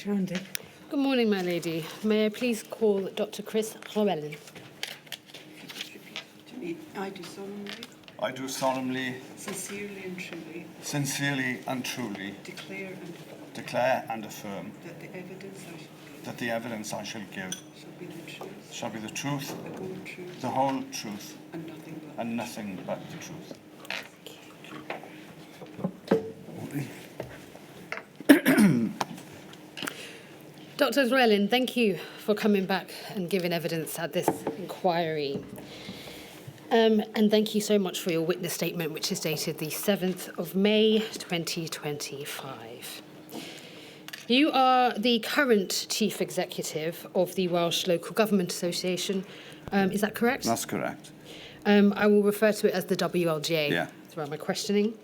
Sharon. Good morning, my lady. May I please call Dr. Chris Llewellyn? I do solemnly, Sincerely and truly declare and affirm that the evidence I shall give shall be the truth, the whole truth, and nothing but the truth. Dr. Llewellyn, thank you for coming back and giving evidence at this inquiry. And thank you so much for your witness statement, which is dated the 7th of May, 2025. You are the current Chief Executive of the Welsh Local Government Association. Is that correct? That's correct. I will refer to it as the WLGA throughout my questioning.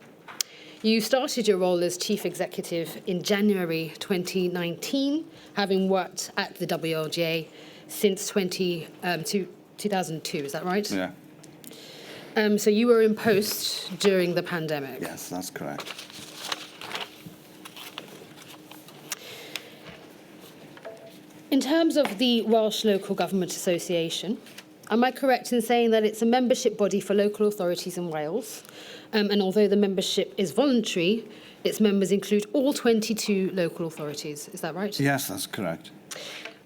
You started your role as Chief Executive in January 2019, having worked at the WLGA since 2002, is that right? Yeah. So you were in post during the pandemic? Yes, that's correct. In terms of the Welsh Local Government Association, am I correct in saying that it's a membership body for local authorities in Wales? And although the membership is voluntary, its members include all 22 local authorities. Is that right? Yes, that's correct.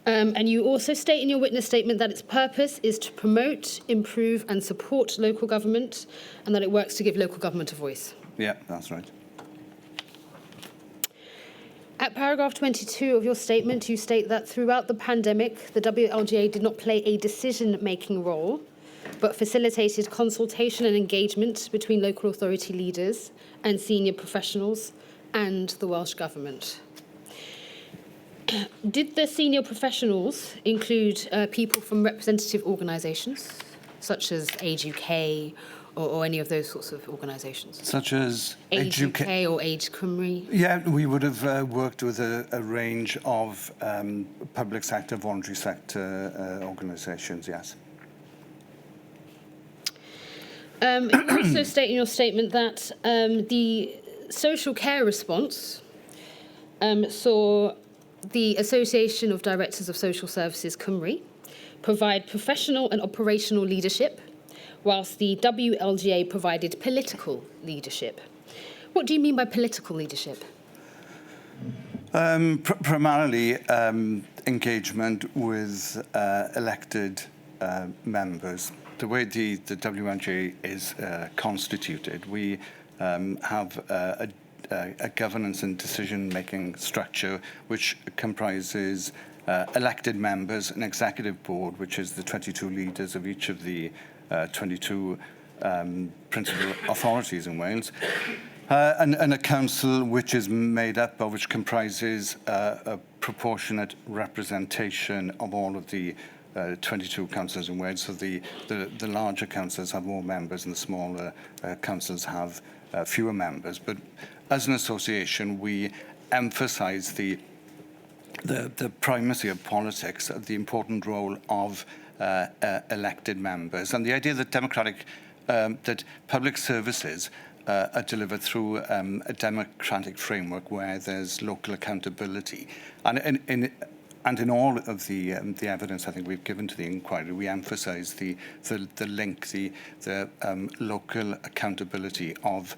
And you also state in your witness statement that its purpose is to promote, improve and support local government, and that it works to give local government a voice. Yeah, that's right. At paragraph 22 of your statement, you state that throughout the pandemic, the WLGA did not play a decision-making role, but facilitated consultation and engagement between local authority leaders and senior professionals and the Welsh Government. Did the senior professionals include people from representative organisations, such as Age UK or any of those sorts of organisations? Such as Age UK or Age Cymru? Yeah, we would have worked with a range of public sector, voluntary sector organisations, yes. You also state in your statement that the social care response saw the Association of Directors of Social Services Cymru provide professional and operational leadership, whilst the WLGA provided political leadership. What do you mean by political leadership? Primarily engagement with elected members. The way the WLGA is constituted, we have a governance and decision-making structure which comprises elected members, an executive board, which is the 22 leaders of each of the 22 principal authorities in Wales, and a council which is made up of, which comprises a proportionate representation of all of the 22 councils in Wales. So the larger councils have more members and the smaller councils have fewer members. But as an association, we emphasise the primacy of politics, the important role of elected members, and the idea that that public services are delivered through a democratic framework where there's local accountability. And in all of the evidence I think we've given to the inquiry, we emphasise the link, the local accountability of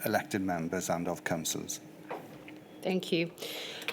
elected members and of councils. Thank you.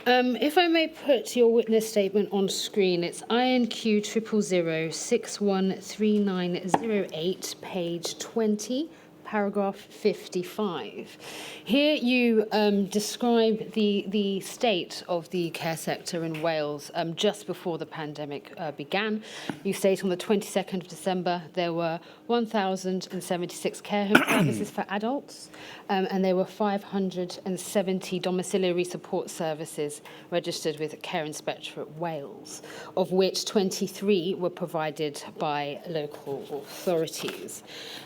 If I may put your witness statement on screen, it's INQ 000613908, page 20. Paragraph 55. Here you describe the state of the care sector in Wales just before the pandemic began. You state on the 22nd of December there were 1,076 care home services for adults, and there were 570 domiciliary support services registered with Care Inspectorate Wales, of which 23 were provided by local authorities.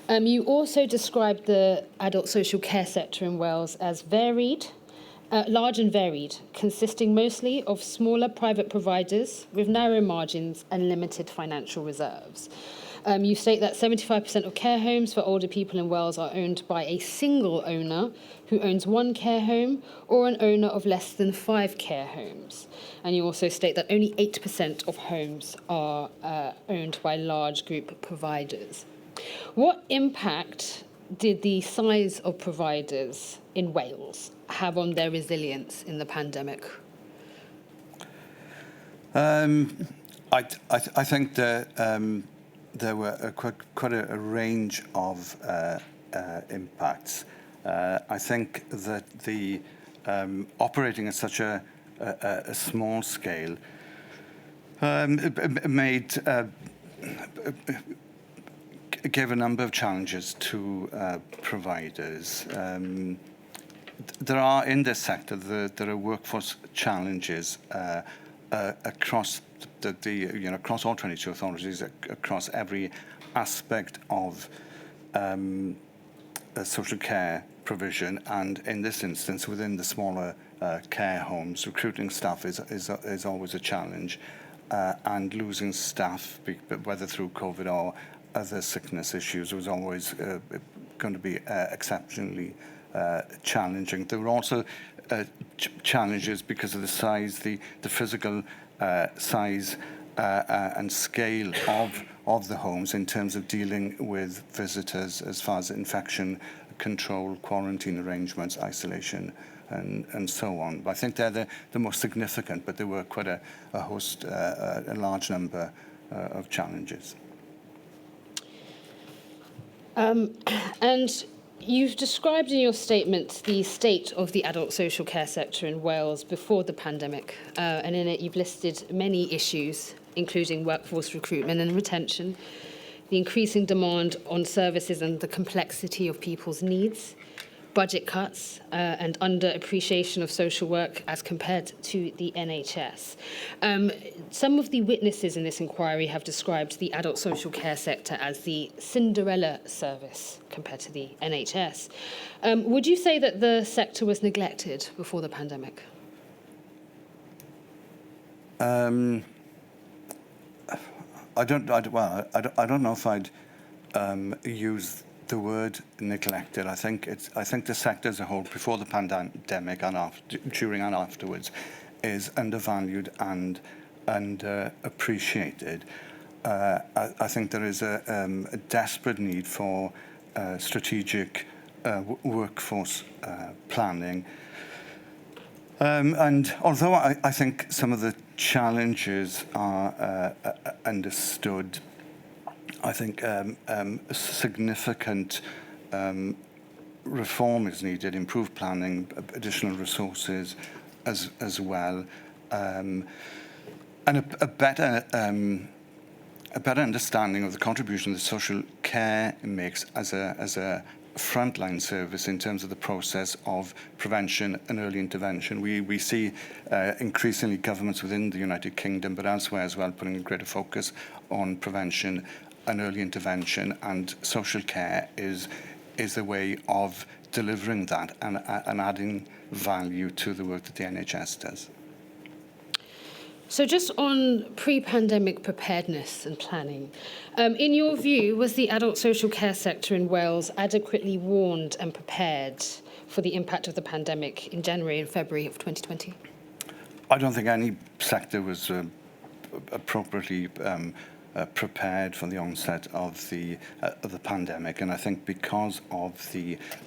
You also described the adult social care sector in Wales as varied, large and varied, consisting mostly of smaller private providers with narrow margins and limited financial reserves. You state that 75% of care homes for older people in Wales are owned by a single owner who owns one care home or an owner of less than 5 care homes. And you also state that only 8% of homes are owned by large group providers. What impact did the size of providers in Wales have on their resilience in the pandemic? I think that there were quite a range of impacts. I think that the operating at such a small scale gave a number of challenges to providers. There are in this sector there are workforce challenges across across all 22 authorities, across every aspect of social care provision, and in this instance, within the smaller care homes, recruiting staff is always a challenge, and losing staff, whether through COVID or other sickness issues, was always going to be exceptionally challenging. There were also challenges because of the size, the physical size and scale of the homes in terms of dealing with visitors as far as infection control, quarantine arrangements, isolation, and so on. But I think they're the most significant, but there were quite a host, a large number of challenges. And you've described in your statement the state of the adult social care sector in Wales before the pandemic, and in it you've listed many issues, including workforce recruitment and retention, the increasing demand on services and the complexity of people's needs, budget cuts, and under-appreciation of social work as compared to the NHS. Some of the witnesses in this inquiry have described the adult social care sector as the Cinderella service compared to the NHS. Would you say that the sector was neglected before the pandemic? I don't know if I'd use the word neglected. I think the sector as a whole, before the pandemic and during and afterwards, is undervalued and underappreciated. I think there is a desperate need for strategic workforce planning. And although I think some of the challenges are understood, I think significant reform is needed, improved planning, additional resources as well, and a better understanding of the contribution that social care makes as a frontline service in terms of the process of prevention and early intervention. We see increasingly governments within the United Kingdom, but elsewhere as well, putting a greater focus on prevention and early intervention, and social care is a way of delivering that and adding value to the work that the NHS does. So just on pre-pandemic preparedness and planning, in your view, was the adult social care sector in Wales adequately warned and prepared for the impact of the pandemic in January and February of 2020? I don't think any sector was appropriately prepared for the onset of the pandemic, and I think because of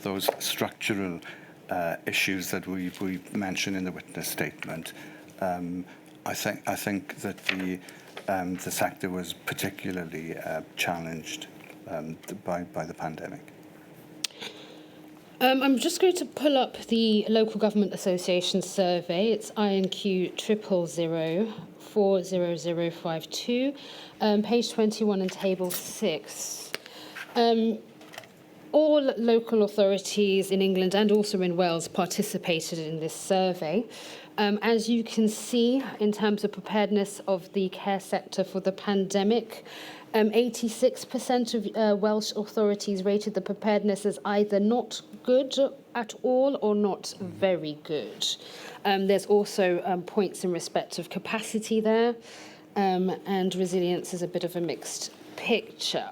those structural issues that we mentioned in the witness statement, I think that the sector was particularly challenged by the pandemic. I'm just going to pull up the Local Government Association survey. It's INQ 000040052, page 21 in table 6. All local authorities in England and also in Wales participated in this survey. As you can see, in terms of preparedness of the care sector for the pandemic, 86% of Welsh authorities rated the preparedness as either not good at all or not very good. There's also points in respect of capacity there, and resilience is a bit of a mixed picture.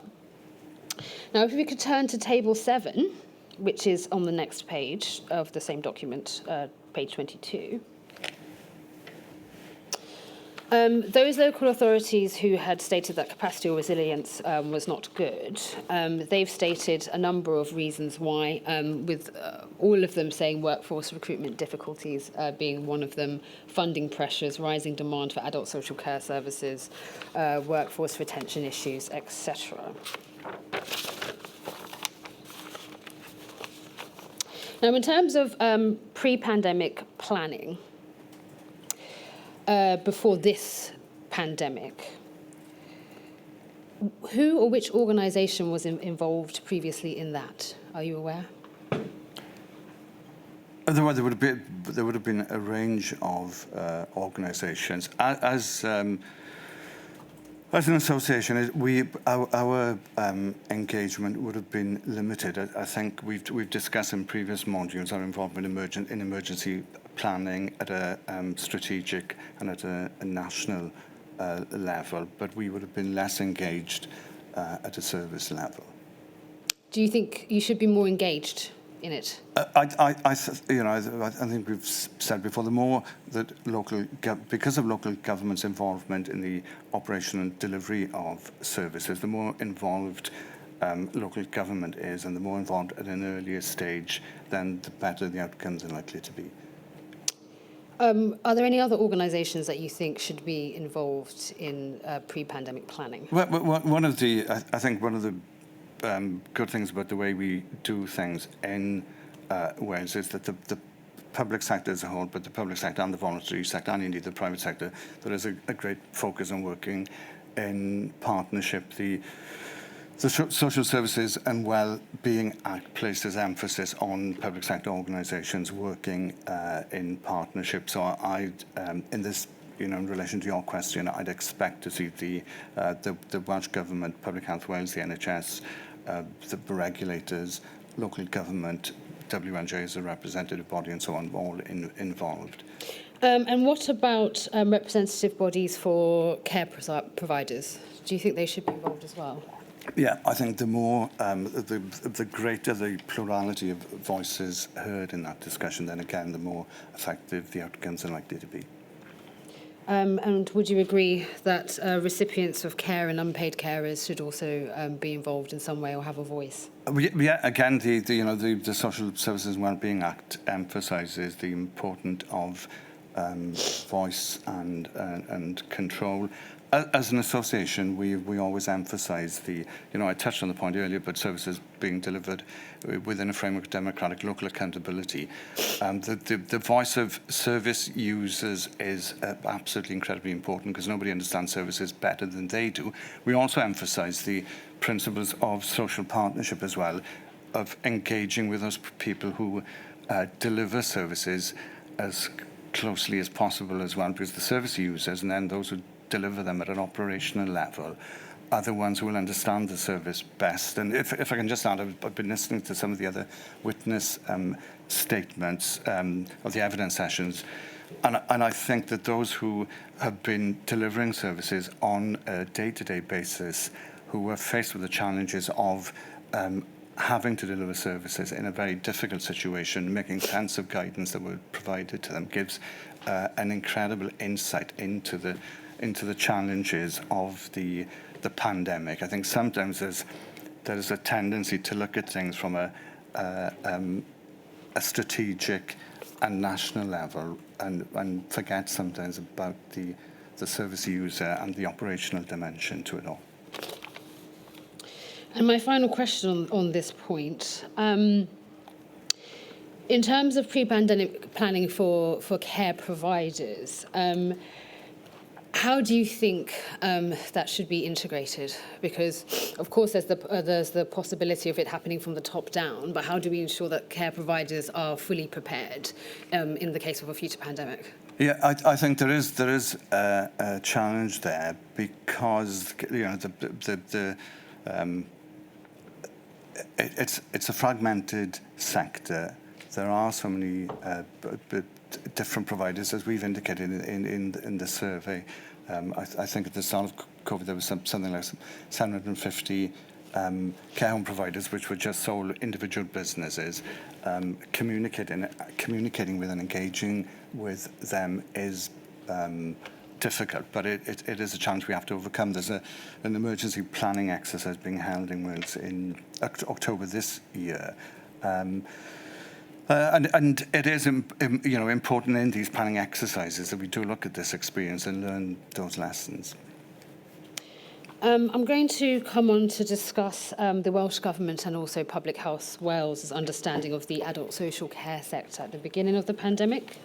Now, if we could turn to Table 7, which is on the next page of the same document, page 22. Those local authorities who had stated that capacity or resilience was not good, they've stated a number of reasons why, with all of them saying workforce recruitment difficulties being one of them, funding pressures, rising demand for adult social care services, workforce retention issues, etc. Now, in terms of pre-pandemic planning, before this pandemic, who or which organisation was involved previously in that? Are you aware? There would have been a range of organisations. As an association, our engagement would have been limited. I think we've discussed in previous modules our involvement in emergency planning at a strategic and at a national level, but we would have been less engaged at a service level. Do you think you should be more engaged in it? I think we've said before, the more that because of local government's involvement in the operation and delivery of services, the more involved local government is, and the more involved at an earlier stage, then the better the outcomes are likely to be. Are there any other organisations that you think should be involved in pre-pandemic planning? Well, I think one of the good things about the way we do things in Wales is that the public sector as a whole, but the public sector and the voluntary sector, and indeed the private sector, there is a great focus on working in partnership. The Social Services and Wellbeing Act places emphasis on public sector organisations working in partnership. So in this, in relation to your question, I'd expect to see the Welsh Government, Public Health Wales, the NHS, the regulators, local government, WLGA as a representative body, and so on, all involved. And what about representative bodies for care providers? Do you think they should be involved as well? Yeah, I think the more, the greater the plurality of voices heard in that discussion, then again, the more effective the outcomes are likely to be. And would you agree that recipients of care and unpaid carers should also be involved in some way or have a voice? Yeah, again, the Social Services and Wellbeing Act emphasises the importance of voice and control. As an association, we always emphasise I touched on the point earlier, but services being delivered within a framework of democratic local accountability. The voice of service users is absolutely incredibly important because nobody understands services better than they do. We also emphasise the principles of social partnership as well, of engaging with those people who deliver services as closely as possible as well, because the service users and then those who deliver them at an operational level are the ones who will understand the service best. And if I can just add, I've been listening to some of the other witness statements of the evidence sessions, and I think that those who have been delivering services on a day-to-day basis, who were faced with the challenges of having to deliver services in a very difficult situation, making sense of guidance that were provided to them, gives an incredible insight into the challenges of the pandemic. I think sometimes there's a tendency to look at things from a strategic and national level and forget sometimes about the service user and the operational dimension to it all. And my final question on this point, in terms of pre-pandemic planning for care providers, how do you think that should be integrated? Because, of course, there's the possibility of it happening from the top down, but how do we ensure that care providers are fully prepared in the case of a future pandemic? Yeah, I think there is a challenge there because it's a fragmented sector. There are so many different providers, as we've indicated in the survey. I think at the start of COVID there was something like 750 care home providers, which were just sole individual businesses. Communicating with and engaging with them is difficult, but it is a challenge we have to overcome. There's an emergency planning exercise being held in Wales in October this year. And it is important in these planning exercises that we do look at this experience and learn those lessons. I'm going to come on to discuss the Welsh Government and also Public Health Wales's understanding of the adult social care sector at the beginning of the pandemic.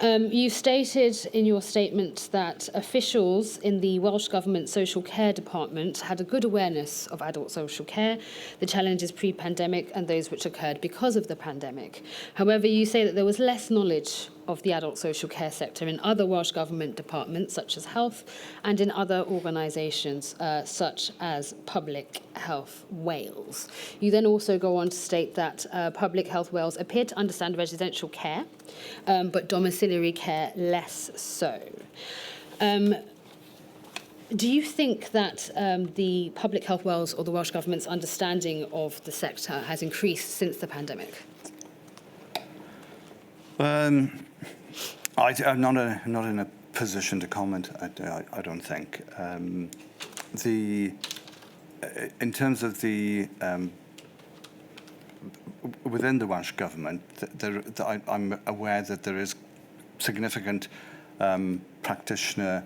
You stated in your statement that officials in the Welsh Government Social Care Department had a good awareness of adult social care, the challenges pre-pandemic and those which occurred because of the pandemic. However, you say that there was less knowledge of the adult social care sector in other Welsh Government departments, such as health, and in other organisations, such as Public Health Wales. You then also go on to state that Public Health Wales appeared to understand residential care, but domiciliary care less so. Do you think that the Public Health Wales or the Welsh Government's understanding of the sector has increased since the pandemic? I'm not in a position to comment. I don't think. In terms of the within the Welsh Government, I'm aware that there is significant practitioner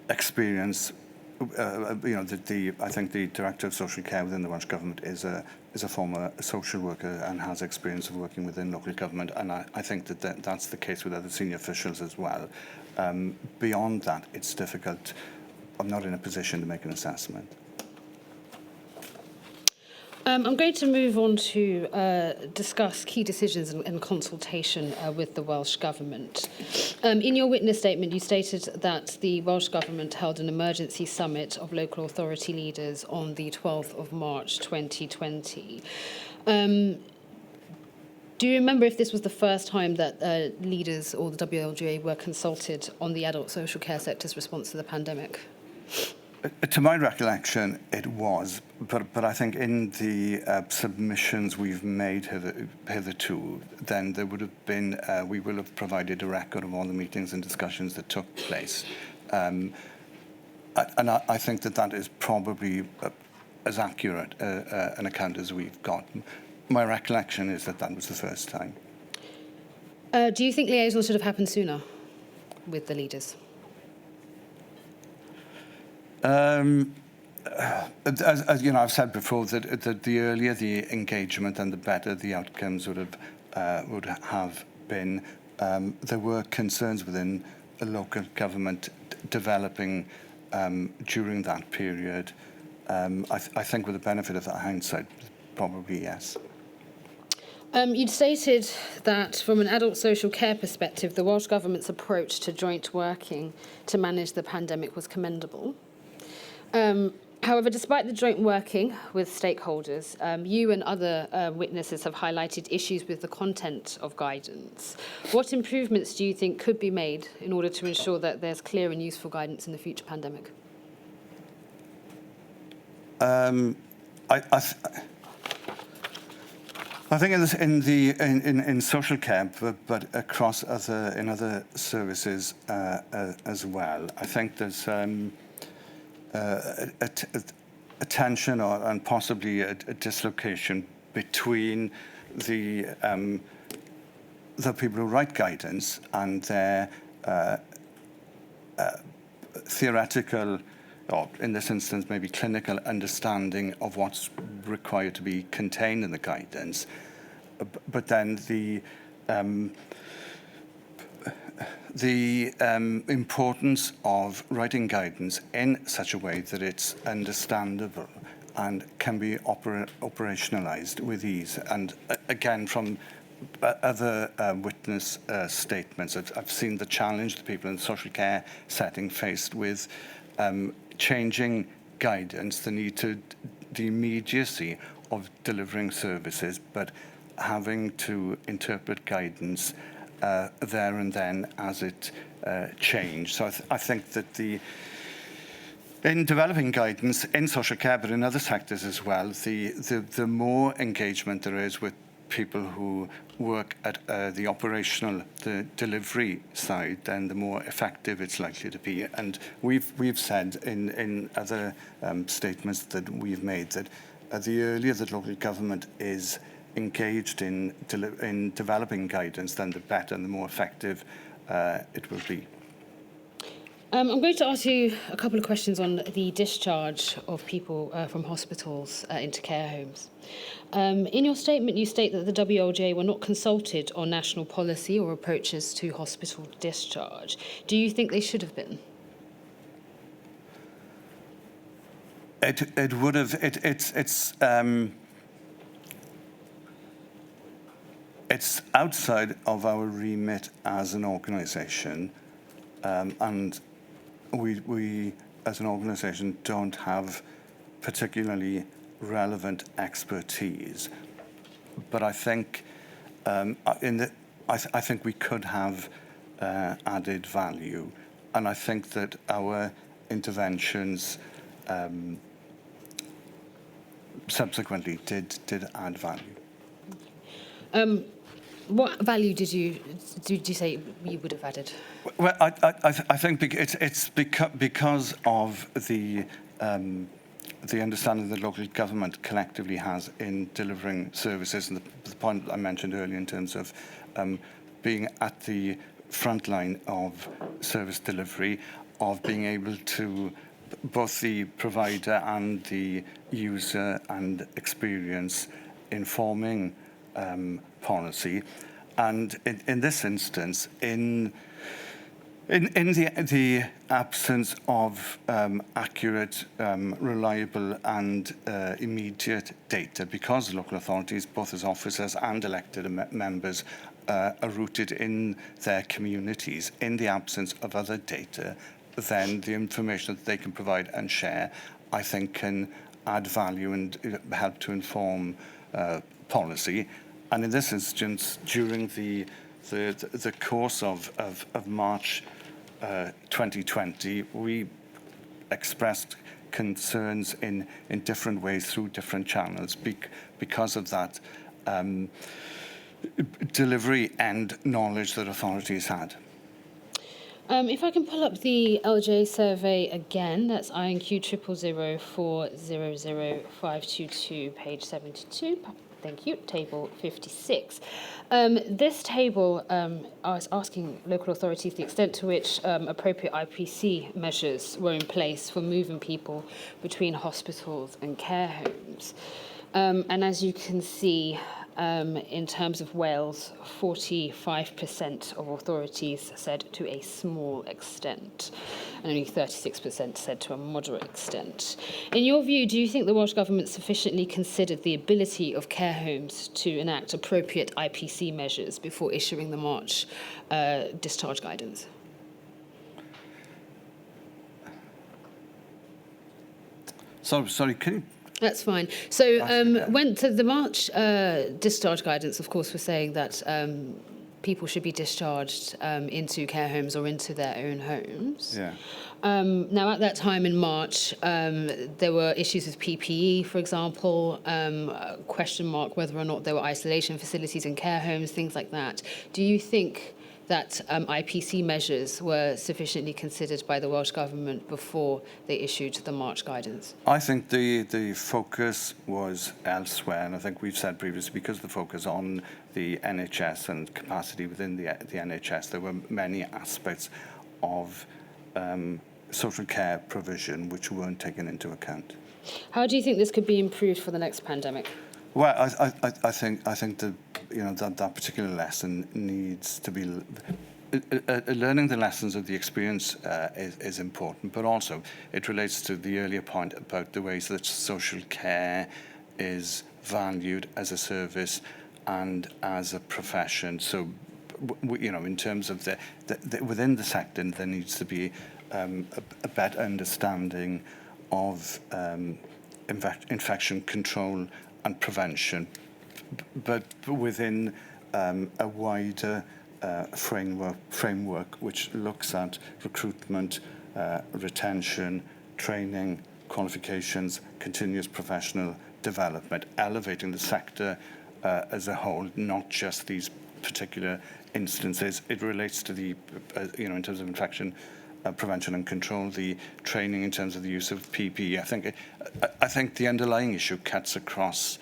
experience. I think the Director of Social Care within the Welsh Government is a former social worker and has experience of working within local government, and I think that's the case with other senior officials as well. Beyond that, it's difficult. I'm not in a position to make an assessment. I'm going to move on to discuss key decisions and consultation with the Welsh Government. In your witness statement, you stated that the Welsh Government held an emergency summit of local authority leaders on the 12th of March 2020. Do you remember if this was the first time that leaders or the WLGA were consulted on the adult social care sector's response to the pandemic? To my recollection, it was, but I think in the submissions we've made hitherto, then there would have been, we will have provided a record of all the meetings and discussions that took place. And I think that is probably as accurate an account as we've got. My recollection is that was the first time. Do you think liaison should have happened sooner with the leaders? As you know, I've said before that the earlier the engagement and the better the outcomes would have been. There were concerns within the local government developing during that period. I think with the benefit of that hindsight, probably yes. You'd stated that from an adult social care perspective, the Welsh Government's approach to joint working to manage the pandemic was commendable. However, despite the joint working with stakeholders, you and other witnesses have highlighted issues with the content of guidance. What improvements do you think could be made in order to ensure that there's clear and useful guidance in the future pandemic? I think in social care, but across other services as well. I think there's a tension and possibly a dislocation between the people who write guidance and their theoretical, or in this instance maybe clinical understanding of what's required to be contained in the guidance, but then the importance of writing guidance in such a way that it's understandable and can be operationalized with ease. And again, from other witness statements, I've seen the challenge the people in the social care setting faced with changing guidance, the immediacy of delivering services, but having to interpret guidance there and then as it change. So I think that in developing guidance in social care, but in other sectors as well, the more engagement there is with people who work at the operational, the delivery side, then the more effective it's likely to be. And we've said in other statements that we've made that the earlier that local government is engaged in developing guidance, then the better and the more effective it will be. I'm going to ask you a couple of questions on the discharge of people from hospitals into care homes. In your statement, you state that the WLGA were not consulted on national policy or approaches to hospital discharge. Do you think they should have been? It would have. It's outside of our remit as an organisation, and we as an organisation don't have particularly relevant expertise. But I think I think we could have added value, and I think that our interventions subsequently did add value. What value did you say you would have added? Well, I think it's because of the understanding that local government collectively has in delivering services, and the point I mentioned earlier in terms of being at the front line of service delivery, of being able to both the provider and the user and experience informing policy. And in this instance, in the absence of accurate, reliable and immediate data, because local authorities, both as officers and elected members, are rooted in their communities, in the absence of other data, then the information that they can provide and share, I think, can add value and help to inform policy. And in this instance, during the course of March 2020, we expressed concerns in different ways through different channels because of that delivery and knowledge that authorities had. If I can pull up the LGA survey again, that's INQ 000400522, page 72. Thank you. Table 56. This table is asking local authorities the extent to which appropriate IPC measures were in place for moving people between hospitals and care homes. And as you can see, in terms of Wales, 45% of authorities said to a small extent, and only 36% said to a moderate extent. In your view, do you think the Welsh Government sufficiently considered the ability of care homes to enact appropriate IPC measures before issuing the March discharge guidance? Sorry, can you? That's fine. So when to the March discharge guidance, of course, we're saying that people should be discharged into care homes or into their own homes. Yeah. Now, at that time in March, there were issues with PPE, for example, question mark whether or not there were isolation facilities in care homes, things like that. Do you think that IPC measures were sufficiently considered by the Welsh Government before they issued the March guidance? I think the focus was elsewhere, and I think we've said previously, because the focus on the NHS and capacity within the NHS, there were many aspects of social care provision which weren't taken into account. How do you think this could be improved for the next pandemic? Well, I think that that particular lesson needs to be learning the lessons of the experience is important, but also it relates to the earlier point about the ways that social care is valued as a service and as a profession. So, in terms of the within the sector, there needs to be a better understanding of infection control and prevention, but within a wider framework which looks at recruitment, retention, training, qualifications, continuous professional development, elevating the sector as a whole, not just these particular instances. It relates to the, in terms of infection prevention and control, the training in terms of the use of PPE. I think the underlying issue cuts across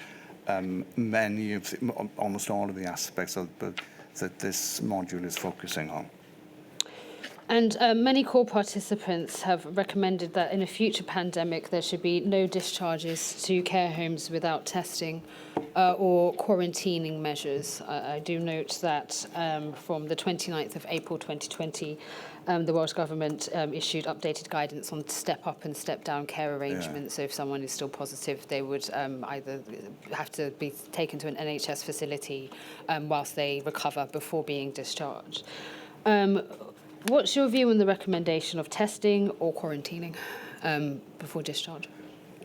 many of almost all of the aspects that this module is focusing on. And many core participants have recommended that in a future pandemic there should be no discharges to care homes without testing or quarantining measures. I do note that from the 29th of April 2020, the Welsh Government issued updated guidance on step-up and step-down care arrangements. So if someone is still positive, they would either have to be taken to an NHS facility whilst they recover before being discharged. What's your view on the recommendation of testing or quarantining before discharge?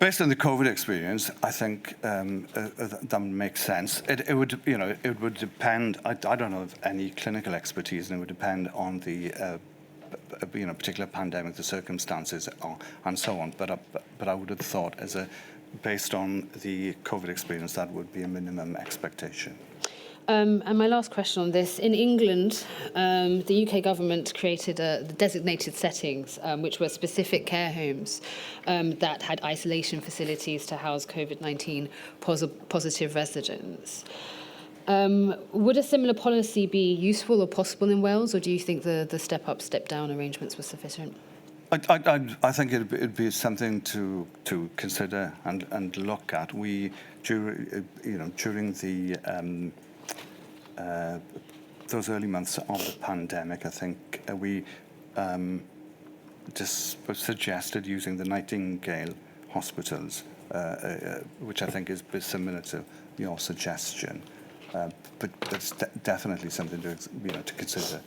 Based on the COVID experience, I think that makes sense. It would, it would depend. I don't know of any clinical expertise, and it would depend on the, particular pandemic, the circumstances, and so on. But I would have thought, based on the COVID experience, that would be a minimum expectation. And my last question on this. In England, the UK government created the designated settings, which were specific care homes that had isolation facilities to house COVID-19 positive residents. Would a similar policy be useful or possible in Wales, or do you think the step-up, step-down arrangements were sufficient? I think it'd be something to consider and look at. During the those early months of the pandemic, I think we just suggested using the Nightingale hospitals, which I think is similar to your suggestion. But that's definitely something to consider.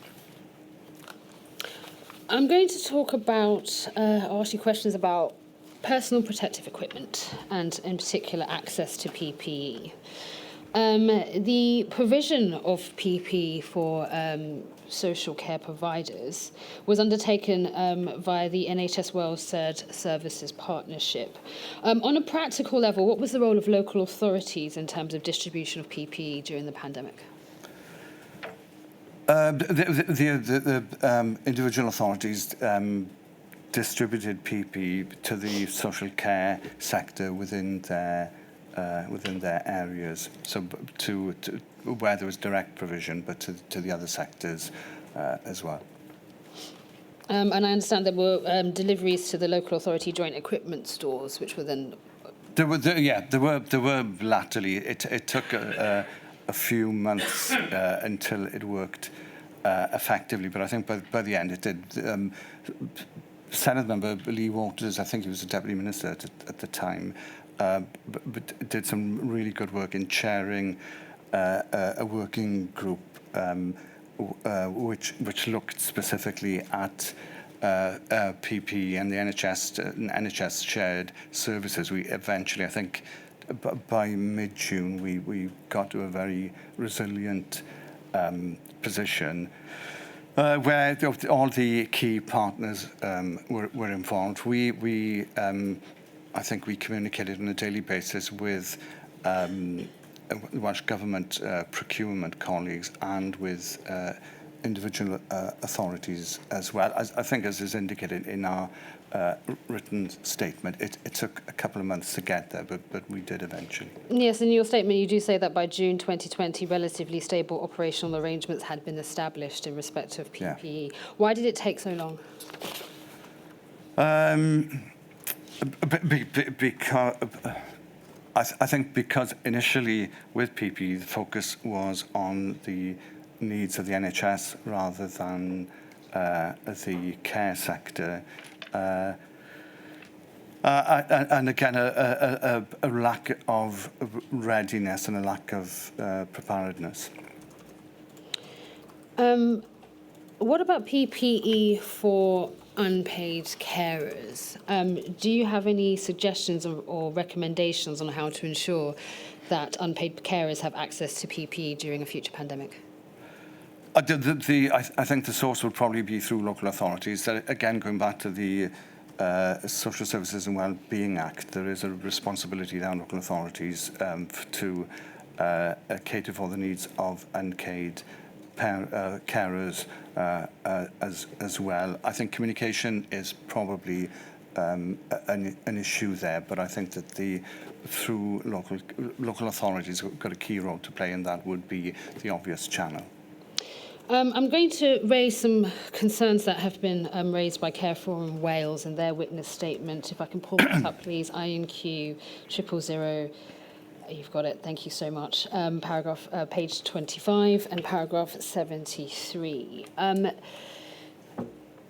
I'm going to talk about, ask you questions about personal protective equipment and, in particular, access to PPE. The provision of PPE for social care providers was undertaken via the NHS Wales Services Partnership. On a practical level, what was the role of local authorities in terms of distribution of PPE during the pandemic? The individual authorities distributed PPE to the social care sector within their areas, so to where there was direct provision, but to the other sectors as well. And I understand there were deliveries to the local authority joint equipment stores, which were then. There were latterly. It took a few months until it worked effectively, but I think by the end it did. Senate member Lee Waters, I think he was a deputy minister at the time, but did some really good work in chairing a working group which looked specifically at PPE and the NHS shared services. We eventually, I think, by mid-June, we got to a very resilient position where all the key partners were involved. I think we communicated on a daily basis with Welsh Government procurement colleagues and with individual authorities as well. I think, as is indicated in our written statement, it took a couple of months to get there, but we did eventually. Yes, in your statement you do say that by June 2020, relatively stable operational arrangements had been established in respect of PPE. Yeah. Why did it take so long? Because I think because initially with PPE the focus was on the needs of the NHS rather than the care sector, and again a lack of readiness and a lack of preparedness. What about PPE for unpaid carers? Do you have any suggestions or recommendations on how to ensure that unpaid carers have access to PPE during a future pandemic? I think the source would probably be through local authorities. Again, going back to the Social Services and Wellbeing Act, there is a responsibility there on local authorities to cater for the needs of uncared carers as well. I think communication is probably an issue there, but I think that through local authorities have got a key role to play, and that would be the obvious channel. I'm going to raise some concerns that have been raised by Care Forum Wales in their witness statement. If I can pull that up, please. INQ 000. You've got it. Thank you so much. Paragraph, page 25 and paragraph 73.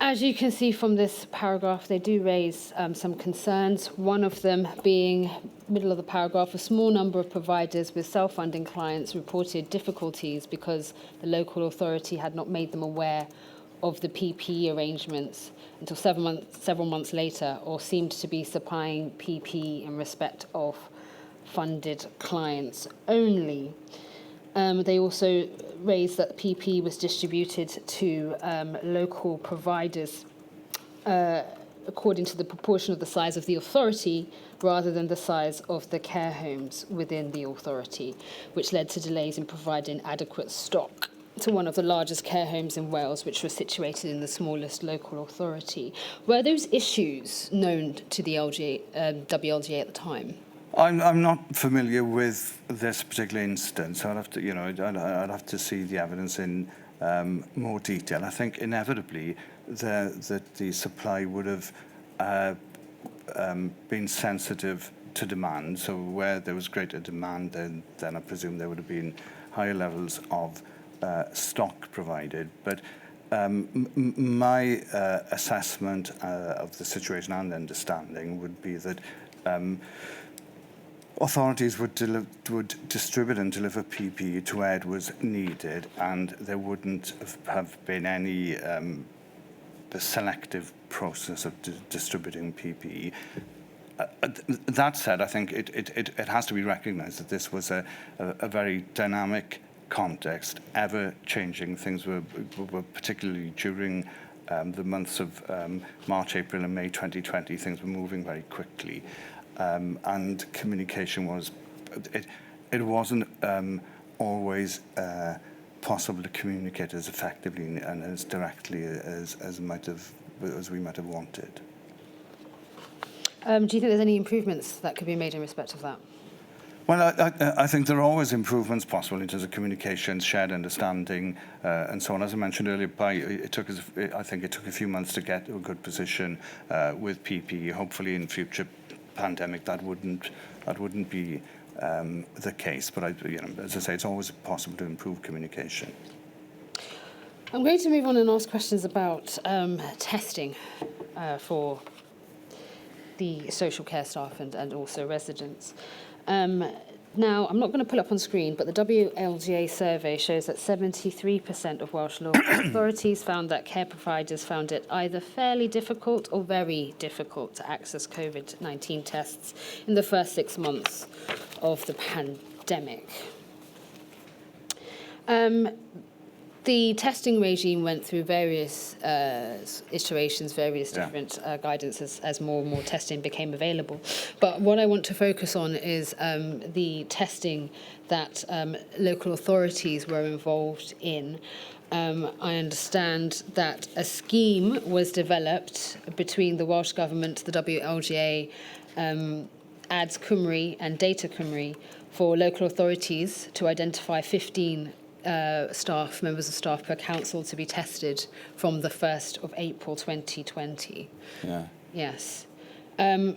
As you can see from this paragraph, they do raise some concerns. One of them being, middle of the paragraph, a small number of providers with self-funding clients reported difficulties because the local authority had not made them aware of the PPE arrangements until several months later, or seemed to be supplying PPE in respect of funded clients only. They also raised that PPE was distributed to local providers according to the proportion of the size of the authority rather than the size of the care homes within the authority, which led to delays in providing adequate stock to one of the largest care homes in Wales, which was situated in the smallest local authority. Were those issues known to the WLGA at the time? I'm not familiar with this particular instance. I'd have to, I'd have to see the evidence in more detail. I think inevitably that the supply would have been sensitive to demand. So where there was greater demand, then I presume there would have been higher levels of stock provided. But my assessment of the situation and understanding would be that authorities would distribute and deliver PPE to where it was needed, and there wouldn't have been any selective process of distributing PPE. That said, I think it has to be recognised that this was a very dynamic context, ever-changing. Things were particularly during the months of March, April and May 2020, things were moving very quickly. And communication was, it wasn't always possible to communicate as effectively and as directly as we might have wanted. Do you think there's any improvements that could be made in respect of that? Well, I think there are always improvements possible in terms of communication, shared understanding, and so on. As I mentioned earlier, I think it took a few months to get to a good position with PPE. Hopefully, in future pandemic, that wouldn't be the case. But as I say, it's always possible to improve communication. I'm going to move on and ask questions about testing for the social care staff and also residents. Now, I'm not going to pull up on screen, but the WLGA survey shows that 73% of Welsh local authorities found that care providers found it either fairly difficult or very difficult to access COVID-19 tests in the first 6 months of the pandemic. The testing regime went through various iterations, various different guidance as more and more testing became available. But what I want to focus on is the testing that local authorities were involved in. I understand that a scheme was developed between the Welsh Government, the WLGA, Ads Cymru and Data Cymru for local authorities to identify 15 members of staff per council to be tested from the 1st of April 2020. Yeah. Yes. To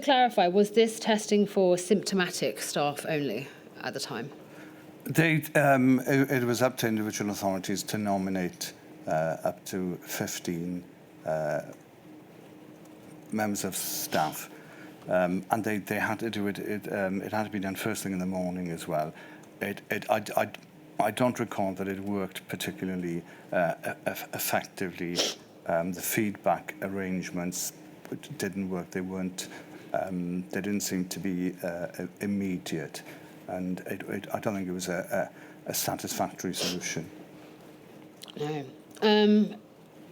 clarify, was this testing for symptomatic staff only at the time? It was up to individual authorities to nominate up to 15 members of staff, and they had to do it. It had to be done first thing in the morning as well. I don't recall that it worked particularly effectively. The feedback arrangements didn't work. They weren't. They didn't seem to be immediate, and I don't think it was a satisfactory solution. No.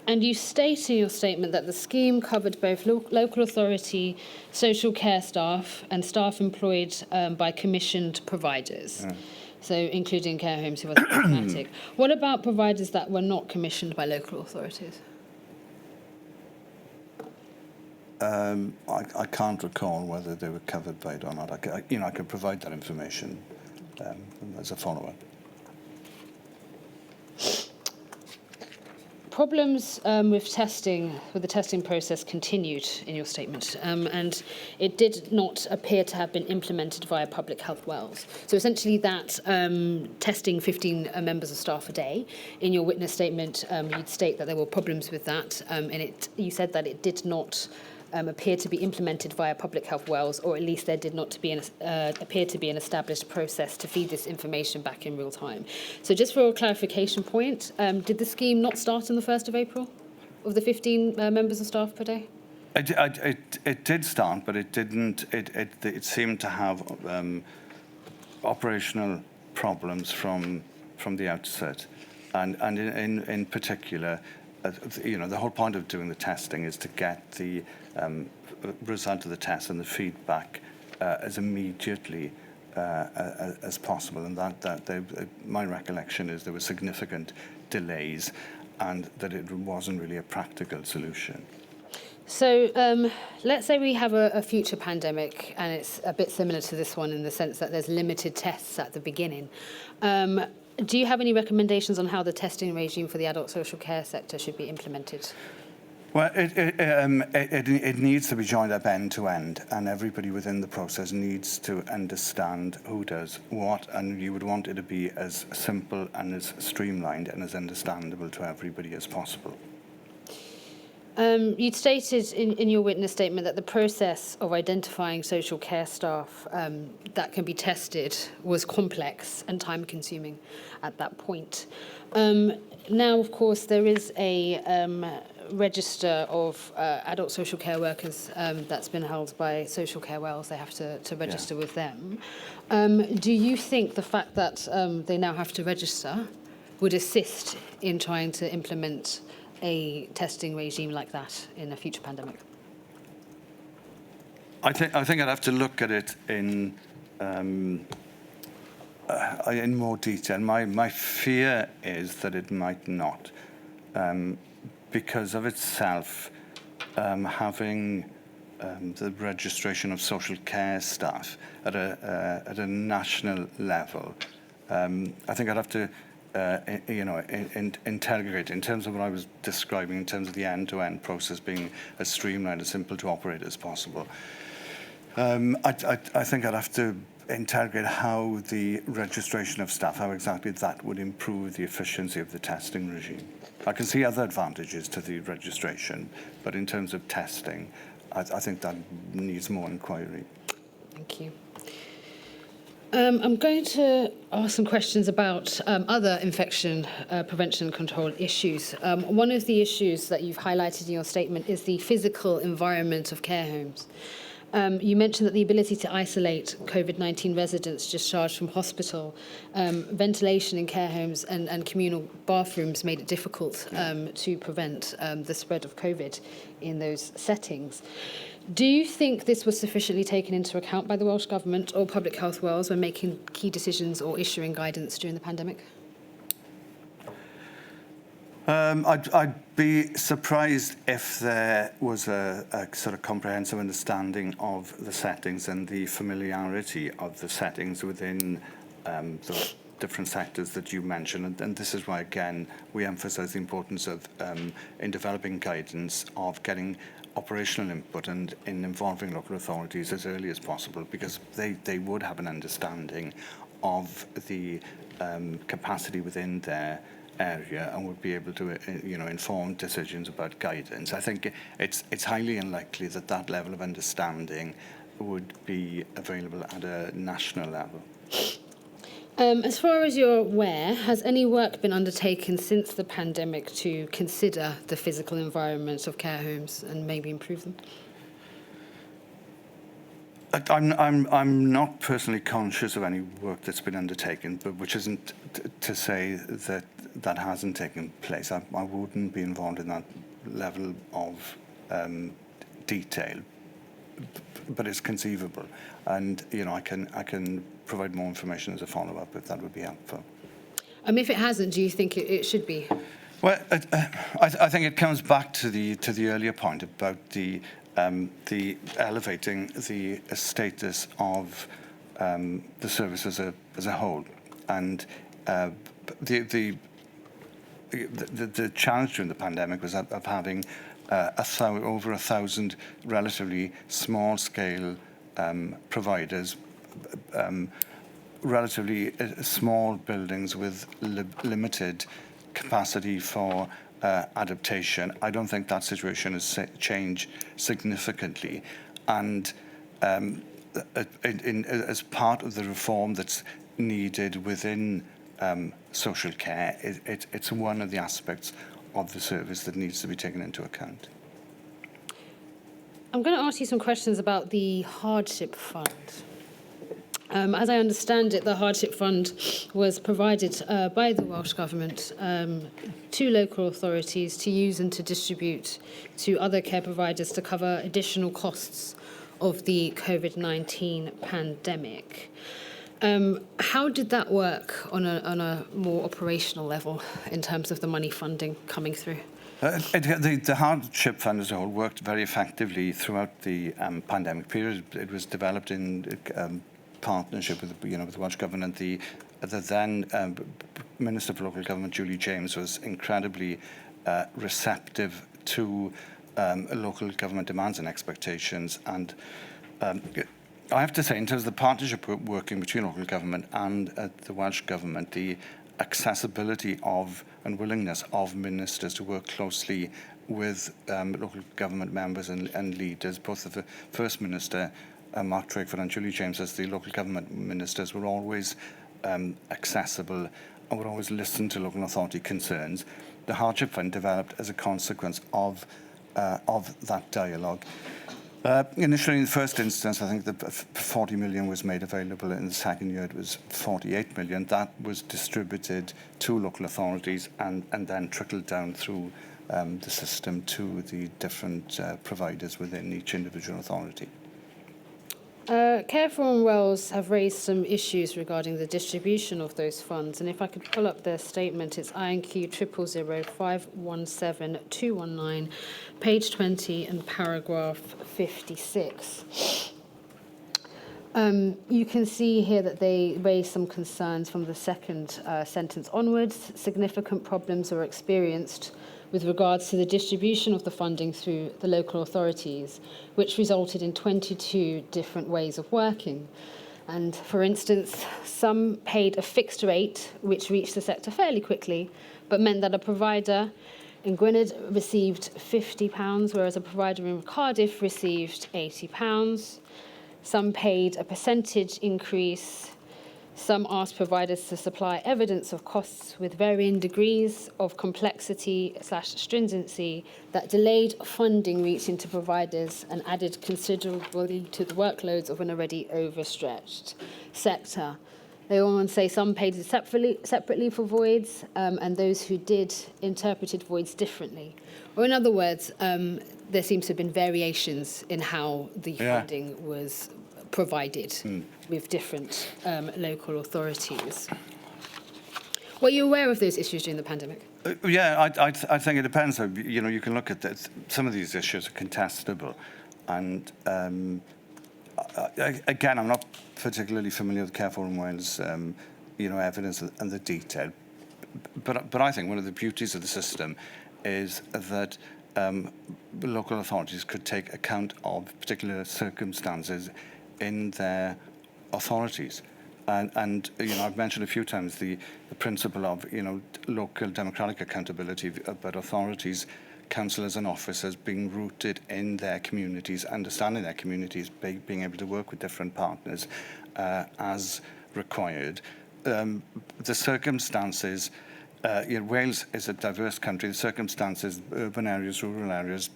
And you state in your statement that the scheme covered both local authority, social care staff, and staff employed by commissioned providers. So including care homes who are symptomatic. What about providers that were not commissioned by local authorities? I can't recall whether they were covered by it or not. I could provide that information as a follow-up. Problems with the testing process continued in your statement, and it did not appear to have been implemented via Public Health Wales. So essentially that testing 15 members of staff a day, in your witness statement, you'd state that there were problems with that, and you said that it did not appear to be implemented via Public Health Wales, or at least there did not appear to be an established process to feed this information back in real time. So just for a clarification point, did the scheme not start on the 1st of April of the 15 members of staff per day? It did start, but it didn't. It seemed to have operational problems from the outset, and in particular, the whole point of doing the testing is to get the result of the test and the feedback as immediately as possible. And my recollection is there were significant delays, and that it wasn't really a practical solution. So let's say we have a future pandemic, and it's a bit similar to this one in the sense that there's limited tests at the beginning. Do you have any recommendations on how the testing regime for the adult social care sector should be implemented? Well, it needs to be joined up end to end, and everybody within the process needs to understand who does what, and you would want it to be as simple and as streamlined and as understandable to everybody as possible. You'd stated in your witness statement that the process of identifying social care staff that can be tested was complex and time-consuming at that point. Now, of course, there is a register of adult social care workers that's been held by Social Care Wales. They have to register with them. Do you think the fact that they now have to register would assist in trying to implement a testing regime like that in a future pandemic? I think I'd have to look at it in more detail. My fear is that it might not, because of itself, having the registration of social care staff at a national level. I think I'd have to integrate in terms of what I was describing in terms of the end-to-end process being as streamlined, as simple to operate as possible. I think I'd have to interrogate how the registration of staff, how exactly that would improve the efficiency of the testing regime. I can see other advantages to the registration, but in terms of testing, I think that needs more inquiry. Thank you. I'm going to ask some questions about other infection prevention and control issues. One of the issues that you've highlighted in your statement is the physical environment of care homes. You mentioned that the ability to isolate COVID-19 residents discharged from hospital, ventilation in care homes and communal bathrooms made it difficult to prevent the spread of COVID in those settings. Do you think this was sufficiently taken into account by the Welsh Government or Public Health Wales when making key decisions or issuing guidance during the pandemic? I'd be surprised if there was a sort of comprehensive understanding of the settings and the familiarity of the settings within the different sectors that you mentioned. And this is why, again, we emphasise the importance of, in developing guidance, of getting operational input and in involving local authorities as early as possible, because they would have an understanding of the capacity within their area and would be able to inform decisions about guidance. I think it's highly unlikely that that level of understanding would be available at a national level. As far as you're aware, has any work been undertaken since the pandemic to consider the physical environments of care homes and maybe improve them? I'm not personally conscious of any work that's been undertaken, but which isn't to say that that hasn't taken place. I wouldn't be involved in that level of detail, but it's conceivable, and I can provide more information as a follow-up if that would be helpful. If it hasn't, do you think it should be? Well, I think it comes back to the earlier point about the elevating the status of the service as a whole, and the challenge during the pandemic was of having over 1,000 relatively small-scale providers, relatively small buildings with limited capacity for adaptation. I don't think that situation has changed significantly, and as part of the reform that's needed within social care, it's one of the aspects of the service that needs to be taken into account. I'm going to ask you some questions about the Hardship Fund. As I understand it, the Hardship Fund was provided by the Welsh Government to local authorities to use and to distribute to other care providers to cover additional costs of the COVID-19 pandemic. How did that work on a more operational level in terms of the money funding coming through? The Hardship Fund as a whole worked very effectively throughout the pandemic period. It was developed in partnership with the Welsh Government. The then Minister for Local Government, Julie James, was incredibly receptive to local government demands and expectations. And I have to say, in terms of the partnership working between local government and the Welsh Government, the accessibility of and willingness of ministers to work closely with local government members and leaders, both of the First Minister, Mark Drakeford, and Julie James, as the local government ministers, were always accessible and would always listen to local authority concerns. The Hardship Fund developed as a consequence of that dialogue. Initially, in the first instance, I think the 40 million was made available. In the second year, it was 48 million. That was distributed to local authorities and then trickled down through the system to the different providers within each individual authority. Careful and Wells have raised some issues regarding the distribution of those funds, and if I could pull up their statement, it's INQ 000517219, page 20 and paragraph 56. You can see here that they raise some concerns from the second sentence onwards. Significant problems were experienced with regards to the distribution of the funding through the local authorities, which resulted in 22 different ways of working. And for instance, some paid a fixed rate, which reached the sector fairly quickly, but meant that a provider in Gwynedd received £50, whereas a provider in Cardiff received £80. Some paid a percentage increase. Some asked providers to supply evidence of costs with varying degrees of complexity/stringency that delayed funding reaching to providers and added considerably to the workloads of an already overstretched sector. They go on to say some paid separately for voids, and those who did interpreted voids differently. Or in other words, there seems to have been variations in how the funding was provided with different local authorities. Were you aware of those issues during the pandemic? I think it depends. You can look at this. Some of these issues are contestable, and again, I'm not particularly familiar with Careful and Wales, evidence and the detail. But I think one of the beauties of the system is that local authorities could take account of particular circumstances in their authorities. And I've mentioned a few times the principle of, local democratic accountability, but authorities, councillors and officers being rooted in their communities, understanding their communities, being able to work with different partners as required. The circumstances, Wales is a diverse country. The circumstances, urban areas, rural areas,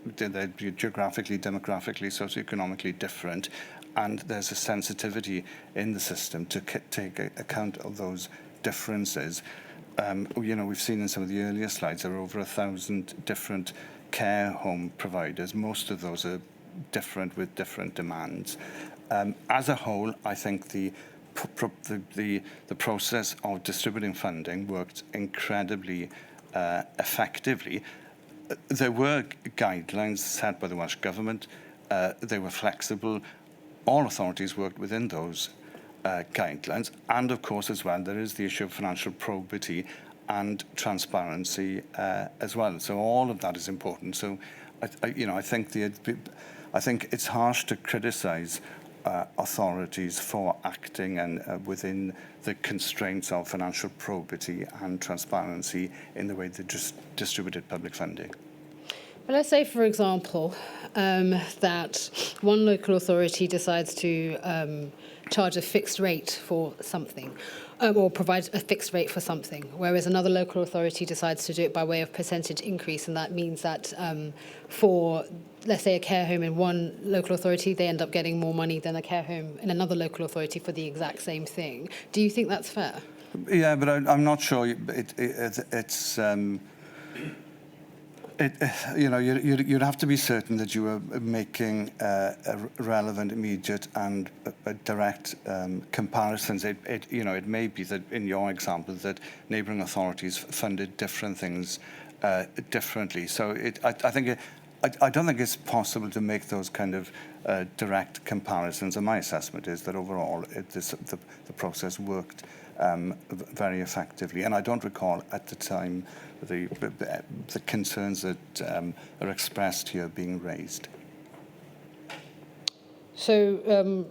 they're geographically, demographically, socioeconomically different, and there's a sensitivity in the system to take account of those differences. We've seen in some of the earlier slides there are over 1,000 different care home providers. Most of those are different with different demands. As a whole, I think the process of distributing funding worked incredibly effectively. There were guidelines set by the Welsh Government. They were flexible. All authorities worked within those guidelines. And of course, as well, there is the issue of financial probity and transparency as well. So all of that is important. So, I think it's harsh to criticise authorities for acting and within the constraints of financial probity and transparency in the way they distributed public funding. Well, let's say, for example, that one local authority decides to charge a fixed rate for something, or provide a fixed rate for something, whereas another local authority decides to do it by way of percentage increase, and that means that for, let's say, a care home in one local authority, they end up getting more money than a care home in another local authority for the exact same thing. Do you think that's fair? Yeah, but I'm not sure you'd have to be certain that you are making relevant, immediate, and direct comparisons. It may be that in your example that neighbouring authorities funded different things differently. So I don't think it's possible to make those kind of direct comparisons. And my assessment is that overall the process worked very effectively. And I don't recall at the time the concerns that are expressed here being raised. So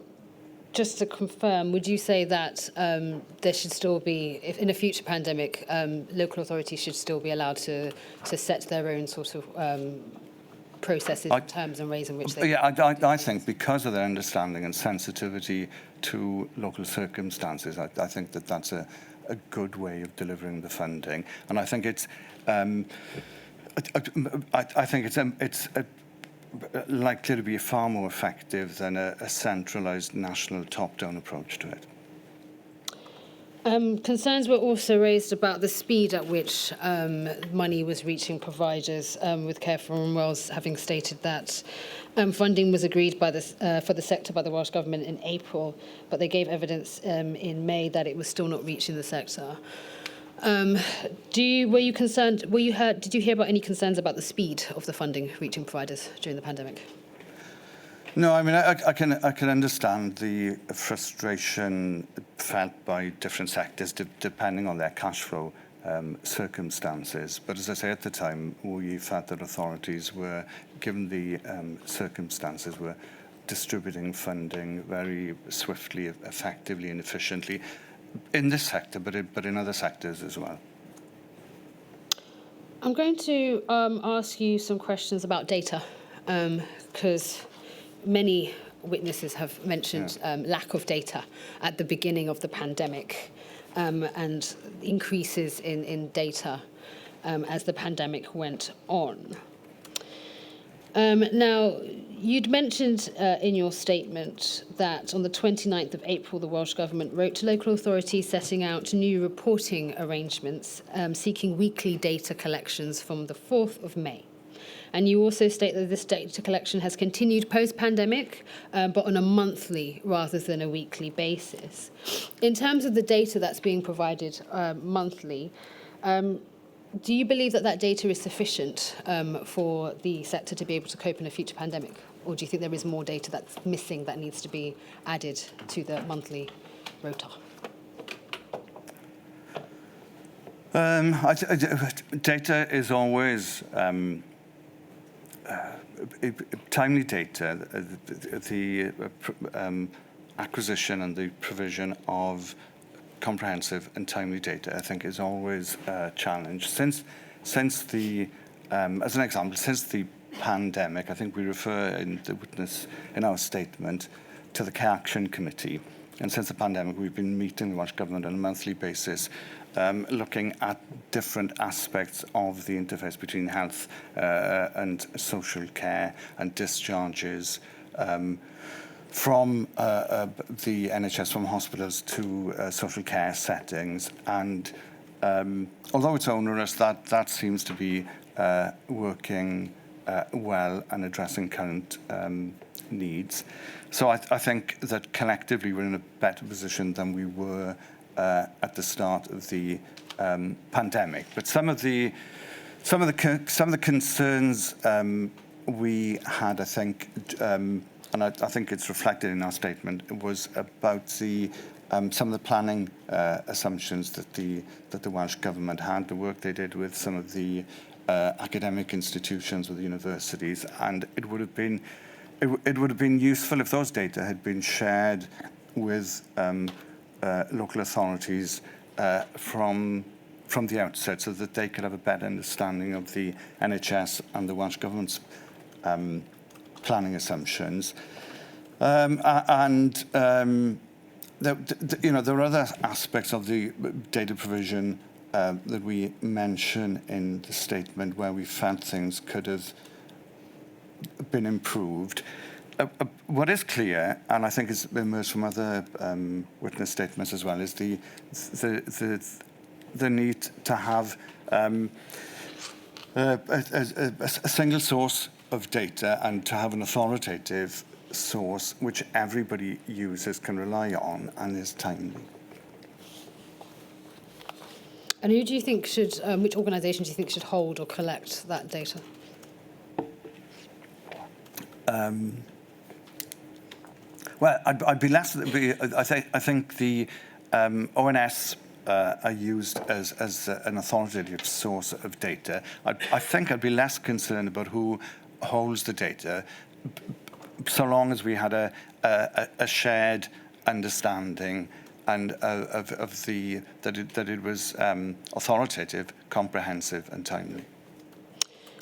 just to confirm, would you say that there should still be, if in a future pandemic, local authorities should still be allowed to set their own sort of processes, terms and ways in which they... Yeah, I think because of their understanding and sensitivity to local circumstances, I think that that's a good way of delivering the funding. And I think it's likely to be far more effective than a centralised national top-down approach to it. Concerns were also raised about the speed at which money was reaching providers, with Care for Wales having stated that funding was agreed by for the sector by the Welsh Government in April, but they gave evidence in May that it was still not reaching the sector. Did you hear about any concerns about the speed of the funding reaching providers during the pandemic? No, I mean, I can understand the frustration felt by different sectors depending on their cash flow circumstances. But as I say, at the time, we felt that authorities were, given the circumstances, were distributing funding very swiftly, effectively and efficiently in this sector, but in other sectors as well. I'm going to ask you some questions about data, because many witnesses have mentioned lack of data at the beginning of the pandemic, and increases in data as the pandemic went on. Now, you'd mentioned in your statement that on the 29th of April, the Welsh Government wrote to local authorities setting out new reporting arrangements, seeking weekly data collections from the 4th of May. And you also state that this data collection has continued post-pandemic, but on a monthly rather than a weekly basis. In terms of the data that's being provided monthly, do you believe that that data is sufficient for the sector to be able to cope in a future pandemic? Or do you think there is more data that's missing that needs to be added to the monthly rota? Data is always timely data. The acquisition and the provision of comprehensive and timely data, I think, is always a challenge. Since the, as an example, since the pandemic, I think we refer in the witness in our statement to the Care Action Committee. And since the pandemic, we've been meeting the Welsh Government on a monthly basis, looking at different aspects of the interface between health and social care and discharges. from the NHS, from hospitals to social care settings. And although it's onerous, that seems to be working well and addressing current needs. So I think that collectively we're in a better position than we were at the start of the pandemic. But some of the concerns we had, I think, and I think it's reflected in our statement, was about the some of the planning assumptions that the Welsh Government had, the work they did with some of the academic institutions, with the universities, and it would have been useful if those data had been shared with local authorities from the outset, so that they could have a better understanding of the NHS and the Welsh Government's planning assumptions. There are other aspects of the data provision that we mention in the statement where we felt things could have been improved. What is clear, and I think it's emerged from other witness statements as well, is the need to have a single source of data and to have an authoritative source which everybody users can rely on and is timely. And who do you think should, which organisation do you think should hold or collect that data? Well, I'd be less. I think the ONS are used as an authoritative source of data. I think I'd be less concerned about who holds the data, so long as we had a shared understanding and that it was authoritative, comprehensive, and timely.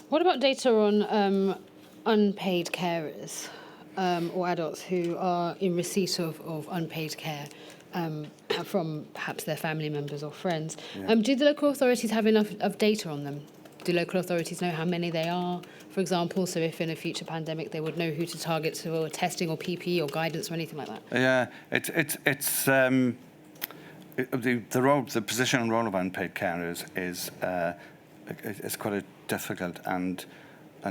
What about data on unpaid carers or adults who are in receipt of unpaid care from perhaps their family members or friends? Yeah. Do the local authorities have enough of data on them? Do local authorities know how many they are, for example, so if in a future pandemic they would know who to target for testing or PPE or guidance or anything like that? Yeah, it's the position and role of unpaid carers is quite a difficult and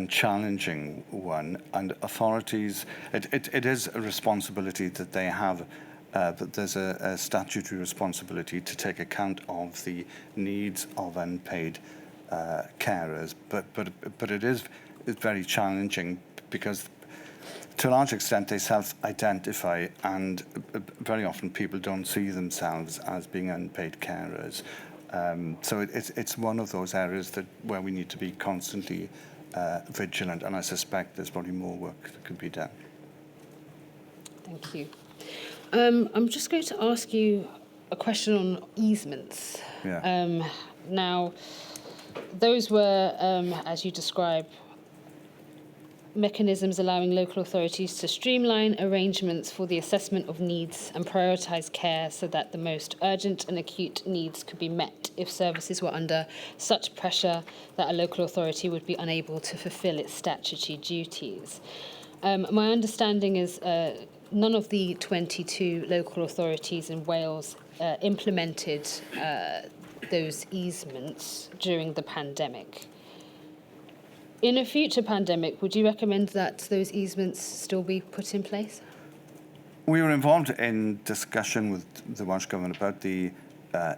challenging one, and authorities, it is a responsibility that they have. But there's a statutory responsibility to take account of the needs of unpaid carers, but it is very challenging because to a large extent they self-identify, and very often people don't see themselves as being unpaid carers. So it's one of those areas where we need to be constantly vigilant, and I suspect there's probably more work that could be done. Thank you. I'm just going to ask you a question on easements. Yeah. Now, those were, as you describe, mechanisms allowing local authorities to streamline arrangements for the assessment of needs and prioritise care so that the most urgent and acute needs could be met if services were under such pressure that a local authority would be unable to fulfil its statutory duties. My understanding is none of the 22 local authorities in Wales implemented those easements during the pandemic. In a future pandemic, would you recommend that those easements still be put in place? We were involved in discussion with the Welsh Government about the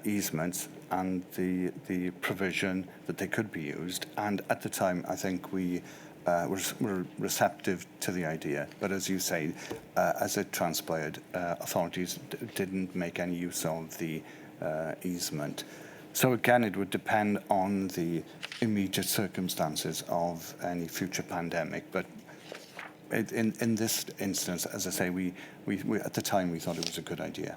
easements and the provision that they could be used, and at the time I think we were receptive to the idea, but as you say, as it transpired, authorities didn't make any use of the easement. So again, it would depend on the immediate circumstances of any future pandemic. But in this instance, as I say, we at the time we thought it was a good idea.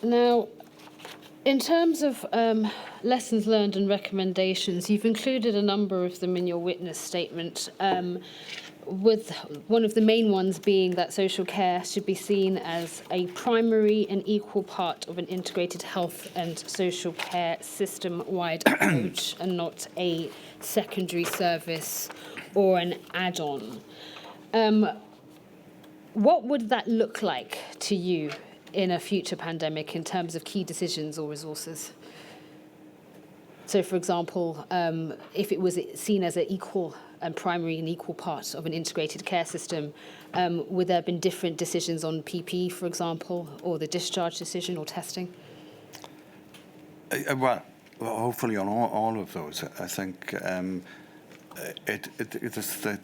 Now, in terms of lessons learned and recommendations, you've included a number of them in your witness statement, with one of the main ones being that social care should be seen as a primary and equal part of an integrated health and social care system-wide approach and not a secondary service or an add-on. What would that look like to you in a future pandemic in terms of key decisions or resources? So, for example, if it was seen as an equal and primary and equal part of an integrated care system, would there have been different decisions on PPE, for example, or the discharge decision or testing? Well, hopefully on all of those. I think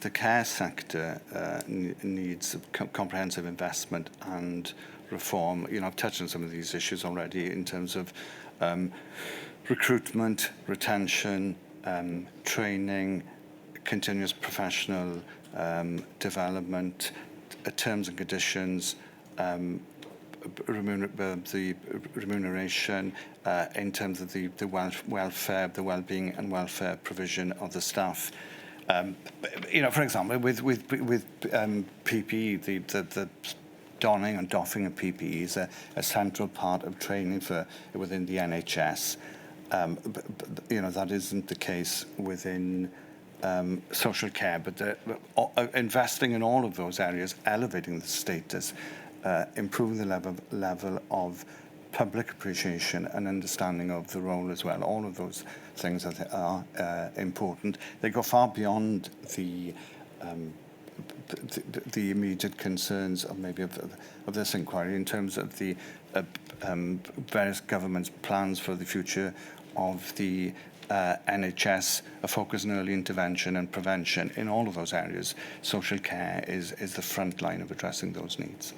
the care sector needs comprehensive investment and reform. You know, I've touched on some of these issues already in terms of recruitment, retention, training, continuous professional development, terms and conditions, the remuneration in terms of the welfare, the well-being and welfare provision of the staff. You know, for example, with PPE, the donning and doffing of PPE is a central part of training within the NHS. You know, that isn't the case within social care, but investing in all of those areas, elevating the status, improving the level of public appreciation and understanding of the role as well. All of those things are important. They go far beyond the immediate concerns of maybe of this inquiry in terms of the various governments' plans for the future of the NHS, a focus on early intervention and prevention. In all of those areas, social care is the front line of addressing those needs.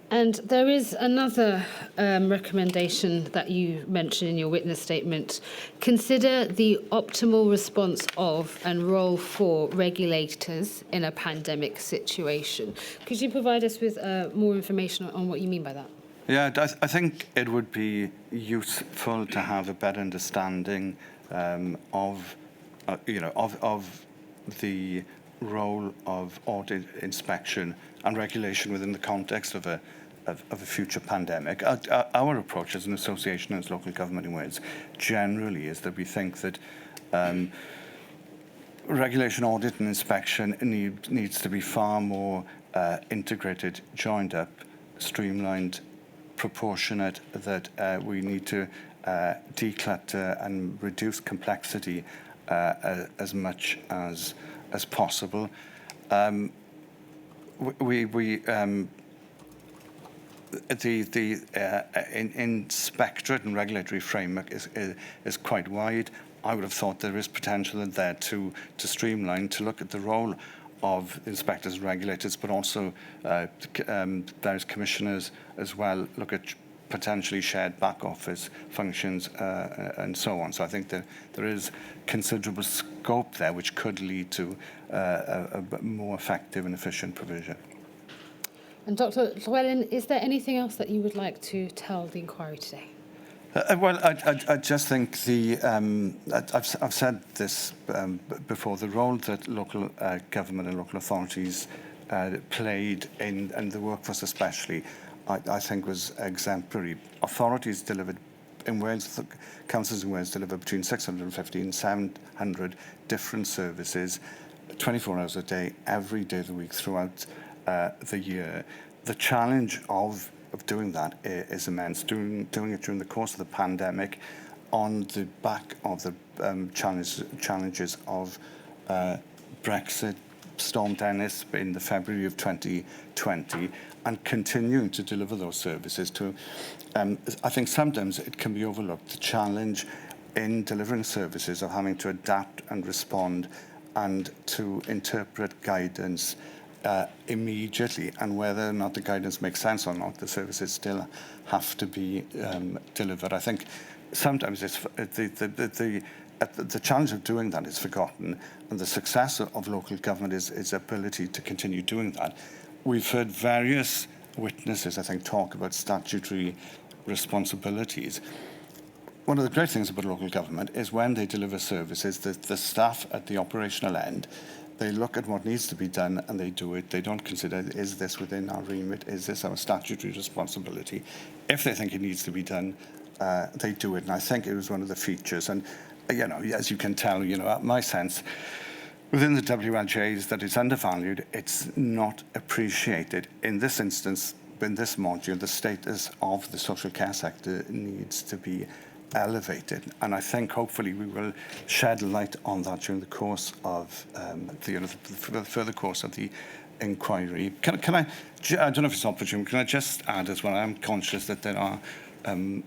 And there is another recommendation that you mentioned in your witness statement. Consider the optimal response of and role for regulators in a pandemic situation. Could you provide us with more information on what you mean by that? Yeah, I think it would be useful to have a better understanding of the role of audit, inspection, and regulation within the context of a future pandemic. Our approach as an association, as local government in Wales, generally is that we think that regulation, audit, and inspection needs to be far more integrated, joined up, streamlined, proportionate, that we need to declutter and reduce complexity as much as possible. The inspectorate and regulatory framework is quite wide. I would have thought there is potential in there to streamline, to look at the role of inspectors and regulators, but also various commissioners as well, look at potentially shared back office functions and so on. So I think that there is considerable scope there which could lead to a more effective and efficient provision. And Dr. Llewellyn, is there anything else that you would like to tell the inquiry today? Well, I just think I've said this before, the role that local government and local authorities played in the workforce especially, I think was exemplary. Authorities delivered in Wales, councils in Wales deliver between 650 and 700 different services, 24 hours a day, every day of the week throughout the year. The challenge of doing that is immense. Doing it during the course of the pandemic, on the back of the challenges of Brexit, Storm Dennis in the February of 2020, and continuing to deliver those services to, I think sometimes it can be overlooked, the challenge in delivering services of having to adapt and respond and to interpret guidance immediately, and whether or not the guidance makes sense or not, the services still have to be delivered. I think sometimes it's the challenge of doing that is forgotten, and the success of local government is its ability to continue doing that. We've heard various witnesses, I think, talk about statutory responsibilities. One of the great things about local government is when they deliver services, the staff at the operational end, they look at what needs to be done and they do it. They don't consider, is this within our remit? Is this our statutory responsibility? If they think it needs to be done, they do it. And I think it was one of the features. And, you know, as you can tell, you know, my sense within the WLGA is that it's undervalued, it's not appreciated. In this instance, in this module, the status of the social care sector needs to be elevated. And I think hopefully we will shed light on that during the course of the further course of the inquiry. Can I don't know if it's opportune, can I just add as well, I'm conscious that there are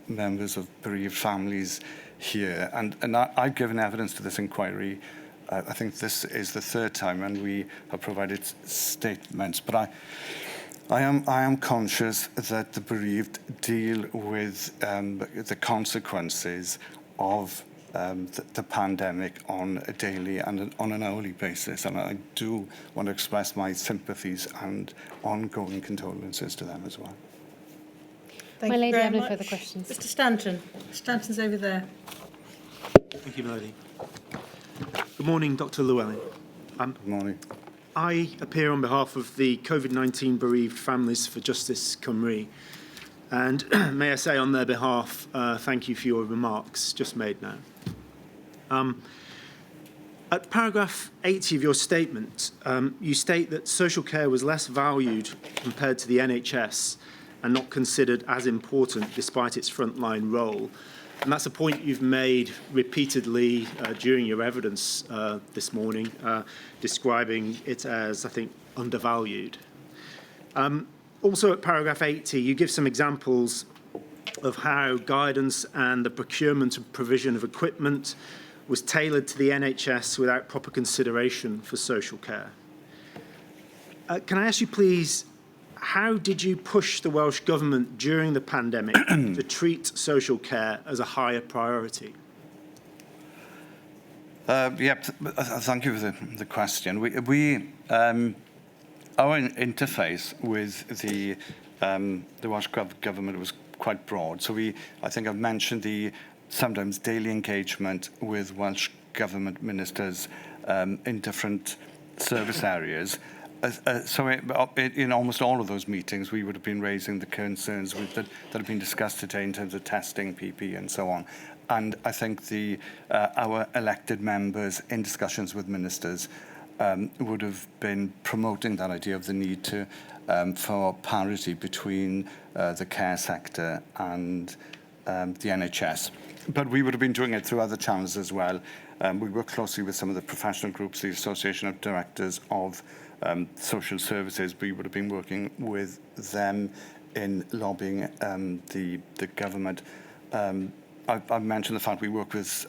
members of bereaved families here, and I've given evidence to this inquiry. I think this is the third time, and we have provided statements. But I am conscious that the bereaved deal with the consequences of the pandemic on a daily and on an hourly basis, and I do want to express my sympathies and ongoing condolences to them as well. My lady, I have no further questions. Mr. Stanton. Mr. Stanton's over there. Thank you, Melody. Good morning, Dr. Llewellyn. Good morning. I appear on behalf of the COVID-19 Bereaved Families for Justice Cymru, and may I say on their behalf, thank you for your remarks just made now. At paragraph 80 of your statement, you state that social care was less valued compared to the NHS and not considered as important despite its frontline role. And that's a point you've made repeatedly during your evidence this morning, describing it as, I think, undervalued. Also at paragraph 80, you give some examples of how guidance and the procurement and provision of equipment was tailored to the NHS without proper consideration for social care. Can I ask you, please, how did you push the Welsh Government during the pandemic to treat social care as a higher priority? Thank you for the question. Our interface with the Welsh Government was quite broad. So I think I've mentioned the sometimes daily engagement with Welsh Government ministers in different service areas. In almost all of those meetings, we would have been raising the concerns that have been discussed today in terms of testing, PP, and so on. And I think our elected members in discussions with ministers would have been promoting that idea of the need for parity between the care sector and the NHS. But we would have been doing it through other channels as well. We work closely with some of the professional groups, the Association of Directors of Social Services. We would have been working with them in lobbying the government. I've mentioned the fact we work with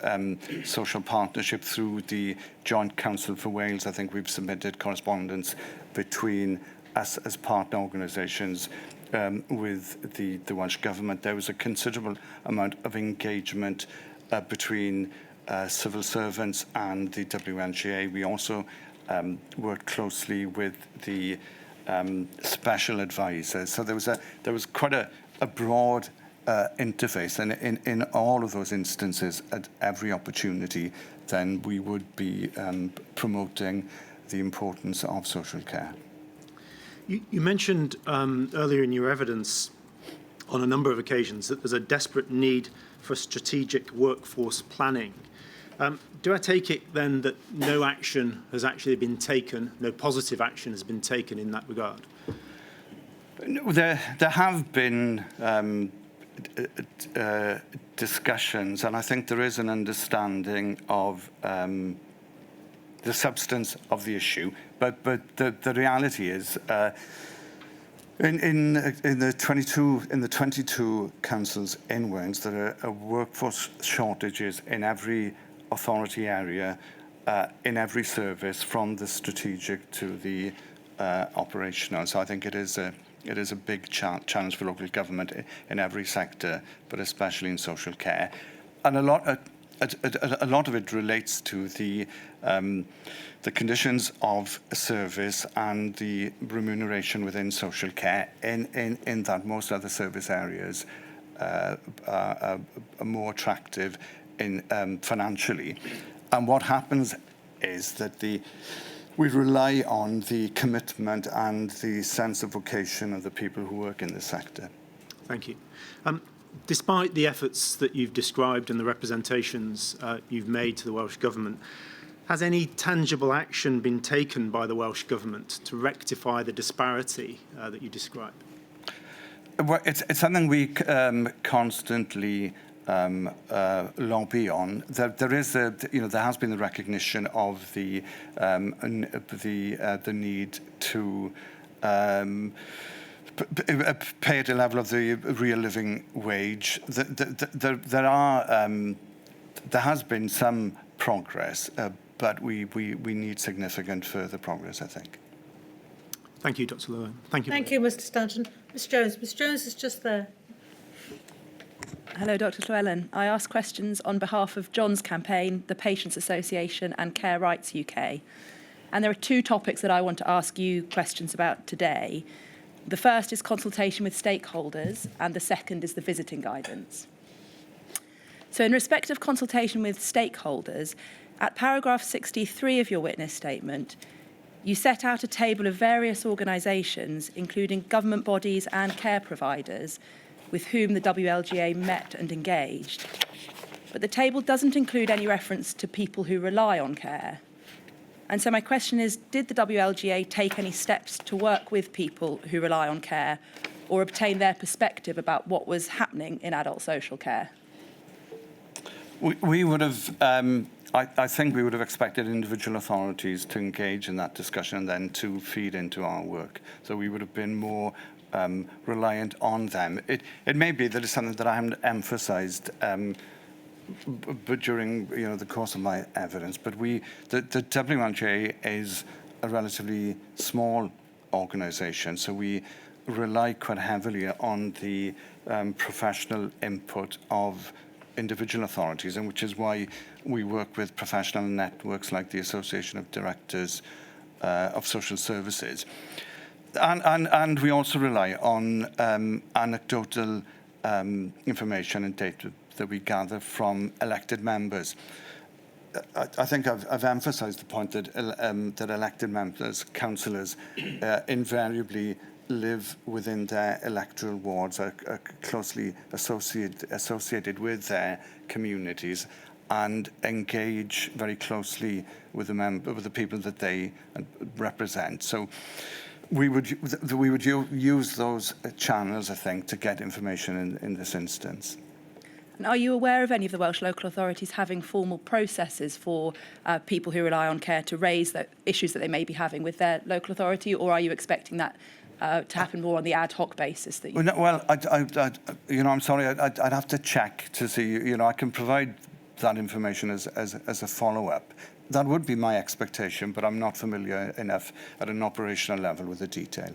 Social Partnership through the Joint Council for Wales. I think we've submitted correspondence between us as partner organisations with the Welsh Government. There was a considerable amount of engagement between civil servants and the WLGA. We also worked closely with the special advisors. So there was quite a broad interface, and in all of those instances, at every opportunity, then we would be promoting the importance of social care. You mentioned earlier in your evidence on a number of occasions that there's a desperate need for strategic workforce planning. Do I take it then that no action has actually been taken, no positive action has been taken in that regard? No, there have been discussions, and I think there is an understanding of the substance of the issue. But the reality is, in the 22 councils in Wales, there are workforce shortages in every authority area, in every service, from the strategic to the operational. So I think it is a big challenge for local government in every sector, but especially in social care. And a lot of it relates to the conditions of service and the remuneration within social care, in that most other service areas are more attractive financially. And what happens is that we rely on the commitment and the sense of vocation of the people who work in the sector. Thank you. Despite the efforts that you've described and the representations you've made to the Welsh Government, Has any tangible action been taken by the Welsh Government to rectify the disparity that you describe? Well, it's something we constantly lobby on. There is there has been the recognition of the need to pay at a level of the real living wage. There has been some progress, but we need significant further progress, I think. Thank you, Dr. Llewellyn. Thank you. Thank you, Mr Stanton. Ms Jones. Ms Jones is just there. Hello, Dr. Llewellyn. I ask questions on behalf of John's campaign, the Patients Association and Care Rights UK. And there are two topics that I want to ask you questions about today. The first is consultation with stakeholders, and the second is the visiting guidance. So in respect of consultation with stakeholders, at paragraph 63 of your witness statement, you set out a table of various organisations, including government bodies and care providers, with whom the WLGA met and engaged. But the table doesn't include any reference to people who rely on care. And so my question is, did the WLGA take any steps to work with people who rely on care or obtain their perspective about what was happening in adult social care? We would have, I think we would have expected individual authorities to engage in that discussion and then to feed into our work. So we would have been more reliant on them. It may be that it's something that I haven't emphasised but during the course of my evidence. But the WLGA is a relatively small organisation, so we rely quite heavily on the professional input of individual authorities, and which is why we work with professional networks like the Association of Directors of Social Services. And we also rely on anecdotal information and data that we gather from elected members. I think I've emphasised the point that that elected members, councillors, invariably live within their electoral wards, are closely associated with their communities, and engage very closely with the people that they represent. So we would use those channels, I think, to get information in this instance. And are you aware of any of the Welsh local authorities having formal processes for people who rely on care to raise the issues that they may be having with their local authority, or are you expecting that to happen more on the ad hoc basis? That you... Well, I'm sorry, I'd have to check to see. I can provide that information as a follow-up. That would be my expectation, but I'm not familiar enough at an operational level with the detail.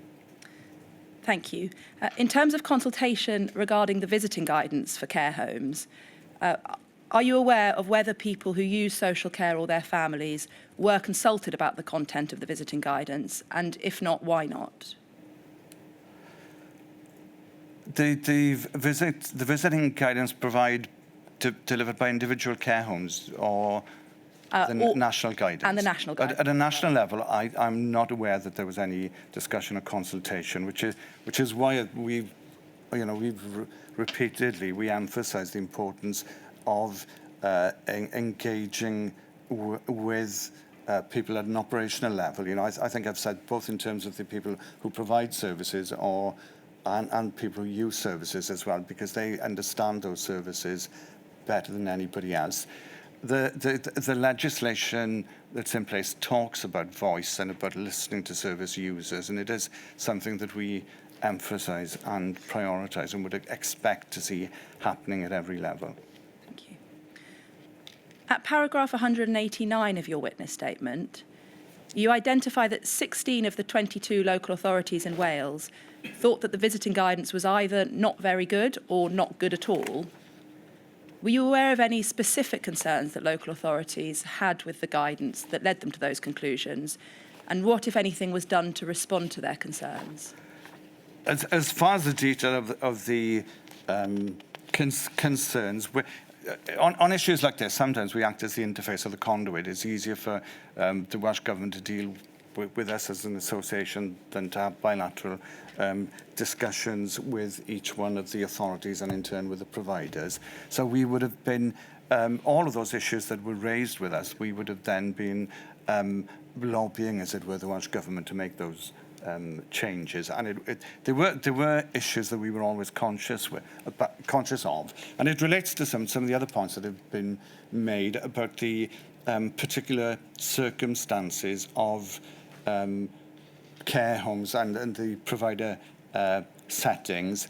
Thank you. In terms of consultation regarding the visiting guidance for care homes, are you aware of whether people who use social care or their families were consulted about the content of the visiting guidance, and if not, why not? The visiting guidance delivered by individual care homes or national guidance? And the national guidance. At a national level, I'm not aware that there was any discussion or consultation, which is why we've repeatedly emphasised the importance of engaging with people at an operational level. I think I've said both in terms of the people who provide services and people who use services as well, because they understand those services better than anybody else. The legislation that's in place talks about voice and about listening to service users, and it is something that we emphasise and prioritise and would expect to see happening at every level. Thank you. At paragraph 189 of your witness statement, you identify that 16 of the 22 local authorities in Wales thought that the visiting guidance was either not very good or not good at all. Were you aware of any specific concerns that local authorities had with the guidance that led them to those conclusions? And what, if anything, was done to respond to their concerns? As far as the detail of the concerns, on issues like this, sometimes we act as the interface or the conduit. It's easier for the Welsh Government to deal with us as an association than to have bilateral discussions with each one of the authorities and in turn with the providers. So we would have been, all of those issues that were raised with us, we would have then been lobbying, as it were, the Welsh Government to make those changes. And there were issues that we were always conscious of. And it relates to some of the other points that have been made about the particular circumstances of care homes and the provider settings.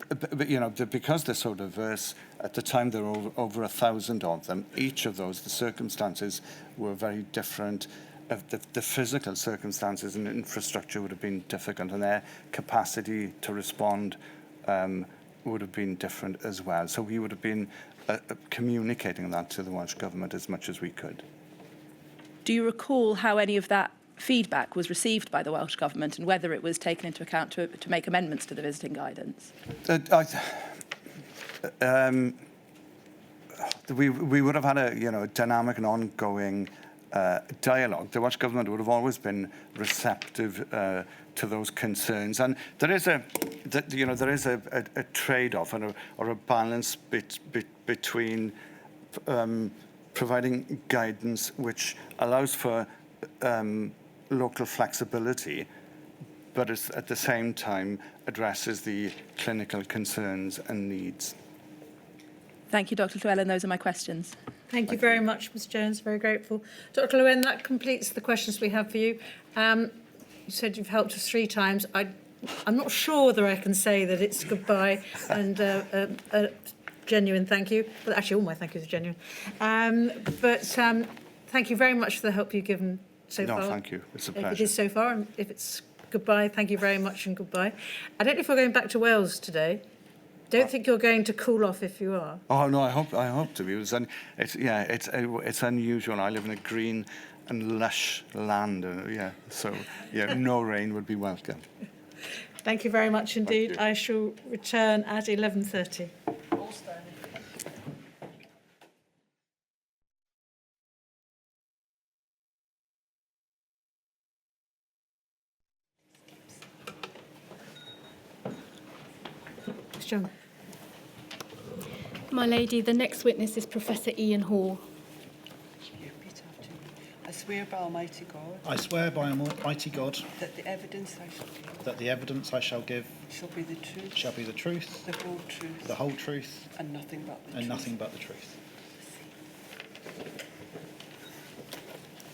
But, you know, because they're so diverse, at the time there were over 1,000 of them. Each of those, the circumstances were very different. The physical circumstances and infrastructure would have been difficult, and their capacity to respond would have been different as well. So we would have been communicating that to the Welsh Government as much as we could. Do you recall how any of that feedback was received by the Welsh Government and whether it was taken into account to make amendments to the visiting guidance? We would have had a dynamic and ongoing dialogue. The Welsh Government would have always been receptive to those concerns, and there is a trade-off or a balance between providing guidance which allows for local flexibility, but at the same time addresses the clinical concerns and needs. Thank you, Dr. Llewellyn. Those are my questions. Thank you very much, Ms Jones. Very grateful. Dr Llewellyn, that completes the questions we have for you. You said you've helped us 3 times. I'm not sure whether I can say that it's goodbye and a genuine thank you. Well, actually, all my thank yous are genuine. But thank you very much for the help you've given so far. No, thank you. It's a pleasure. If it is so far, and if it's goodbye, thank you very much and goodbye. I don't know if we're going back to Wales today. Don't think you're going to cool off if you are. Oh no, I hope to be. It's unusual. I live in a green and lush land. So no rain would be welcome. Thank you very much indeed. I shall return at 11:30. John. My lady, the next witness is Professor Ian Hall. I swear by Almighty God. I swear by Almighty God That the evidence I shall give. that the evidence I shall give Shall be the truth. shall be the truth, The whole truth. the whole truth, And nothing but the truth. and nothing but the truth.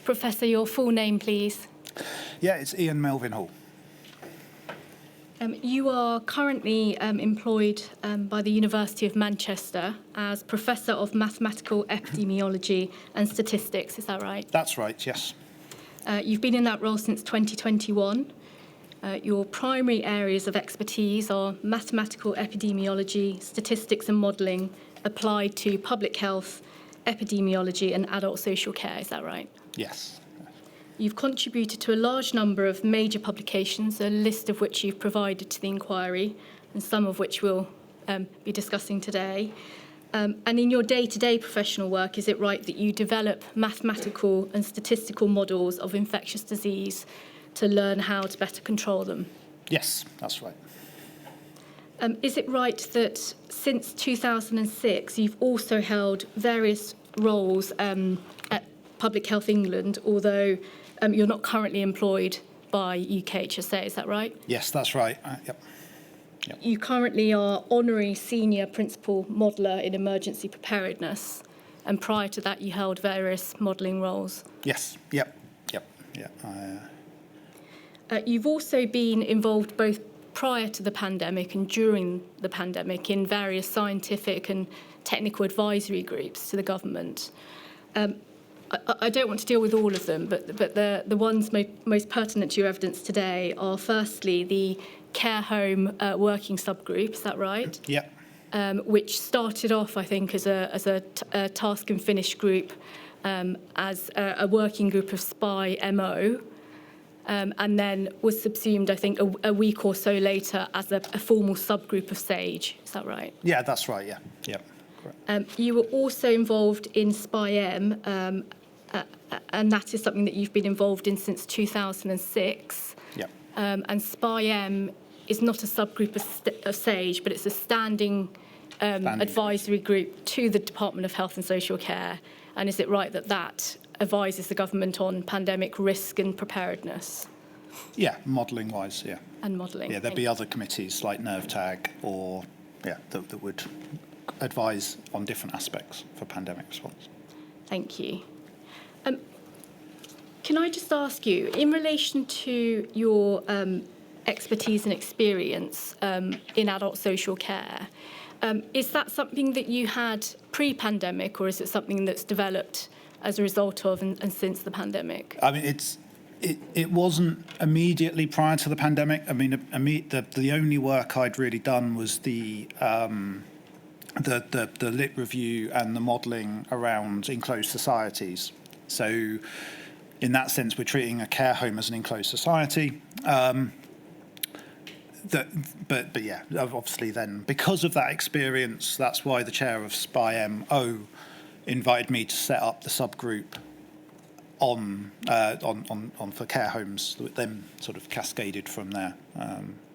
Professor, your full name, please. Yeah, it's Ian Melvin Hall. You are currently employed by the University of Manchester as Professor of Mathematical Epidemiology and Statistics, is that right? That's right, yes. You've been in that role since 2021. Your primary areas of expertise are mathematical epidemiology, statistics and modelling applied to public health, epidemiology and adult social care, is that right? Yes. You've contributed to a large number of major publications, a list of which you've provided to the inquiry, and some of which we'll be discussing today. And in your day-to-day professional work, is it right that you develop mathematical and statistical models of infectious disease to learn how to better control them? Yes, that's right. Is it right that since 2006, you've also held various roles at Public Health England, although you're not currently employed by UKHSA, is that right? Yes, that's right. Yep. You currently are Honorary Senior Principal Modeller in Emergency Preparedness, and prior to that you held various modelling roles. Yes, yep. You've also been involved both prior to the pandemic and during the pandemic in various scientific and technical advisory groups to the government. I don't want to deal with all of them, but the ones most pertinent to your evidence today are firstly the care home working subgroup, is that right? Yeah. Which started off, I think, as a task and finish group, as a working group of SPY MO, and then was subsumed, I think, a week or so later as a formal subgroup of SAGE, is that right? Yeah, that's right, yeah. Yep. You were also involved in SPY-M and that is something that you've been involved in since 2006. Yep. And SPI-M is not a subgroup of SAGE, but it's a standing advisory group to the Department of Health and Social Care. And is it right that that advises the government on pandemic risk and preparedness? Yeah, modelling wise, yeah. And modelling. Yeah, there'd be other committees like NERVTAG or, yeah, that would advise on different aspects for pandemic response. Thank you. Can I just ask you, in relation to your expertise and experience in adult social care, is that something that you had pre-pandemic, or is it something that's developed as a result of and since the pandemic? I mean, it wasn't immediately prior to the pandemic. I mean, the only work I'd really done was the lit review and the modelling around enclosed societies. So in that sense, we're treating a care home as an enclosed society. But yeah, obviously then, because of that experience, that's why the chair of SPI-MO invited me to set up the subgroup on for care homes, that then sort of cascaded from there.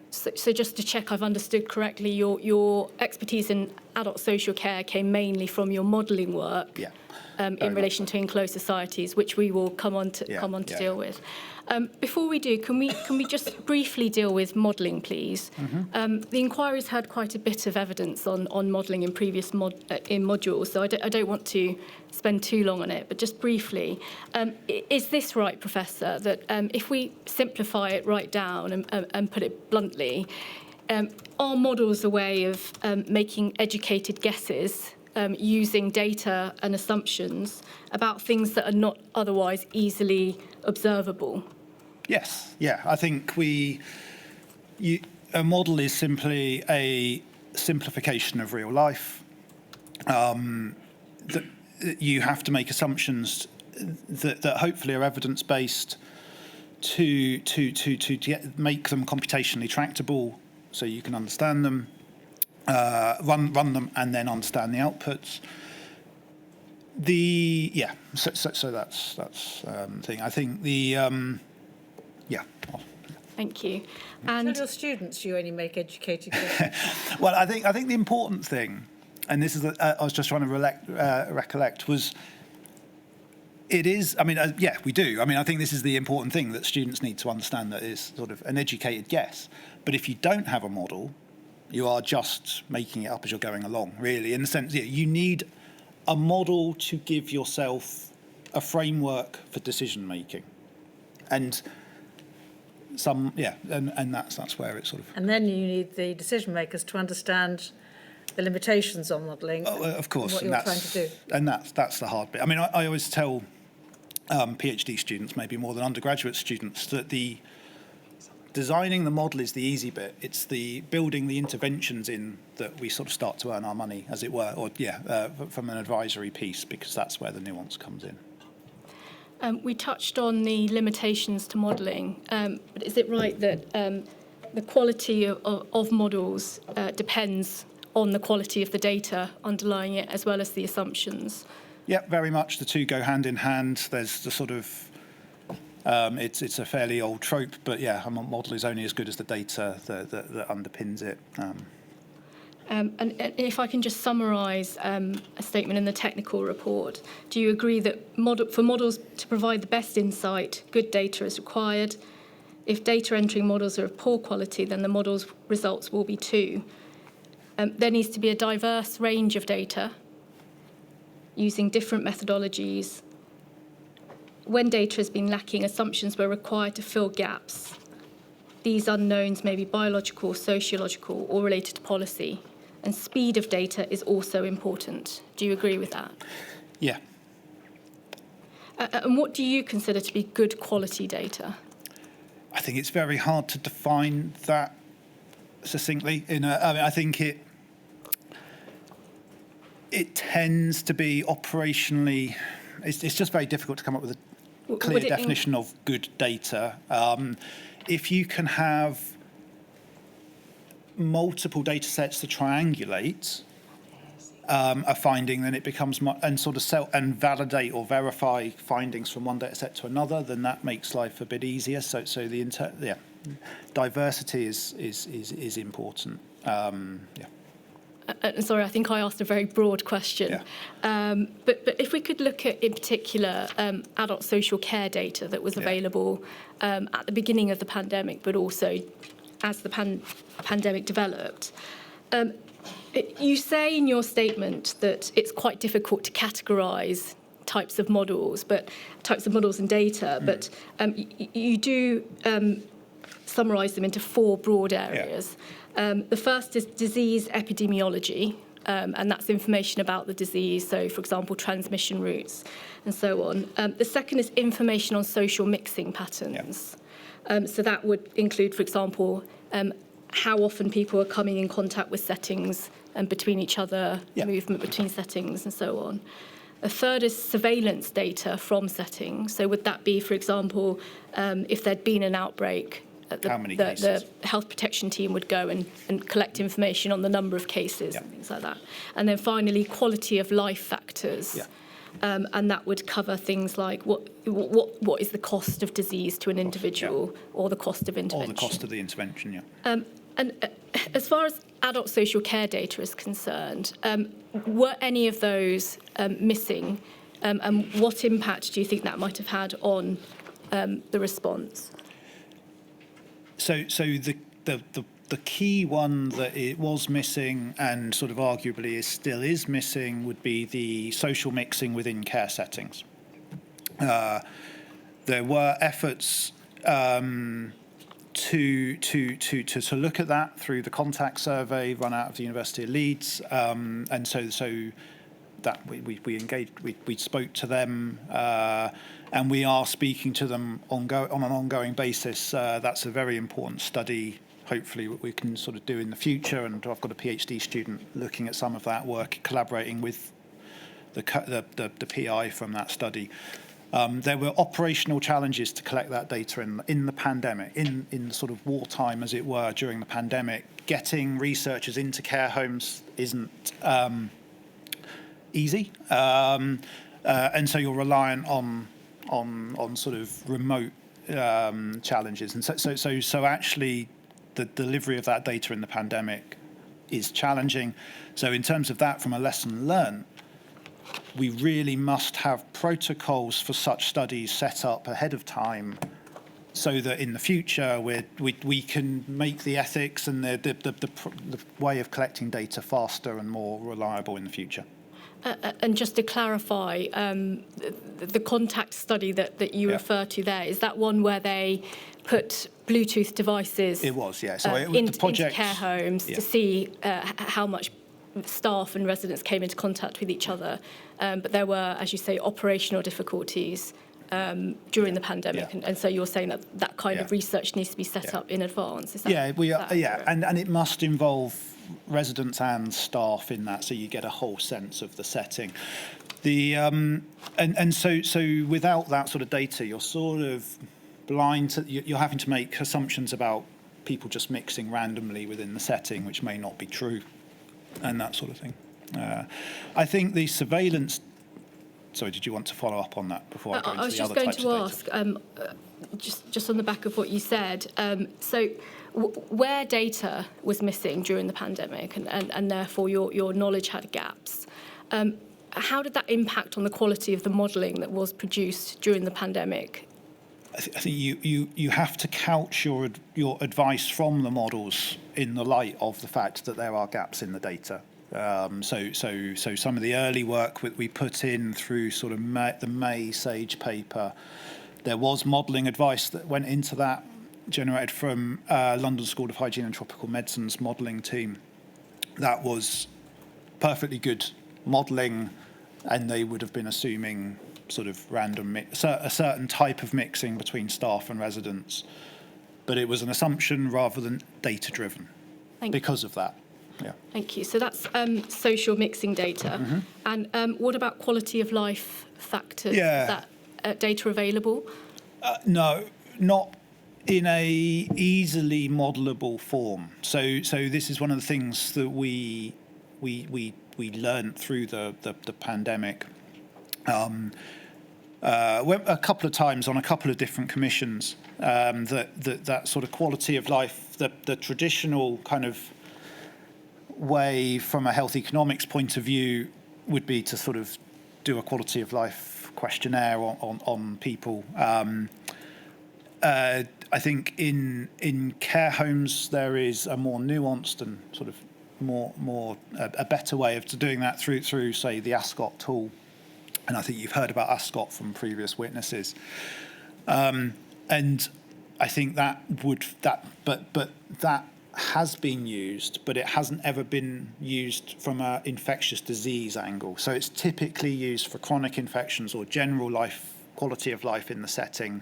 So just to check I've understood correctly, your expertise in adult social care came mainly from your modelling work. Yeah. In relation to enclosed societies, which we will come on to deal with. Before we do, can we just briefly deal with modelling, please? Mm-hmm. The inquiry's had quite a bit of evidence on modelling in previous modules, so I don't want to spend too long on it, but just briefly, is this right, Professor, that if we simplify it right down and put it bluntly, are models a way of making educated guesses using data and assumptions about things that are not otherwise easily observable? Yes, yeah. I think a model is simply a simplification of real life. That you have to make assumptions that hopefully are evidence-based to make them computationally tractable, so you can understand them. Run them and then understand the outputs. So that's the thing. I think Thank you. And tell your students you only make educated guesses. Well, I think the important thing, and this is I was just trying to recollect, was it is. I mean, we do. I mean, I think this is the important thing that students need to understand, that is sort of an educated guess. But if you don't have a model, you are just making it up as you're going along, really, in the sense that you need a model to give yourself a framework for decision making, and that's where it sort of. And then you need the decision makers to understand the limitations on modelling. Of course, what you're trying to do. And that's the hard bit. I mean, I always tell PhD students, maybe more than undergraduate students, that designing the model is the easy bit. It's the building the interventions in that we sort of start to earn our money, as it were, or from an advisory piece, because that's where the nuance comes in. We touched on the limitations to modelling, but is it right that the quality of models depends on the quality of the data underlying it, as well as the assumptions? Yeah, very much. The two go hand in hand. There's the sort of it's a fairly old trope, but yeah, a model is only as good as the data that underpins it. And if I can just summarise a statement in the technical report, do you agree that for models to provide the best insight, good data is required? If data entering models are of poor quality, then the model's results will be too. There needs to be a diverse range of data using different methodologies. When data has been lacking, assumptions were required to fill gaps. These unknowns may be biological, sociological, or related to policy. And speed of data is also important. Do you agree with that? Yeah. And what do you consider to be good quality data? I think it's very hard to define that succinctly. I think it tends to be operationally. It's just very difficult to come up with a clear definition of good data. If you can have multiple data sets to triangulate, a finding, then it becomes and sort of and validate or verify findings from one data set to another, then that makes life a bit easier. So the diversity is important. Sorry, I think I asked a very broad question. Yeah. But if we could look at, in particular, adult social care data that was available at the beginning of the pandemic, but also as the pandemic developed. You say in your statement that it's quite difficult to categorise types of models and data, but you do summarise them into 4 broad areas. The first is disease epidemiology, and that's information about the disease, so, for example, transmission routes and so on. The second is information on social mixing patterns. So that would include, for example, how often people are coming in contact with settings and between each other, movement between settings and so on. A third is surveillance data from settings. So would that be, for example, if there'd been an outbreak, the health protection team would go and collect information on the number of cases and things like that. And then finally, quality of life factors. And that would cover things like what is the cost of disease to an individual, or the cost of intervention. Or the cost of the intervention, And as far as adult social care data is concerned, were any of those missing? And what impact do you think that might have had on the response? So the key one that it was missing, and sort of arguably still is missing, would be the social mixing within care settings. There were efforts to look at that through the contact survey run out of the University of Leeds, and so that we engaged, we spoke to them, and we are speaking to them on an ongoing basis. That's a very important study. Hopefully we can sort of do in the future, and I've got a PhD student looking at some of that work, collaborating with the PI from that study. There were operational challenges to collect that data in the pandemic, in sort of wartime, as it were, during the pandemic. Getting researchers into care homes isn't easy, and so you're reliant on sort of remote challenges, and so actually the delivery of that data in the pandemic is challenging. So in terms of that, from a lesson learned, we really must have protocols for such studies set up ahead of time, so that in the future we can make the ethics and the way of collecting data faster and more reliable in the future. And just to clarify, the contact study that you refer to there, is that one where they put Bluetooth devices It was, yeah. So it was into the project, care homes to see how much staff and residents came into contact with each other. But there were, as you say, operational difficulties during the pandemic. And so you're saying that kind of research needs to be set up in advance. Is that and it must involve residents and staff in that, so you get a whole sense of the setting. So without that sort of data, you're sort of blind to, you're having to make assumptions about people just mixing randomly within the setting, which may not be true, and that sort of thing. I think the surveillance. Sorry, did you want to follow up on that before I go into the other types of data? I was just going to ask, just on the back of what you said, so where data was missing during the pandemic, and therefore your knowledge had gaps, how did that impact on the quality of the modelling that was produced during the pandemic? I think you have to couch your advice from the models in the light of the fact that there are gaps in the data. So some of the early work that we put in through sort of the May SAGE paper, there was modelling advice that went into that, generated from London School of Hygiene and Tropical Medicine's modelling team. That was perfectly good modelling, and they would have been assuming sort of random a certain type of mixing between staff and residents, but it was an assumption rather than data driven because of that. Thank you. So that's social mixing data. And what about quality of life factors? Is that data available? No, not in a easily modelable form. So this is one of the things that we learned through the pandemic. Went a couple of times on a couple of different commissions, that sort of quality of life, the traditional kind of way from a health economics point of view would be to sort of do a quality of life questionnaire on people. I think in care homes there is a more nuanced and sort of a better way of doing that through say the Ascot tool. And I think you've heard about Ascot from previous witnesses. And I think that has been used, but it hasn't ever been used from an infectious disease angle. So it's typically used for chronic infections or general life, quality of life in the setting.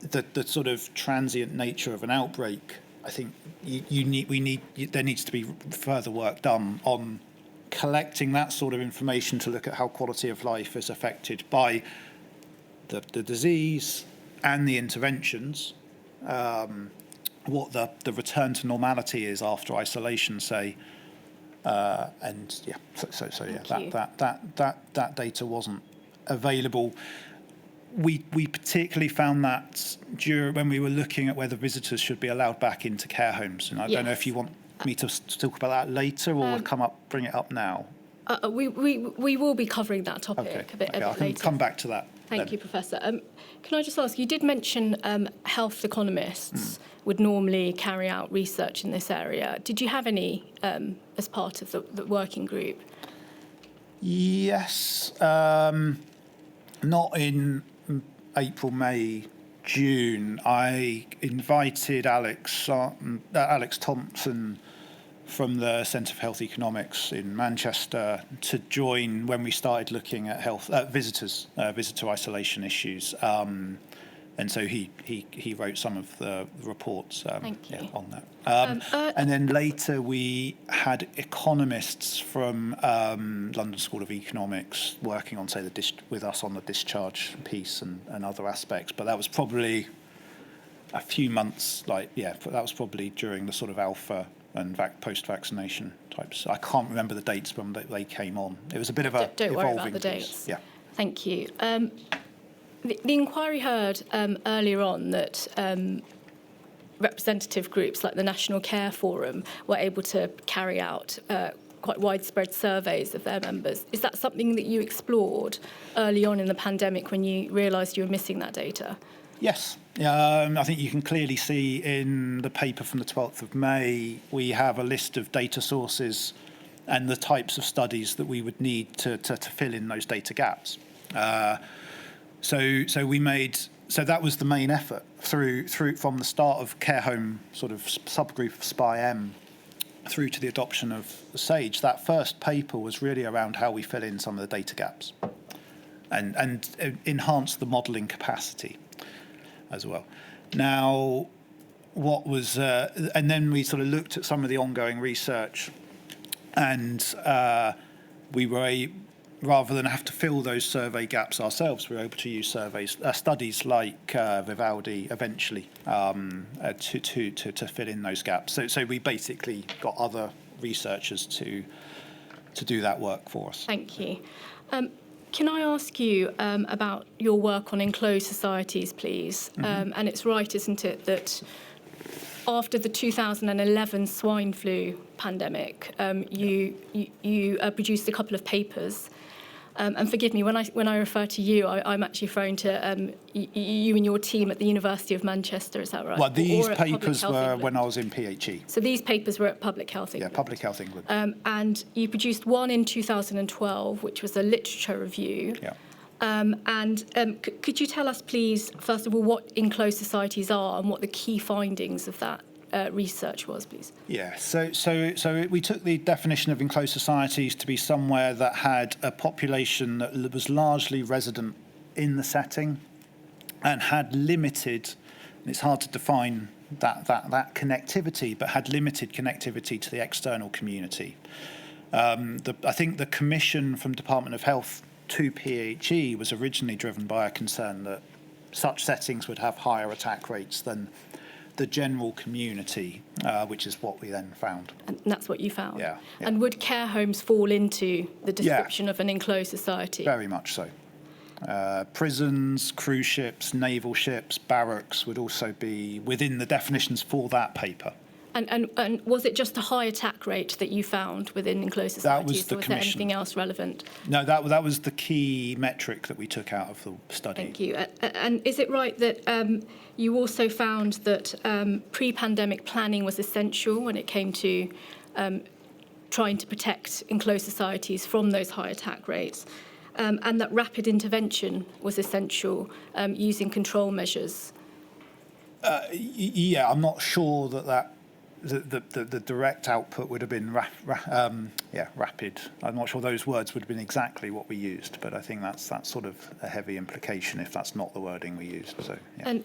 The sort of transient nature of an outbreak, I think there needs to be further work done on collecting that sort of information to look at how quality of life is affected by the disease and the interventions, what the return to normality is after isolation, say, and yeah, that data wasn't available. We particularly found that when we were looking at whether visitors should be allowed back into care homes, and I don't know if you want me to talk about that later or bring it up now. We will be covering that topic a bit I can later. come back to that. Thank you, Professor. Can I just ask, you did mention health economists would normally carry out research in this area. Did you have any as part of the working group? Yes, not in April, May, June. I invited Alex Thompson from the Centre for Health Economics in Manchester to join when we started looking at visitor isolation issues. And so he wrote some of the reports on that. And then later we had economists from London School of Economics working on, say, with us on the discharge piece and other aspects. But that was probably a few months, that was probably during the sort of alpha and post-vaccination types. I can't remember the dates when they came on. It was a bit of a Don't worry about the piece. dates. Yeah. Thank you. The inquiry heard earlier on that representative groups like the National Care Forum were able to carry out quite widespread surveys of their members. Is that something that you explored early on in the pandemic when you realised you were missing that data? Yes. I think you can clearly see in the paper from the 12th of May, we have a list of data sources and the types of studies that we would need to fill in those data gaps. So that was the main effort through from the start of care home sort of subgroup of SPI-M through to the adoption of SAGE. That first paper was really around how we fill in some of the data gaps and enhance the modelling capacity as well. Now, and then we sort of looked at some of the ongoing research, and we were rather than have to fill those survey gaps ourselves, we were able to use studies like Vivaldi eventually to fill in those gaps. So we basically got other researchers to do that work for us. Thank you. Can I ask you about your work on enclosed societies, please? And it's right, isn't it, that after the 2011 swine flu pandemic, you produced a couple of papers. And forgive me, when I refer to you, I'm actually referring to you and your team at the University of Manchester, is that right? Well, these papers were when I was in PHE. So these papers were at Public Health England? Yeah, Public Health England. And you produced one in 2012, which was a literature review. Yeah. Could you tell us, please, first of all, what enclosed societies are and what the key findings of that research was, please? Yeah, so we took the definition of enclosed societies to be somewhere that had a population that was largely resident in the setting and had limited, and it's hard to define that connectivity, but had limited connectivity to the external community. I think the commission from Department of Health to PHE was originally driven by a concern that such settings would have higher attack rates than the general community, which is what we then found. And that's what you found? Yeah, yeah. And would care homes fall into the description of an enclosed society? Very much so. Prisons, cruise ships, naval ships, barracks would also be within the definitions for that paper. And was it just a high attack rate that you found within enclosed societies? That was the or was there commission. anything else relevant? No, that was the key metric that we took out of the study. Thank you. And is it right that you also found that pre-pandemic planning was essential when it came to trying to protect enclosed societies from those high attack rates, and that rapid intervention was essential using control measures? Yeah, I'm not sure that the direct output would have been rapid. I'm not sure those words would have been exactly what we used, but I think that's sort of a heavy implication if that's not the wording we used. So, yeah. And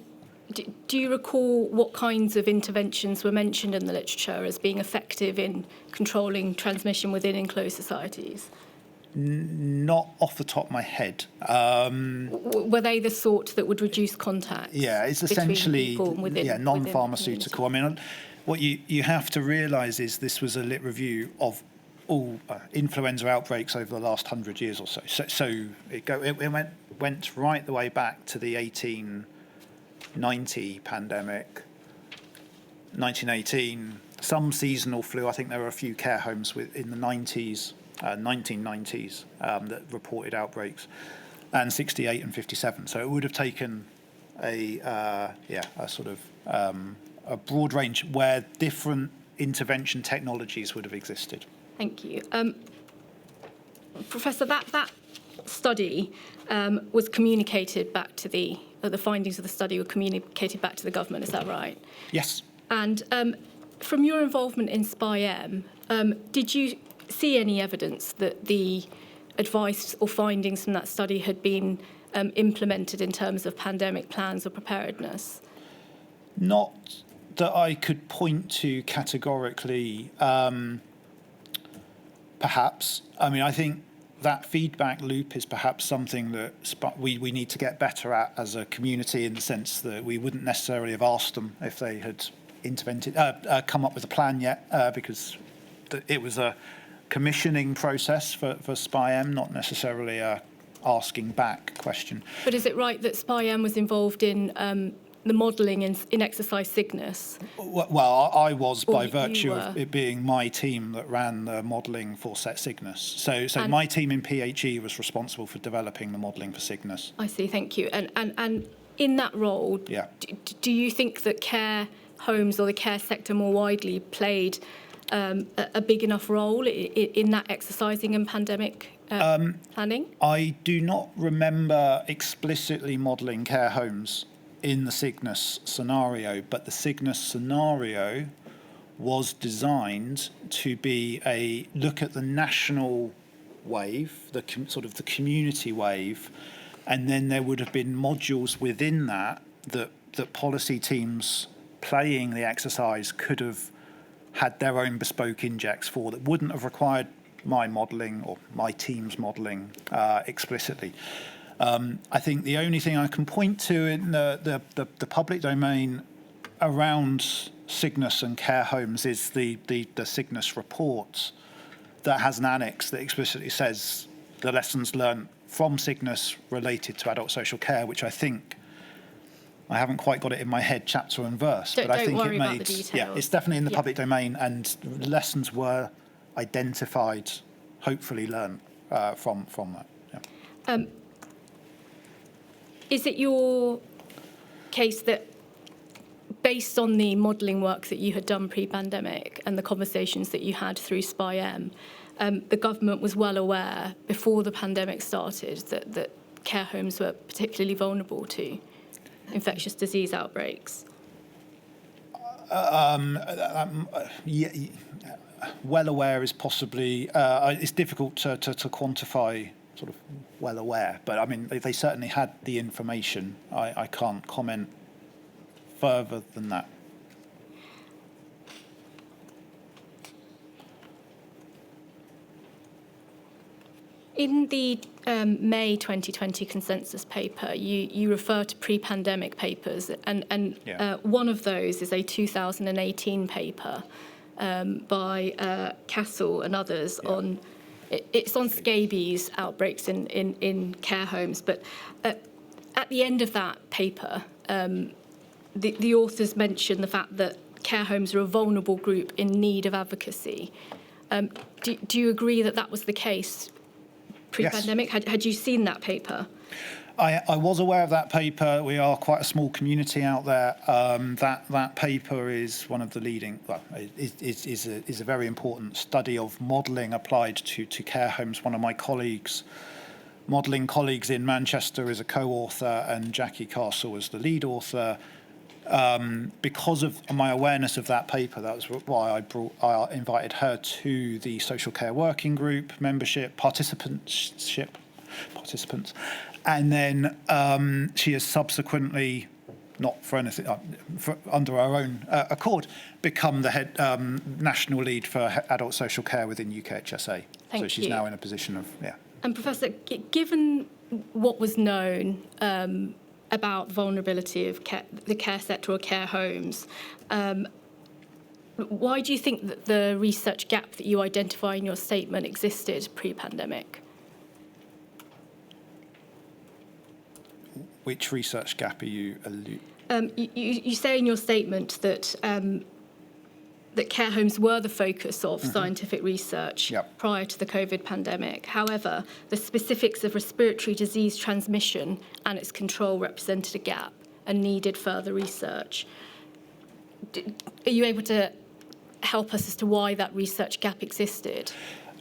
do you recall what kinds of interventions were mentioned in the literature as being effective in controlling transmission within enclosed societies? Not off the top of my head. Were they the sort that would reduce contact? Yeah, it's essentially non-pharmaceutical. I mean, what you have to realise is this was a lit review of all influenza outbreaks over the last 100 years or so. So it went right the way back to the 1890 pandemic, 1918, some seasonal flu. I think there were a few care homes in the 90s, 1990s that reported outbreaks, and 68 and 57. So it would have taken a sort of a broad range where different intervention technologies would have existed. Thank you. Professor, that study was communicated back to the findings of the study were communicated back to the government, is that right? Yes. And from your involvement in SPI-M, did you see any evidence that the advice or findings from that study had been implemented in terms of pandemic plans or preparedness? Not that I could point to categorically, perhaps. I mean, I think that feedback loop is perhaps something that we need to get better at as a community, in the sense that we wouldn't necessarily have asked them if they had come up with a plan yet, because it was a commissioning process for SPI-M, not necessarily a asking back question. But is it right that SPI-M was involved in the modelling in exercise sickness? Well, I was, by you virtue were. of it being my team that ran the modelling for set Cygnus. So my team in PHE was responsible for developing the modelling for Cygnus. I see, thank you. And in that role, Yeah. do you think that care homes or the care sector more widely played a big enough role in that exercising and pandemic planning? I do not remember explicitly modelling care homes in the Cygnus scenario, but the Cygnus scenario was designed to be a look at the national wave, the community wave, and then there would have been modules within that policy teams playing the exercise could have had their own bespoke injects for, that wouldn't have required my modelling or my team's modelling explicitly. I think the only thing I can point to in the public domain around Cygnus and care homes is the Cygnus report that has an annex that explicitly says the lessons learned from Cygnus related to adult social care, which I think, I haven't quite got it in my head chapter and verse, but I think worry it about the made, details. it's definitely in the Yeah. public domain, and lessons were identified, hopefully learned from that. Yeah. Is it your case that, based on the modelling work that you had done pre-pandemic and the conversations that you had through SPI-M, the government was well aware before the pandemic started that care homes were particularly vulnerable to infectious disease outbreaks? Well aware is possibly, it's difficult to quantify sort of well aware, but I mean, they certainly had the information. I can't comment further than that. In the May 2020 consensus paper, you refer to pre-pandemic papers, and one of those is a 2018 paper by Castle and others on. It's on scabies outbreaks in care homes, but at the end of that paper, the authors mention the fact that care homes are a vulnerable group in need of advocacy. Do you agree that that was the case pre-pandemic? Yes. Had you seen that paper? I was aware of that paper. We are quite a small community out there. That paper is one of the leading, well, is a very important study of modelling applied to care homes. One of my colleagues, modelling colleagues in Manchester, is a co-author, and Jackie Castle was the lead author. Because of my awareness of that paper, that was why I invited her to the social care working group membership, participants, and then she has subsequently, not for anything, under her own accord, become the head national lead for adult social care within UKHSA. So she's now in a position of, And Professor, given what was known about vulnerability of the care sector or care homes, why do you think that the research gap that you identify in your statement existed pre-pandemic? Which research gap are you alluding? You say in your statement that that care homes were the focus of scientific research prior to the COVID pandemic. However, the specifics of respiratory disease transmission and its control represented a gap and needed further research. Are you able to help us as to why that research gap existed?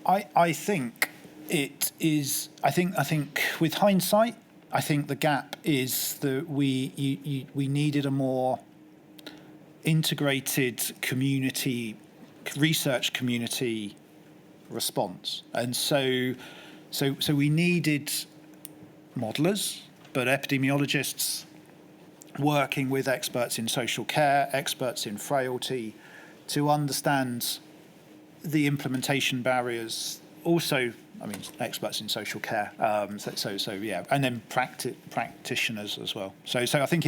I think it is. I think with hindsight, I think the gap is that we needed a more integrated research community response, and so we needed modelers, but epidemiologists working with experts in social care, experts in frailty, to understand the implementation barriers. Also, I mean, experts in social care. And then practitioners as well. So I think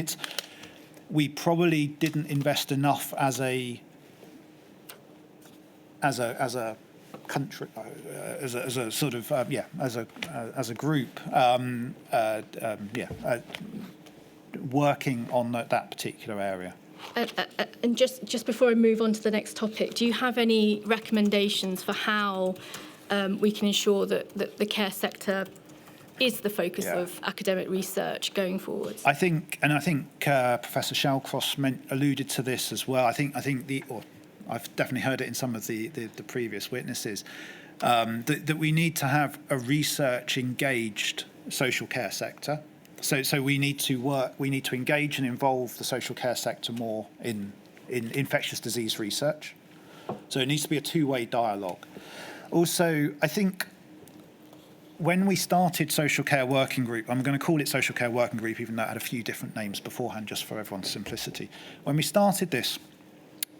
we probably didn't invest enough as a country, as a sort of as a group, working on that particular area. And just before I move on to the next topic, do you have any recommendations for how we can ensure that the care sector is the focus of academic research going forward? I think Professor Shallcross alluded to this as well. I think I've definitely heard it in some of the previous witnesses, that we need to have a research engaged social care sector. So we need to engage and involve the social care sector more in infectious disease research. So it needs to be a two-way dialogue. Also, I think when we started Social Care Working Group, I'm going to call it Social Care Working Group, even though it had a few different names beforehand, just for everyone's simplicity. When we started this,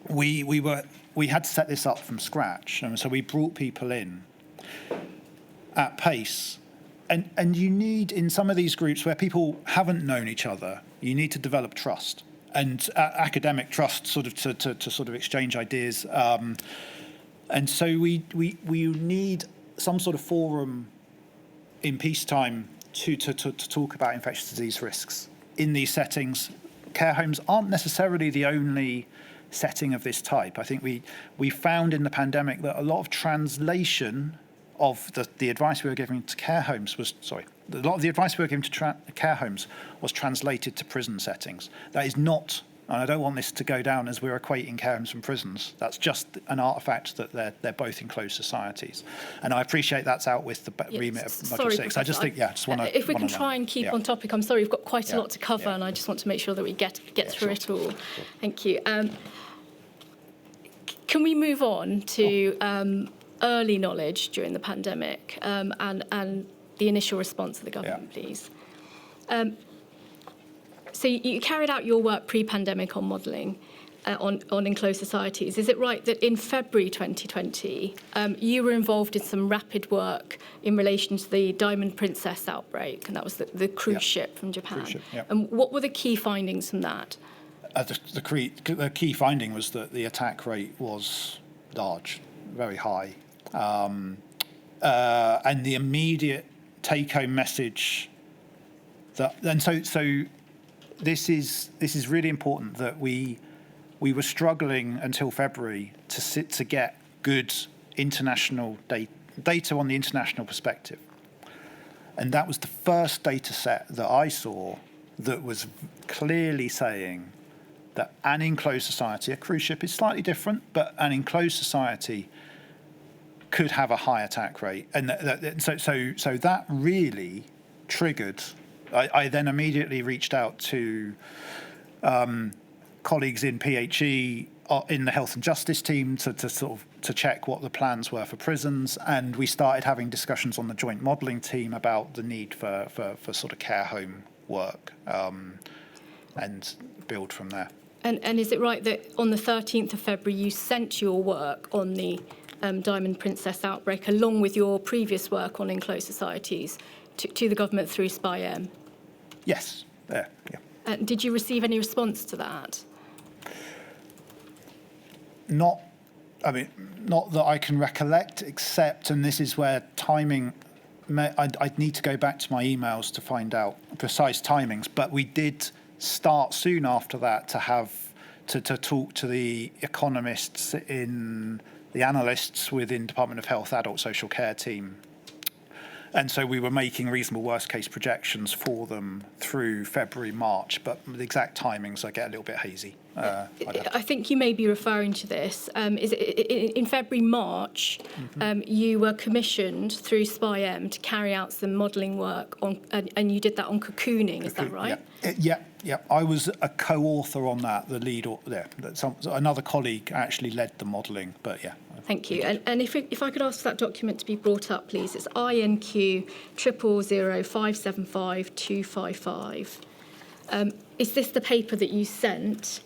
we had to set this up from scratch, and so we brought people in at pace. And you need, in some of these groups where people haven't known each other, you need to develop trust and academic trust, sort of to sort of exchange ideas. And so we need some sort of forum in peacetime to talk about infectious disease risks in these settings. Care homes aren't necessarily the only setting of this type. I think we found in the pandemic that a lot of translation of the advice we were giving to care homes a lot of the advice we were giving to care homes was translated to prison settings. That is not, and I don't want this to go down as we're equating care homes and prisons. That's just an artefact that they're both enclosed societies. And I appreciate that's out with the remit of Module 6. I just think, just want to... If we can try and keep on topic, I'm sorry, we've got quite a lot to cover, and I just want to make sure that we get through it all. Sure. Thank you. Can we move on to early knowledge during the pandemic and the initial response of the government, please? So you carried out your work pre-pandemic on modelling. on enclosed societies. Is it right that in February 2020, you were involved in some rapid work in relation to the Diamond Princess outbreak, and that was the cruise ship from Japan? Cruise ship, yeah. And what were the key findings from that? The key finding was that the attack rate was large, very high. And the immediate take-home message so this is really important, that we were struggling until February to get good international data on the international perspective. And that was the first data set that I saw that was clearly saying that an enclosed society, a cruise ship is slightly different, but an enclosed society could have a high attack rate. And so that really triggered. I then immediately reached out to colleagues in PHE in the health and justice team to check what the plans were for prisons, and we started having discussions on the joint modelling team about the need for sort of care home work, and build from there. And is it right that on the 13th of February you sent your work on the Diamond Princess outbreak along with your previous work on enclosed societies to the government through SPI-M? Yes, there, yeah. Did you receive any response to that? Not that I can recollect, except, and this is where timing, I'd need to go back to my emails to find out precise timings, but we did start soon after that to talk to the economists the analysts within Department of Health Adult Social Care team. And so we were making reasonable worst-case projections for them through February, March, but the exact timings I get a little bit hazy. I think you may be referring to this. In February, March, you were commissioned through SPI-M to carry out some modelling work on, and you did that on cocooning. Is that right? Yeah. I was a co-author on that. The lead, another colleague actually led the modelling, but yeah. Thank you. And if I could ask for that document to be brought up, please. It's INQ 000575 Is this the paper that you sent?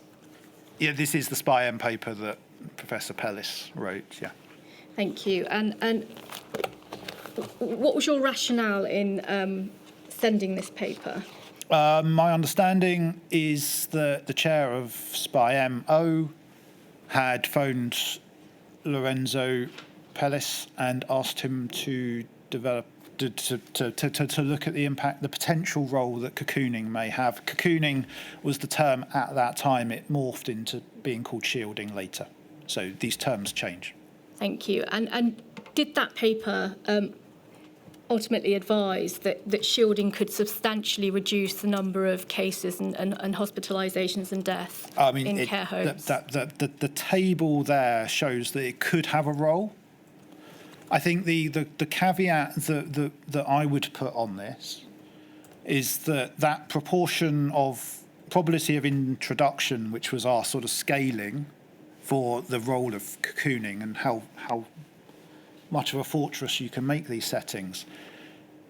Yeah, this is the SPI-M paper that Professor Pellis wrote, yeah. Thank you. And what was your rationale in sending this paper? My understanding is that the chair of SPI-M had phoned Lorenzo Pellis and asked him to develop to look at the impact, the potential role that cocooning may have. Cocooning was the term at that time. It morphed into being called shielding later. So these terms change. Thank you. And did that paper ultimately advise that shielding could substantially reduce the number of cases and hospitalisations and deaths in care homes? The table there shows that it could have a role. I think the caveat that I would put on this is that proportion of probability of introduction, which was our sort of scaling for the role of cocooning and how much of a fortress you can make these settings,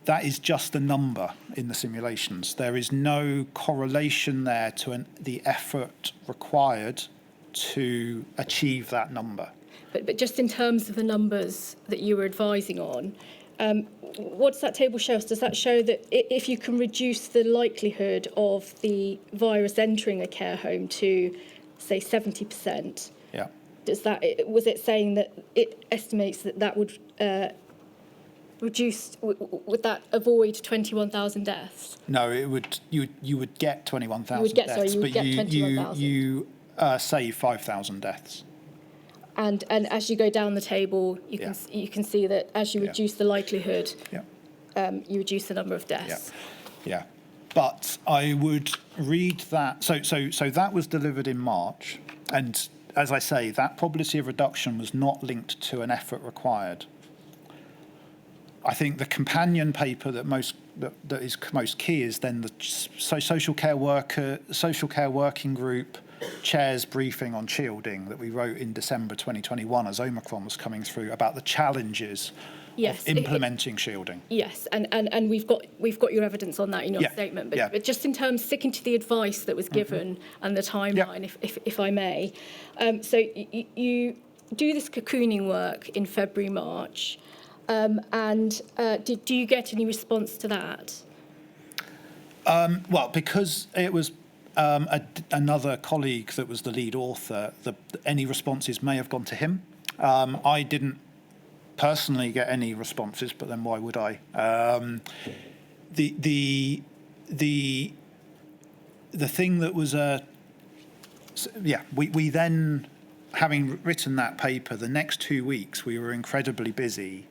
that is just a number in the simulations. There is no correlation there to the effort required to achieve that number. But just in terms of the numbers that you were advising on, what does that table show us? Does that show that if you can reduce the likelihood of the virus entering a care home to, say, 70%, yeah. Was it saying that it estimates that would reduce? Would that avoid 21,000 deaths? No, it would. You would get 21,000 deaths, you would get 21,000. You save 5,000 deaths. And as you go down the table, you can see that as you reduce the likelihood, you reduce the number of deaths. Yeah. But I would read that. So that was delivered in March, and as I say, that probability of reduction was not linked to an effort required. I think the companion paper that is most key is then the social care working group chair's briefing on shielding that we wrote in December 2021 as Omicron was coming through about the challenges Yes, of implementing shielding. Yes, and we've got your evidence on that in your Yeah, statement. yeah. But just in terms sticking to the advice that was given and the timeline, if I may. So you do this cocooning work in February, March, and do you get any response to that? Well, because it was another colleague that was the lead author, any responses may have gone to him. I didn't personally get any responses, but then why would I? The thing that was we then, having written that paper, the next 2 weeks we were incredibly busy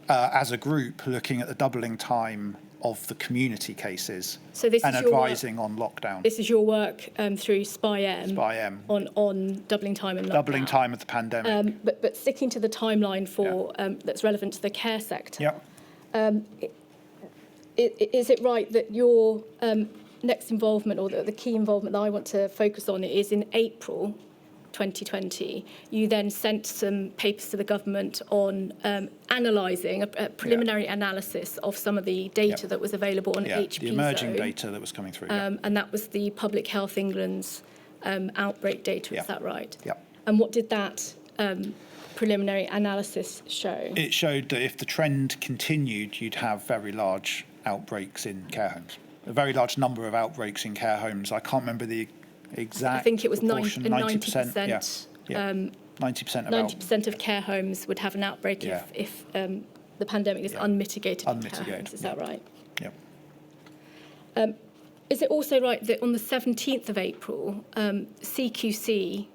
as a group looking at the doubling time of the community cases So this and is your advising on lockdown. This is your work through SPI-M SPI-M. on doubling time and lockdown. Doubling time of the pandemic. But sticking to the timeline for that's relevant to the care sector. Is it right that your next involvement, or the key involvement that I want to focus on, is in April 2020? You then sent some papers to the government on analysing a preliminary analysis of some of the data that was available on HPZO. The emerging data that was coming through. And that was the Public Health England's outbreak data, is that right? Yeah. And what did that preliminary analysis show? It showed that if the trend continued, you'd have very large outbreaks in care homes. A very large number of outbreaks in care homes. I can't remember the exact I think it was proportion, 90%. 90% of care homes would have an outbreak if the pandemic is unmitigated in care homes. Is that right? Yeah. Is it also right that on the 17th of April, CQC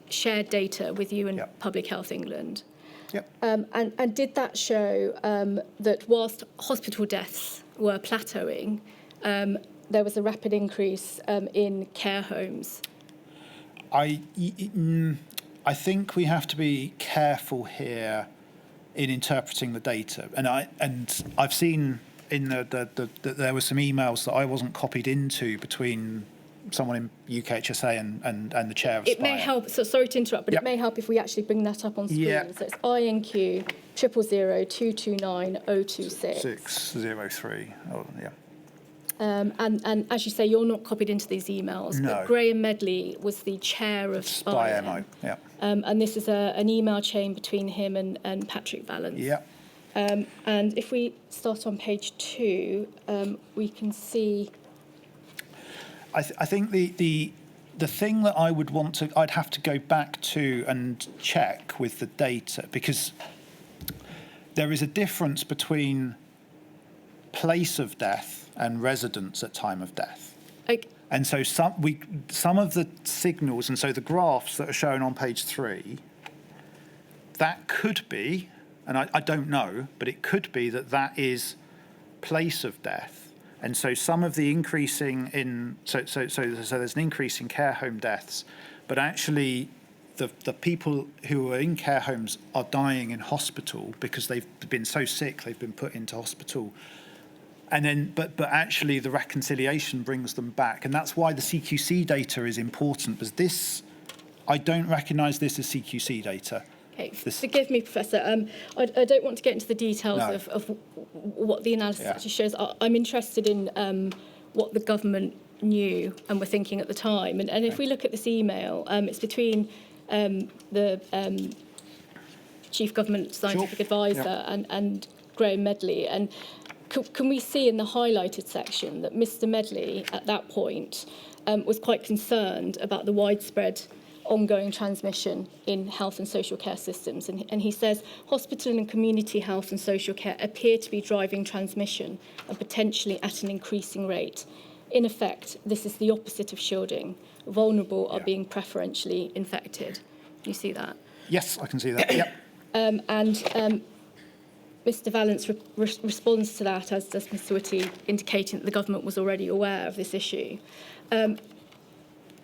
shared data with you and Public Health England? Yep. And did that show that whilst hospital deaths were plateauing, there was a rapid increase in care homes? I think we have to be careful here in interpreting the data, and I've seen in that there were some emails that I wasn't copied into between someone in UKHSA and the chair of It SPI. may help. So sorry to interrupt, but it may help if we actually bring that up on screen. Yeah. So it's INQ 000229026. 603. Oh, yeah. And as you say, you're not copied into these emails. No. But Graham Medley was the chair of SPI-MO. Yeah. And this is an email chain between him and Patrick Vallance. Yeah. And if we start on page 2, we can see. I think the thing that I would want to, I'd have to go back to and check with the data, because there is a difference between place of death and residence at time of death. And so some of the signals, and so the graphs that are shown on page 3, that could be, and I don't know, but it could be that is place of death. And so some of the increasing in, so there's an increase in care home deaths, but actually the people who are in care homes are dying in hospital because they've been so sick, they've been put into hospital. And then, but actually the reconciliation brings them back. And that's why the CQC data is important, because this, I don't recognise this as CQC data. Okay, forgive me, Professor. I don't want to get into the details of what the analysis actually shows. I'm interested in what the government knew and were thinking at the time. And if we look at this email, it's between the Chief Government Scientific Advisor and Graham Medley. And can we see in the highlighted section that Mr. Medley, at that point, was quite concerned about the widespread ongoing transmission in health and social care systems. And he says, hospital and community health and social care appear to be driving transmission and potentially at an increasing rate. In effect, this is the opposite of shielding. Vulnerable are being preferentially infected. Do you see that? Yes, I can see that, yep. Mr. Vallance responds to that, as does Mr. Whitty, indicating that the government was already aware of this issue.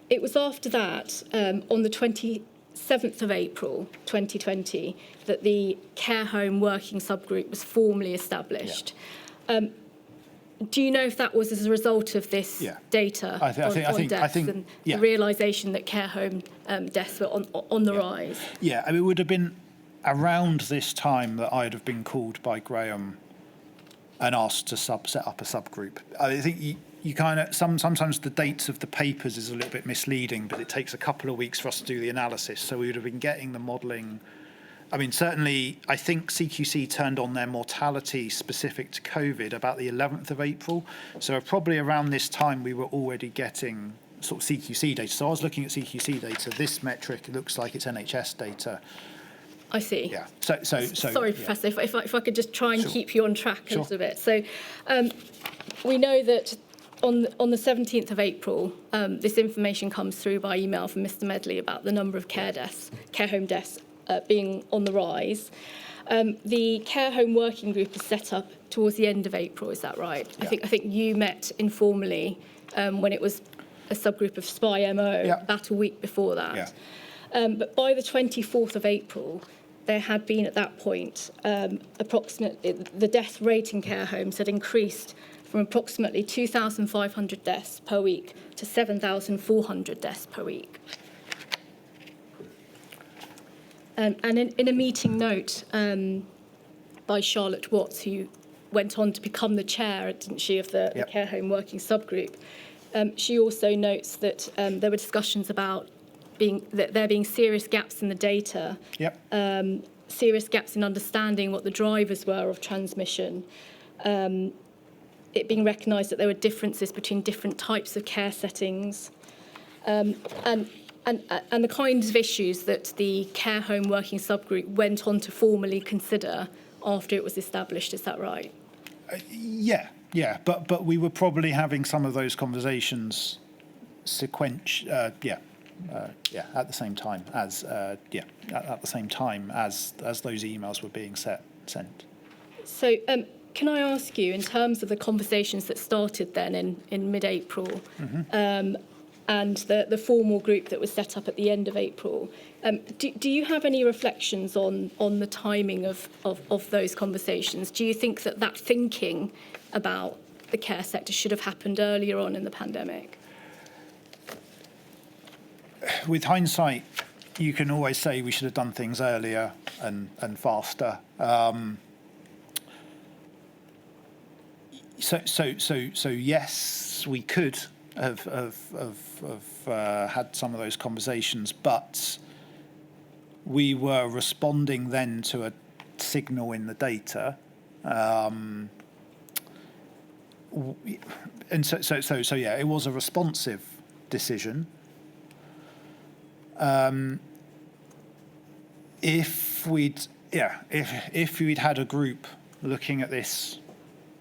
It was after that, on the 27th of April 2020, that the care home working subgroup was formally established. Do you know if that was as a result of this data on deaths and the realisation that care home deaths were on the rise? Yeah, I mean, it would have been around this time that I'd have been called by Graham and asked to set up a subgroup. I think you kind of, sometimes the dates of the papers is a little bit misleading, but it takes a couple of weeks for us to do the analysis. So we would have been getting the modelling. I mean, certainly, I think CQC turned on their mortality specific to COVID about the 11th of April. So probably around this time, we were already getting sort of CQC data. So I was looking at CQC data. This metric looks like it's NHS data. I see. Yeah. So sorry, yeah. Professor, if I could just try and Sure. keep you on track a Sure. little bit. So we know that on the 17th of April, this information comes through by email from Mr. Medley about the number of care home deaths being on the rise. The care home working group is set up towards the end of April. Is that right? Yeah. I think you met informally when it was a subgroup of SPY-MO Yeah. about a week before that. Yeah. But by the 24th of April, there had been at that point approximately the death rate in care homes had increased from approximately 2,500 deaths per week to 7,400 deaths per week. And in a meeting note by Charlotte Watts, who went on to become the chair, didn't she, of the Yep. care home working subgroup, she also notes that there were discussions about there being serious gaps in the data, Yep. serious gaps in understanding what the drivers were of transmission, it being recognised that there were differences between different types of care settings, and the kinds of issues that the care home working subgroup went on to formally consider after it was established. Is that right? Yeah. But we were probably having some of those conversations at the same time as those emails were being sent. So can I ask you, in terms of the conversations that started then in mid-April, and the formal group that was set up at the end of April, do you have any reflections on the timing of those conversations? Do you think that thinking about the care sector should have happened earlier on in the pandemic? With hindsight, you can always say we should have done things earlier and faster. So yes, we could have had some of those conversations, but we were responding then to a signal in the data, and so yeah, it was a responsive decision. If we'd had a group looking at this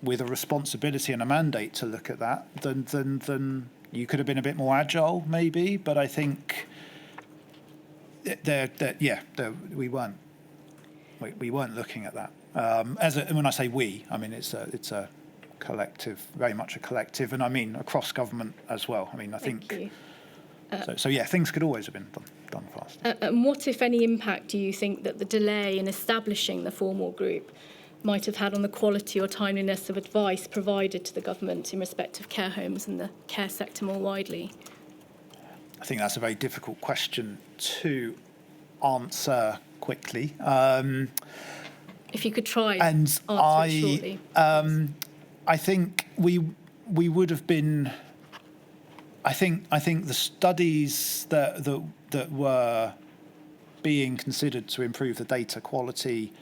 with a responsibility and a mandate to look at that, then you could have been a bit more agile, maybe. But I think we weren't looking at that. When I say we, I mean it's a collective, very much a collective, and I mean across government as well. I mean I think. Thank you. So yeah, things could always have been done faster. And what, if any, impact do you think that the delay in establishing the formal group might have had on the quality or timeliness of advice provided to the government in respect of care homes and the care sector more widely? I think that's a very difficult question to answer quickly. If you could try And answer it shortly. I think we would have been. I think the studies that were being considered to improve the data quality,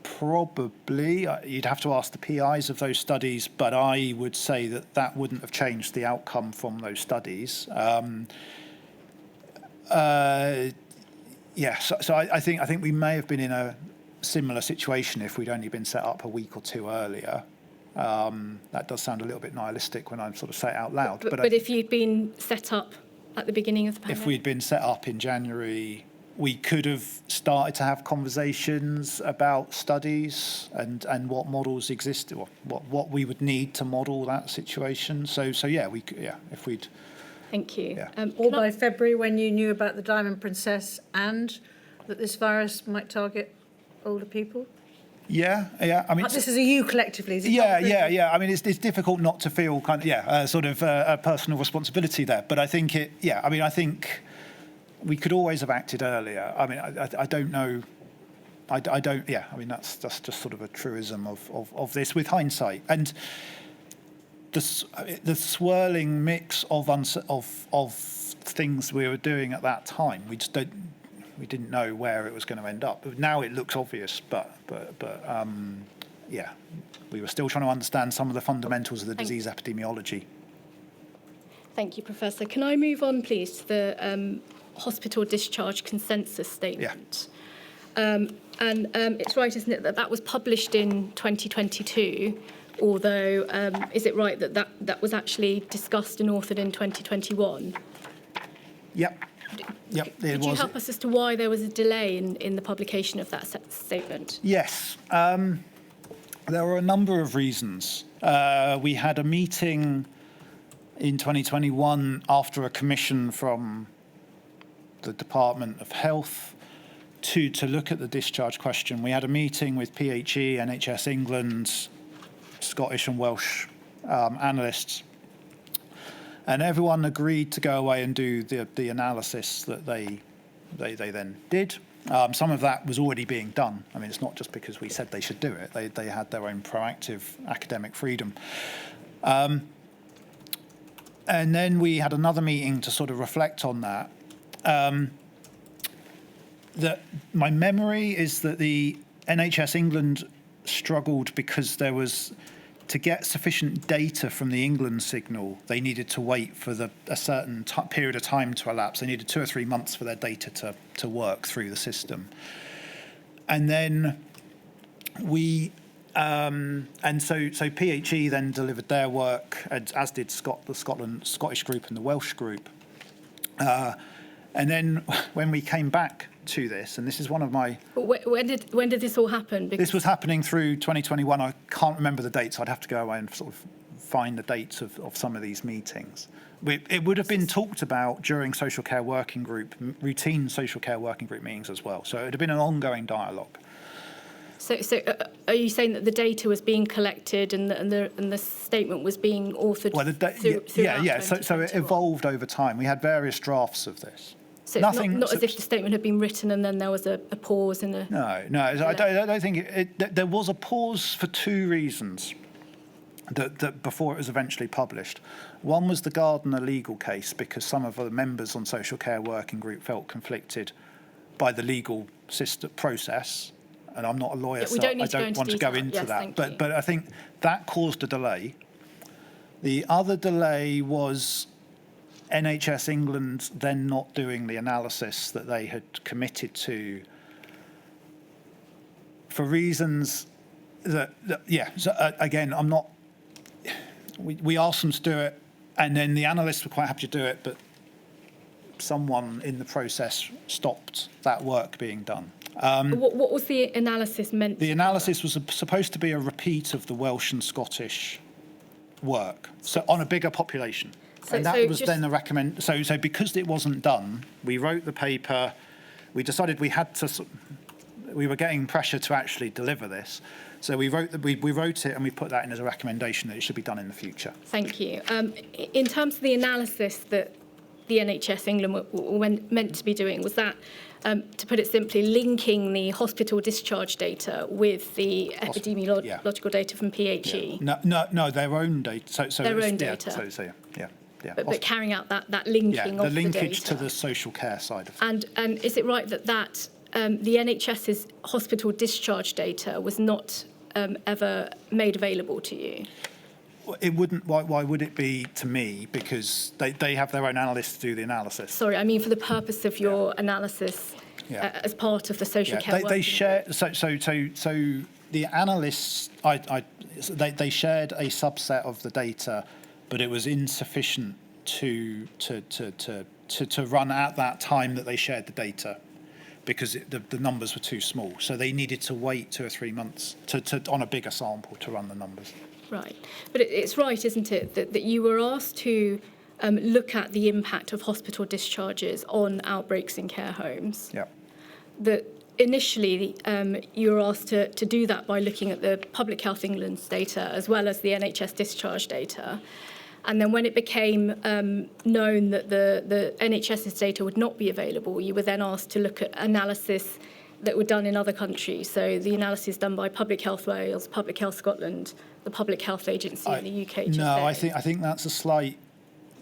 probably you'd have to ask the PIs of those studies, but I would say that wouldn't have changed the outcome from those studies. So I think we may have been in a similar situation if we'd only been set up a week or two earlier. That does sound a little bit nihilistic when I sort of say it out loud. But if you'd been set up at the beginning of the pandemic? If we'd been set up in January, we could have started to have conversations about studies and what models exist, or what we would need to model that situation. So yeah, we could, yeah, if we'd. Thank you. Yeah. Or by February, when you knew about the Diamond Princess and that this virus might target older people? Yeah. I mean, This is a you collectively. Is it yeah. not I mean, it's difficult not to feel kind of sort of a personal responsibility there. But I think I think we could always have acted earlier. I mean, I don't know I don't. Yeah, I mean that's just sort of a truism of this with hindsight, and the swirling mix of things we were doing at that time. We didn't know where it was going to end up. Now it looks obvious, but yeah, we were still trying to understand some of the fundamentals of the disease epidemiology. Thank you, Professor. Can I move on, please, to the hospital discharge consensus statement? Yeah. It's right, isn't it, that was published in 2022, although is it right that was actually discussed and authored in 2021? Yep. Yep, Could you help us as to why there was a delay in the publication of that statement? Yes. There were a number of reasons. We had a meeting in 2021 after a commission from the Department of Health to look at the discharge question. We had a meeting with PHE, NHS England, Scottish and Welsh analysts, and everyone agreed to go away and do the analysis that they then did. Some of that was already being done. I mean, it's not just because we said they should do it. They had their own proactive academic freedom. And then we had another meeting to sort of reflect on that. My memory is that the NHS England struggled because there was, to get sufficient data from the England signal, they needed to wait for a certain period of time to elapse. They needed 2 or 3 months for their data to work through the system. And then so PHE then delivered their work, as did the Scottish group and the Welsh group. And then when we came back to this, and this is one of my... When did this all happen? This was happening through 2021. I can't remember the dates. I'd have to go away and sort of find the dates of some of these meetings. It would have been talked about during social care working group, routine social care working group meetings as well. So it would have been an ongoing dialogue. So are you saying that the data was being collected and the statement was being authored? Well, yeah. So it evolved over time. We had various drafts of this. So it's not as if the statement had been written and then there was a pause in the... No. I don't think there was a pause for 2 reasons that before it was eventually published. One was the Gardner legal case, because some of the members on social care working group felt conflicted by the legal system process. And I'm not a lawyer, so I don't want to go into that. But I think that caused a delay. The other delay was NHS England then not doing the analysis that they had committed to for reasons again, I'm not... We asked them to do it, and then the analysts were quite happy to do it, but someone in the process stopped that work being done. What was the analysis meant? The analysis was supposed to be a repeat of the Welsh and Scottish work, so on a bigger population. And that was then the recommend. So because it wasn't done, we wrote the paper. We decided we had to. We were getting pressure to actually deliver this, so we wrote it and we put that in as a recommendation that it should be done in the future. Thank you. In terms of the analysis that the NHS England were meant to be doing, was that, to put it simply, linking the hospital discharge data with the epidemiological data from PHE? Yeah. No, their own data. So their own data. Yeah. But carrying out that linking of the linkage data. to the social care side of things. And is it right that the NHS's hospital discharge data was not ever made available to you? It wouldn't. Why would it be to me? Because they have their own analysts to do the analysis. Sorry, I mean for the purpose of your analysis as part of the social care. They share. So the analysts, they shared a subset of the data, but it was insufficient to run at that time that they shared the data, because the numbers were too small. So they needed to wait 2 or 3 months on a bigger sample to run the numbers. Right. But it's right, isn't it, that you were asked to look at the impact of hospital discharges on outbreaks in care homes? Yeah. That initially you were asked to do that by looking at the Public Health England's data as well as the NHS discharge data. And then when it became known that the NHS's data would not be available, you were then asked to look at analysis that were done in other countries. So the analysis done by Public Health Wales, Public Health Scotland, the Public Health Agency and the UKHSA. No, I think that's a slight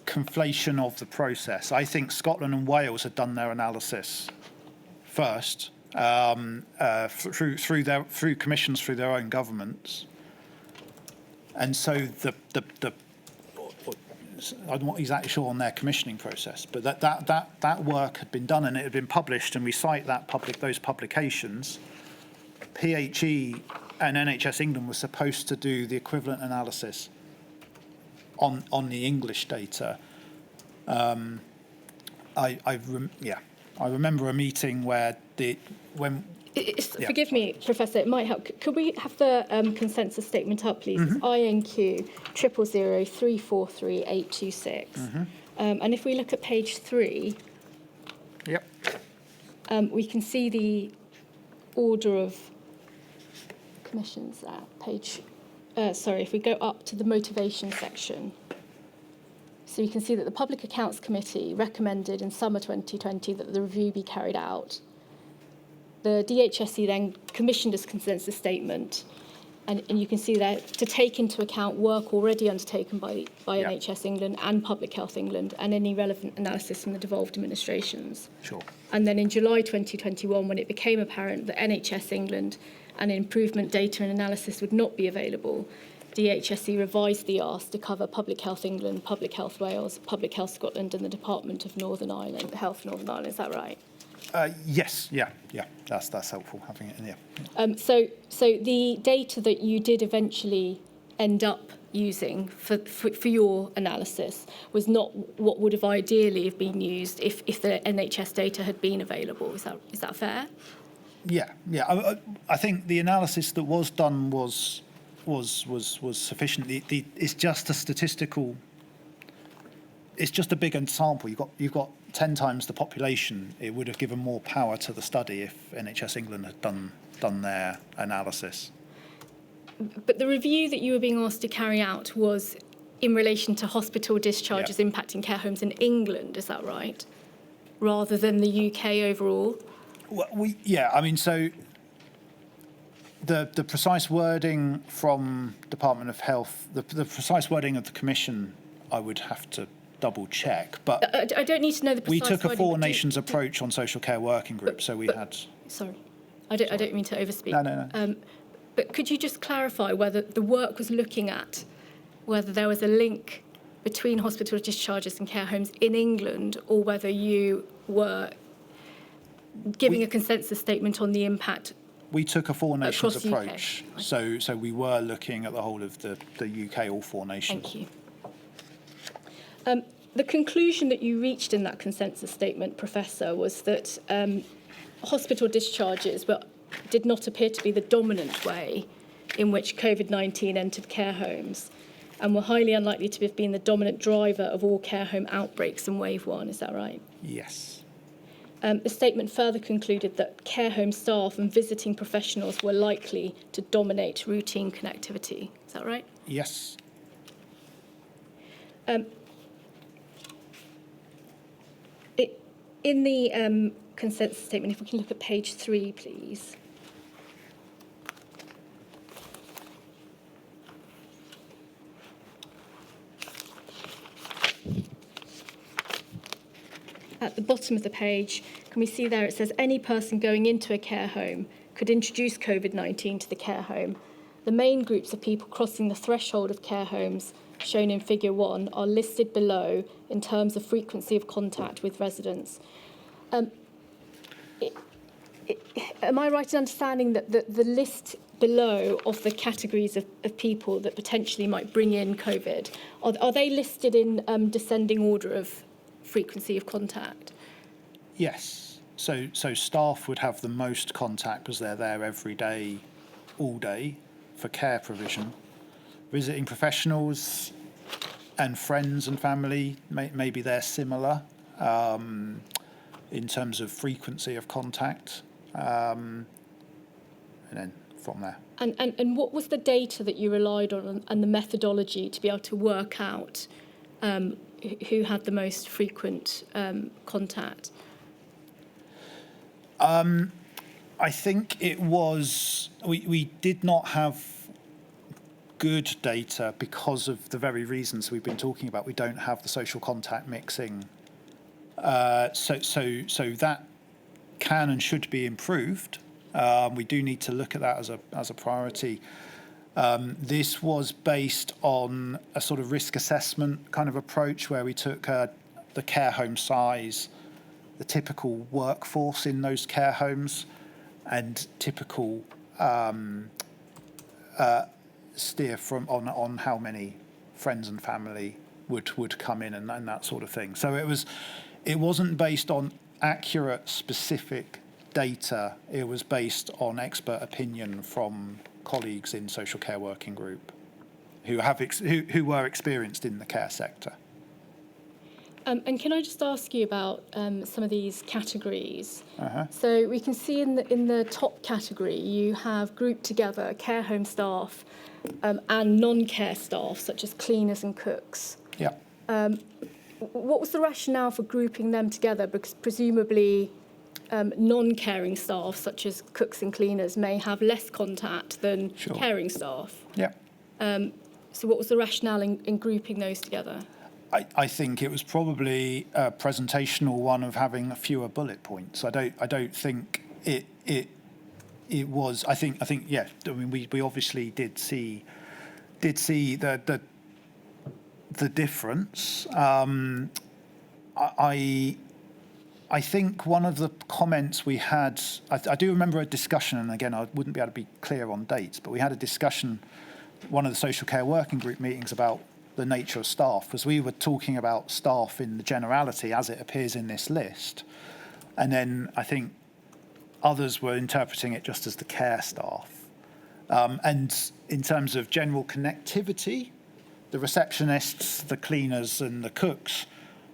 conflation of the process. I think Scotland and Wales had done their analysis first through commissions through their own governments, and so I'm not exactly sure on their commissioning process, but that work had been done and it had been published, and we cite those publications. PHE and NHS England were supposed to do the equivalent analysis on the English data. I remember a meeting where Forgive me, Professor, it might help. Could we have the consensus statement up, please? It's INQ 000343826. And if we look at page 3, Yep. we can see the order of commissions there. If we go up to the motivation section. So you can see that the Public Accounts Committee recommended in summer 2020 that the review be carried out. The DHSC then commissioned a consensus statement, and you can see there to take into account work already undertaken by NHS England and Public Health England and any relevant analysis from the devolved administrations. Sure. And then in July 2021, when it became apparent that NHS England and improvement data and analysis would not be available, DHSC revised the ask to cover Public Health England, Public Health Wales, Public Health Scotland and the Department of Northern Ireland, Health Northern Ireland. Is that right? Yes, yeah, that's helpful having it in there. So the data that you did eventually end up using for your analysis was not what would have ideally have been used if the NHS data had been available. Is that fair? Yeah. I think the analysis that was done was sufficient. It's just a statistical. It's just a big sample. You've got 10 times the population. It would have given more power to the study if NHS England had done their analysis. But the review that you were being asked to carry out was in relation to hospital discharges impacting care homes in England. Is that right? Rather than the UK overall. Well, so the precise wording from Department of Health, the precise wording of the Commission, I would have to double check. But I don't need to know the precise we took a wording, four nations approach on social care working group, so we had. Sorry, I don't mean to overspeak. No. But could you just clarify whether the work was looking at whether there was a link between hospital discharges and care homes in England, or whether you were giving a consensus statement on the impact? We took a four nations approach, UK. so we were looking at the whole of the UK, all four nations. Thank you. The conclusion that you reached in that consensus statement, Professor, was that hospital discharges did not appear to be the dominant way in which COVID-19 entered care homes, and were highly unlikely to have been the dominant driver of all care home outbreaks in Wave 1. Is that right? Yes. The statement further concluded that care home staff and visiting professionals were likely to dominate routine connectivity. Is that right? Yes. In the consensus statement, if we can look at page 3, please. At the bottom of the page, can we see there it says any person going into a care home could introduce COVID-19 to the care home. The main groups of people crossing the threshold of care homes shown in figure 1 are listed below in terms of frequency of contact with residents. Am I right in understanding that the list below of the categories of people that potentially might bring in COVID, are they listed in descending order of frequency of contact? Yes. So staff would have the most contact because they're there every day, all day, for care provision. Visiting professionals and friends and family, maybe they're similar in terms of frequency of contact, and then from there. And what was the data that you relied on and the methodology to be able to work out who had the most frequent contact? I think it was, we did not have good data because of the very reasons we've been talking about. We don't have the social contact mixing. So that can and should be improved. We do need to look at that as a priority. This was based on a sort of risk assessment kind of approach where we took the care home size, the typical workforce in those care homes, and typical steer from on how many friends and family would come in and that sort of thing. So it wasn't based on accurate, specific data. It was based on expert opinion from colleagues in social care working group who were experienced in the care sector. And can I just ask you about some of these categories? Uh-huh. So we can see in the top category you have grouped together care home staff and non-care staff, such as cleaners and cooks. Yeah. What was the rationale for grouping them together? Because presumably non-caring staff, such as cooks and cleaners, may have less contact than caring staff. Yeah. So what was the rationale in grouping those together? I think it was probably a presentational one of having fewer bullet points. I don't think it was. I think yeah. I mean, we obviously did see the difference. I think one of the comments we had, I do remember a discussion, and again, I wouldn't be able to be clear on dates, but we had a discussion, one of the social care working group meetings, about the nature of staff, because we were talking about staff in the generality as it appears in this list. And then I think others were interpreting it just as the care staff. And in terms of general connectivity, the receptionists, the cleaners and the cooks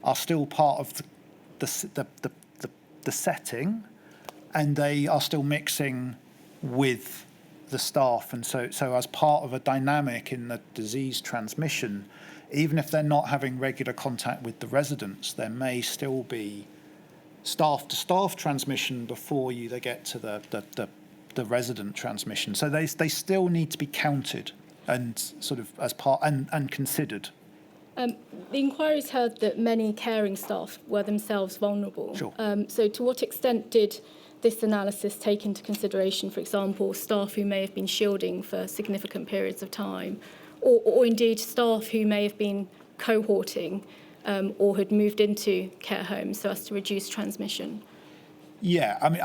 are still part of the setting, and they are still mixing with the staff. And so as part of a dynamic in the disease transmission, even if they're not having regular contact with the residents, there may still be staff-to-staff transmission before they get to the resident transmission. So they still need to be counted and sort of as part and considered. The inquiries heard that many caring staff were themselves vulnerable. Sure. So to what extent did this analysis take into consideration, for example, staff who may have been shielding for significant periods of time, or indeed staff who may have been cohorting or had moved into care homes so as to reduce transmission? Yeah, I mean,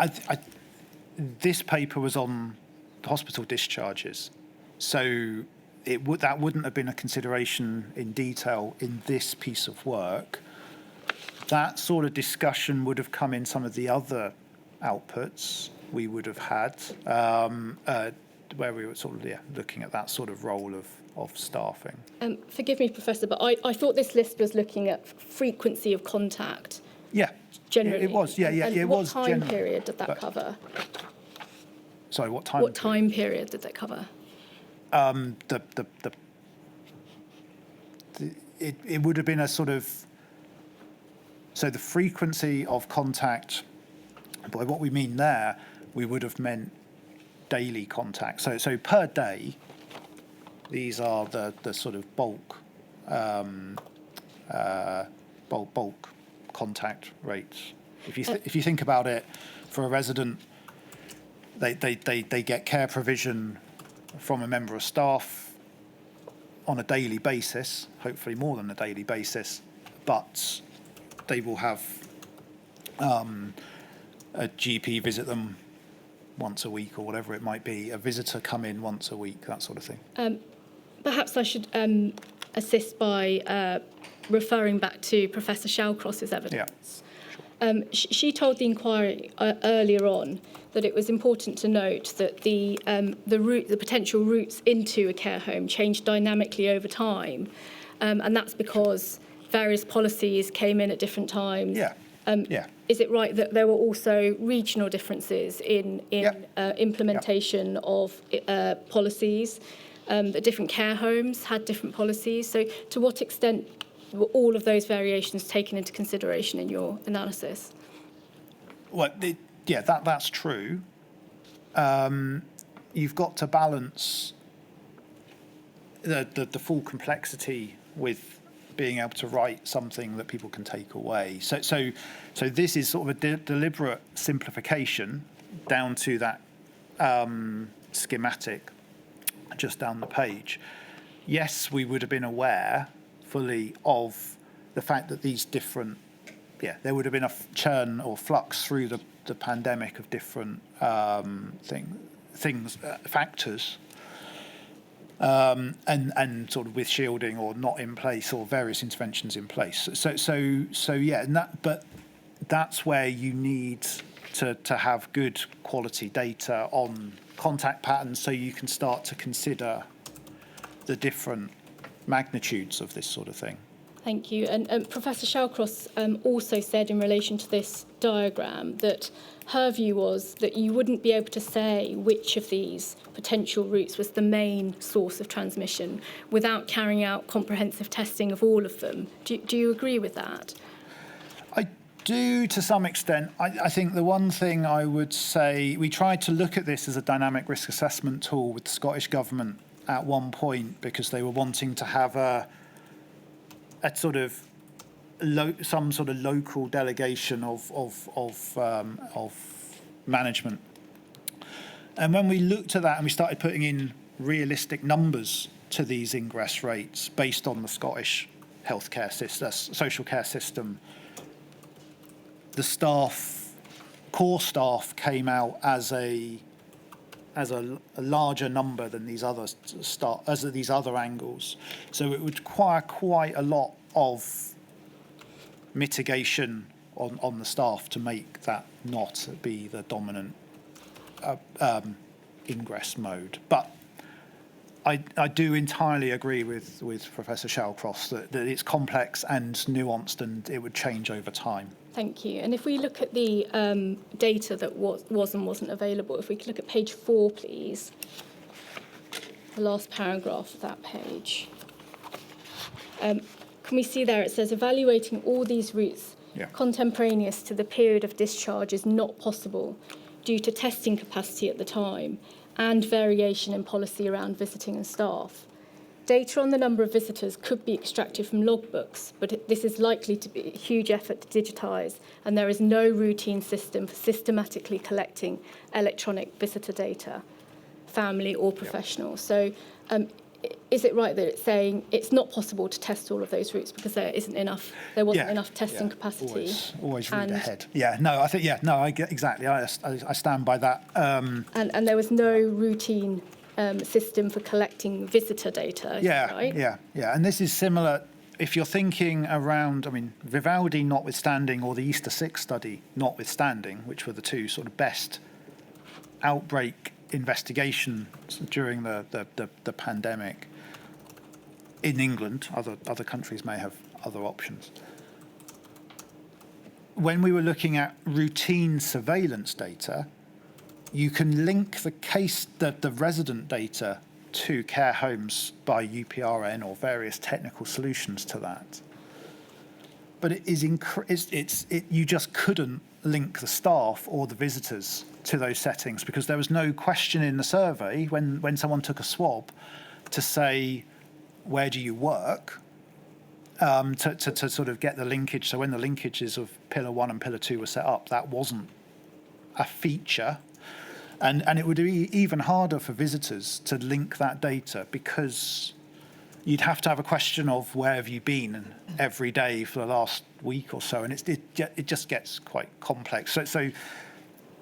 this paper was on the hospital discharges, so that wouldn't have been a consideration in detail in this piece of work. That sort of discussion would have come in some of the other outputs we would have had, where we were sort of looking at that sort of role of staffing. Forgive me, Professor, but I thought this list was looking at frequency of contact. Yeah, generally. It was. Yeah, And it was. What time period did that cover? Sorry, what time? What time period did that cover? It would have been a sort of, so the frequency of contact, by what we mean there, we would have meant daily contact. So per day, these are the sort of bulk contact rates. If you think about it, for a resident, they get care provision from a member of staff on a daily basis, hopefully more than a daily basis, but they will have a GP visit them once a week or whatever it might be, a visitor come in once a week, that sort of thing. Perhaps I should assist by referring back to Professor Shallcross's evidence. Yeah, sure. She told the inquiry earlier on that it was important to note that the potential routes into a care home changed dynamically over time, and that's because various policies came in at different times. Yeah. Is it right that there were also regional differences in implementation of policies, that different care homes had different policies? So to what extent were all of those variations taken into consideration in your analysis? Well, that's true. you've got to balance the full complexity with being able to write something that people can take away. So this is sort of a deliberate simplification down to that schematic just down the page. Yes, we would have been aware fully of the fact that these different, there would have been a churn or flux through the pandemic of different factors. And sort of with shielding or not in place or various interventions in place. But that's where you need to have good quality data on contact patterns so you can start to consider the different magnitudes of this sort of thing. Thank you. And Professor Shawcross also said in relation to this diagram that her view was that you wouldn't be able to say which of these potential routes was the main source of transmission without carrying out comprehensive testing of all of them. Do you agree with that? I do to some extent. I think the one thing I would say, we tried to look at this as a dynamic risk assessment tool with the Scottish Government at one point because they were wanting to have a sort of some sort of local delegation of management. And when we looked at that and we started putting in realistic numbers to these ingress rates based on the Scottish healthcare system, social care system, the core staff came out as a larger number than these other angles. So it would require quite a lot of mitigation on the staff to make that not be the dominant ingress mode. But I do entirely agree with Professor Shawcross that it's complex and nuanced and it would change over time. Thank you. And if we look at the data that was and wasn't available, if we could look at page 4, please, the last paragraph of that page. Can we see there it says evaluating all these routes contemporaneous to the period of discharge is not possible due to testing capacity at the time and variation in policy around visiting and staff. Data on the number of visitors could be extracted from logbooks, but this is likely to be a huge effort to digitise, and there is no routine system for systematically collecting electronic visitor data, family or professional. So is it right that it's saying it's not possible to test all of those routes because there wasn't enough testing capacity? Always read ahead. I get exactly. I stand by that. And there was no routine system for collecting visitor data, right? Yeah. And this is similar, if you're thinking around, Vivaldi notwithstanding, or the Easter 6 study notwithstanding, which were the two sort of best outbreak investigations during the pandemic in England. Other countries may have other options. When we were looking at routine surveillance data, you can link the resident data to care homes by UPRN or various technical solutions to that. But you just couldn't link the staff or the visitors to those settings because there was no question in the survey when someone took a swab to say, where do you work? To sort of get the linkage. So when the linkages of Pillar 1 and Pillar 2 were set up, that wasn't a feature. And it would be even harder for visitors to link that data because you'd have to have a question of where have you been every day for the last week or so, and it just gets quite complex. So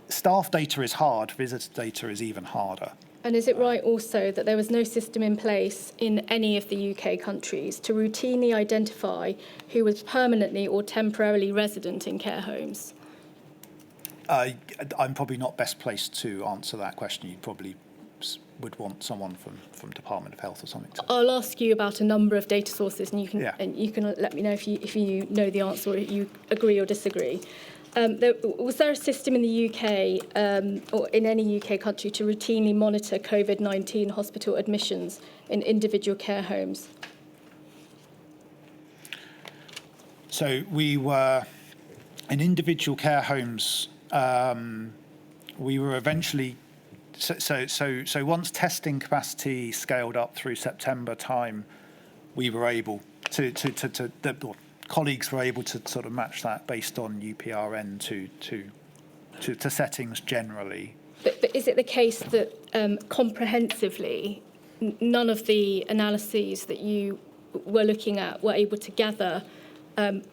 staff data is hard, visitor data is even harder. And is it right also that there was no system in place in any of the UK countries to routinely identify who was permanently or temporarily resident in care homes? I'm probably not best placed to answer that question. You probably would want someone from Department of Health or something. I'll ask you about a number of data sources, and you can let me know if you know the answer or you agree or disagree. Was there a system in the UK or in any UK country to routinely monitor COVID-19 hospital admissions in individual care homes? So we were in individual care homes. We were eventually So once testing capacity scaled up through September time, we were able the colleagues were able to sort of match that based on UPRN to settings generally. But is it the case that comprehensively, none of the analyses that you were looking at were able to gather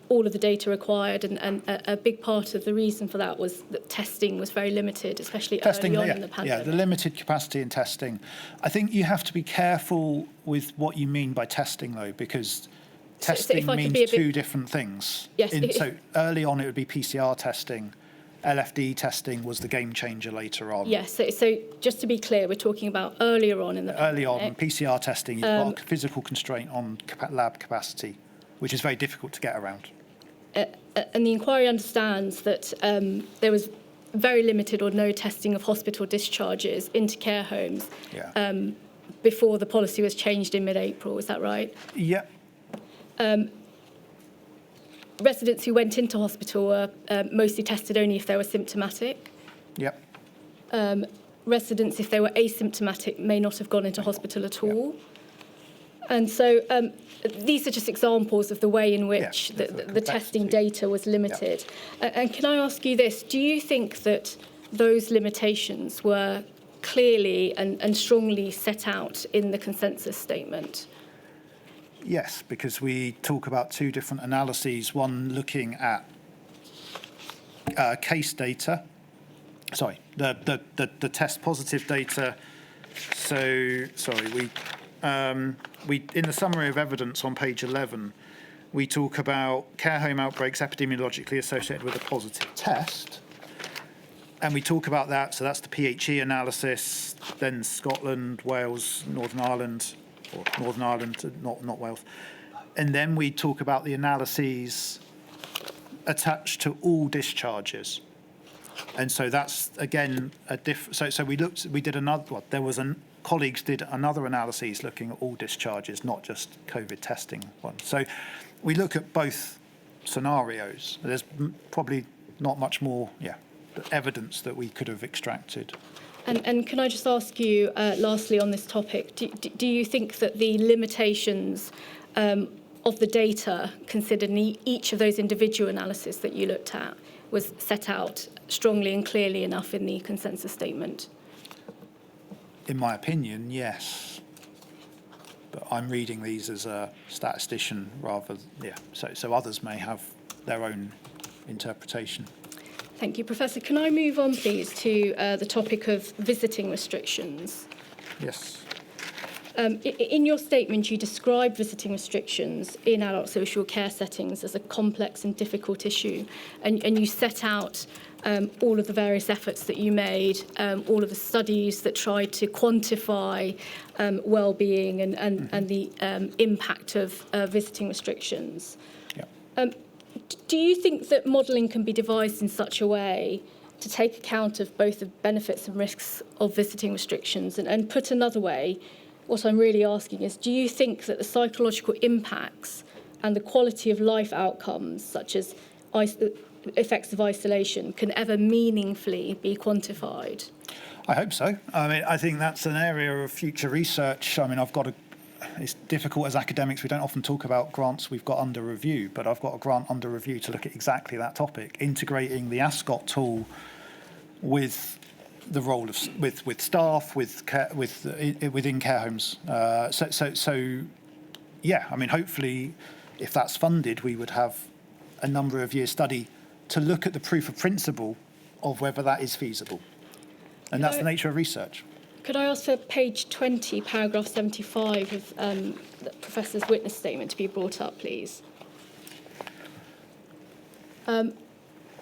all of the data required, and a big part of the reason for that was that testing was very limited, especially early on in the pandemic? Yeah, the limited capacity in testing. I think you have to be careful with what you mean by testing, though, because testing means two different things. Yes. So early on, it would be PCR testing. LFD testing was the game changer later on. Yes, so just to be clear, we're talking about earlier on in the Early pandemic. on, PCR testing, you've got a physical constraint on lab capacity, which is very difficult to get around. And the inquiry understands that there was very limited or no testing of hospital discharges into care homes before the policy was changed in mid-April. Is that right? Yeah. Residents who went into hospital were mostly tested only if they were symptomatic. Yep. Residents, if they were asymptomatic, may not have gone into hospital at all. And so these are just examples of the way in which the testing data was limited. And can I ask you this? Do you think that those limitations were clearly and strongly set out in the consensus statement? Yes, because we talk about two different analyses, one looking at case data, the test positive data. So, we in the summary of evidence on page 11, we talk about care home outbreaks epidemiologically associated with a positive test. And we talk about that, so that's the PHE analysis, then Scotland, Wales, Northern Ireland, not Wales. And then we talk about the analyses attached to all discharges. And so that's, again, colleagues did another analysis looking at all discharges, not just COVID testing ones. So we look at both scenarios. There's probably not much more, evidence that we could have extracted. And can I just ask you, lastly, on this topic, do you think that the limitations of the data considered in each of those individual analyses that you looked at was set out strongly and clearly enough in the consensus statement? In my opinion, yes. But I'm reading these as a statistician rather, so others may have their own interpretation. Thank you, Professor. Can I move on, please, to the topic of visiting restrictions? Yes. In your statement, you describe visiting restrictions in adult social care settings as a complex and difficult issue, and you set out all of the various efforts that you made, all of the studies that tried to quantify well-being and the impact of visiting restrictions. Yeah. Do you think that modelling can be devised in such a way to take account of both the benefits and risks of visiting restrictions? And put another way, what I'm really asking is, do you think that the psychological impacts and the quality of life outcomes, such as effects of isolation, can ever meaningfully be quantified? I hope so. I mean, I think that's an area of future research. I mean, it's difficult as academics. We don't often talk about grants we've got under review, but I've got a grant under review to look at exactly that topic, integrating the ASCOT tool with the role of with staff, within care homes. I mean, hopefully, if that's funded, we would have a number of years study to look at the proof of principle of whether that is feasible, and that's the nature of research. Could I ask for page 20, paragraph 75 of the Professor's witness statement to be brought up, please? And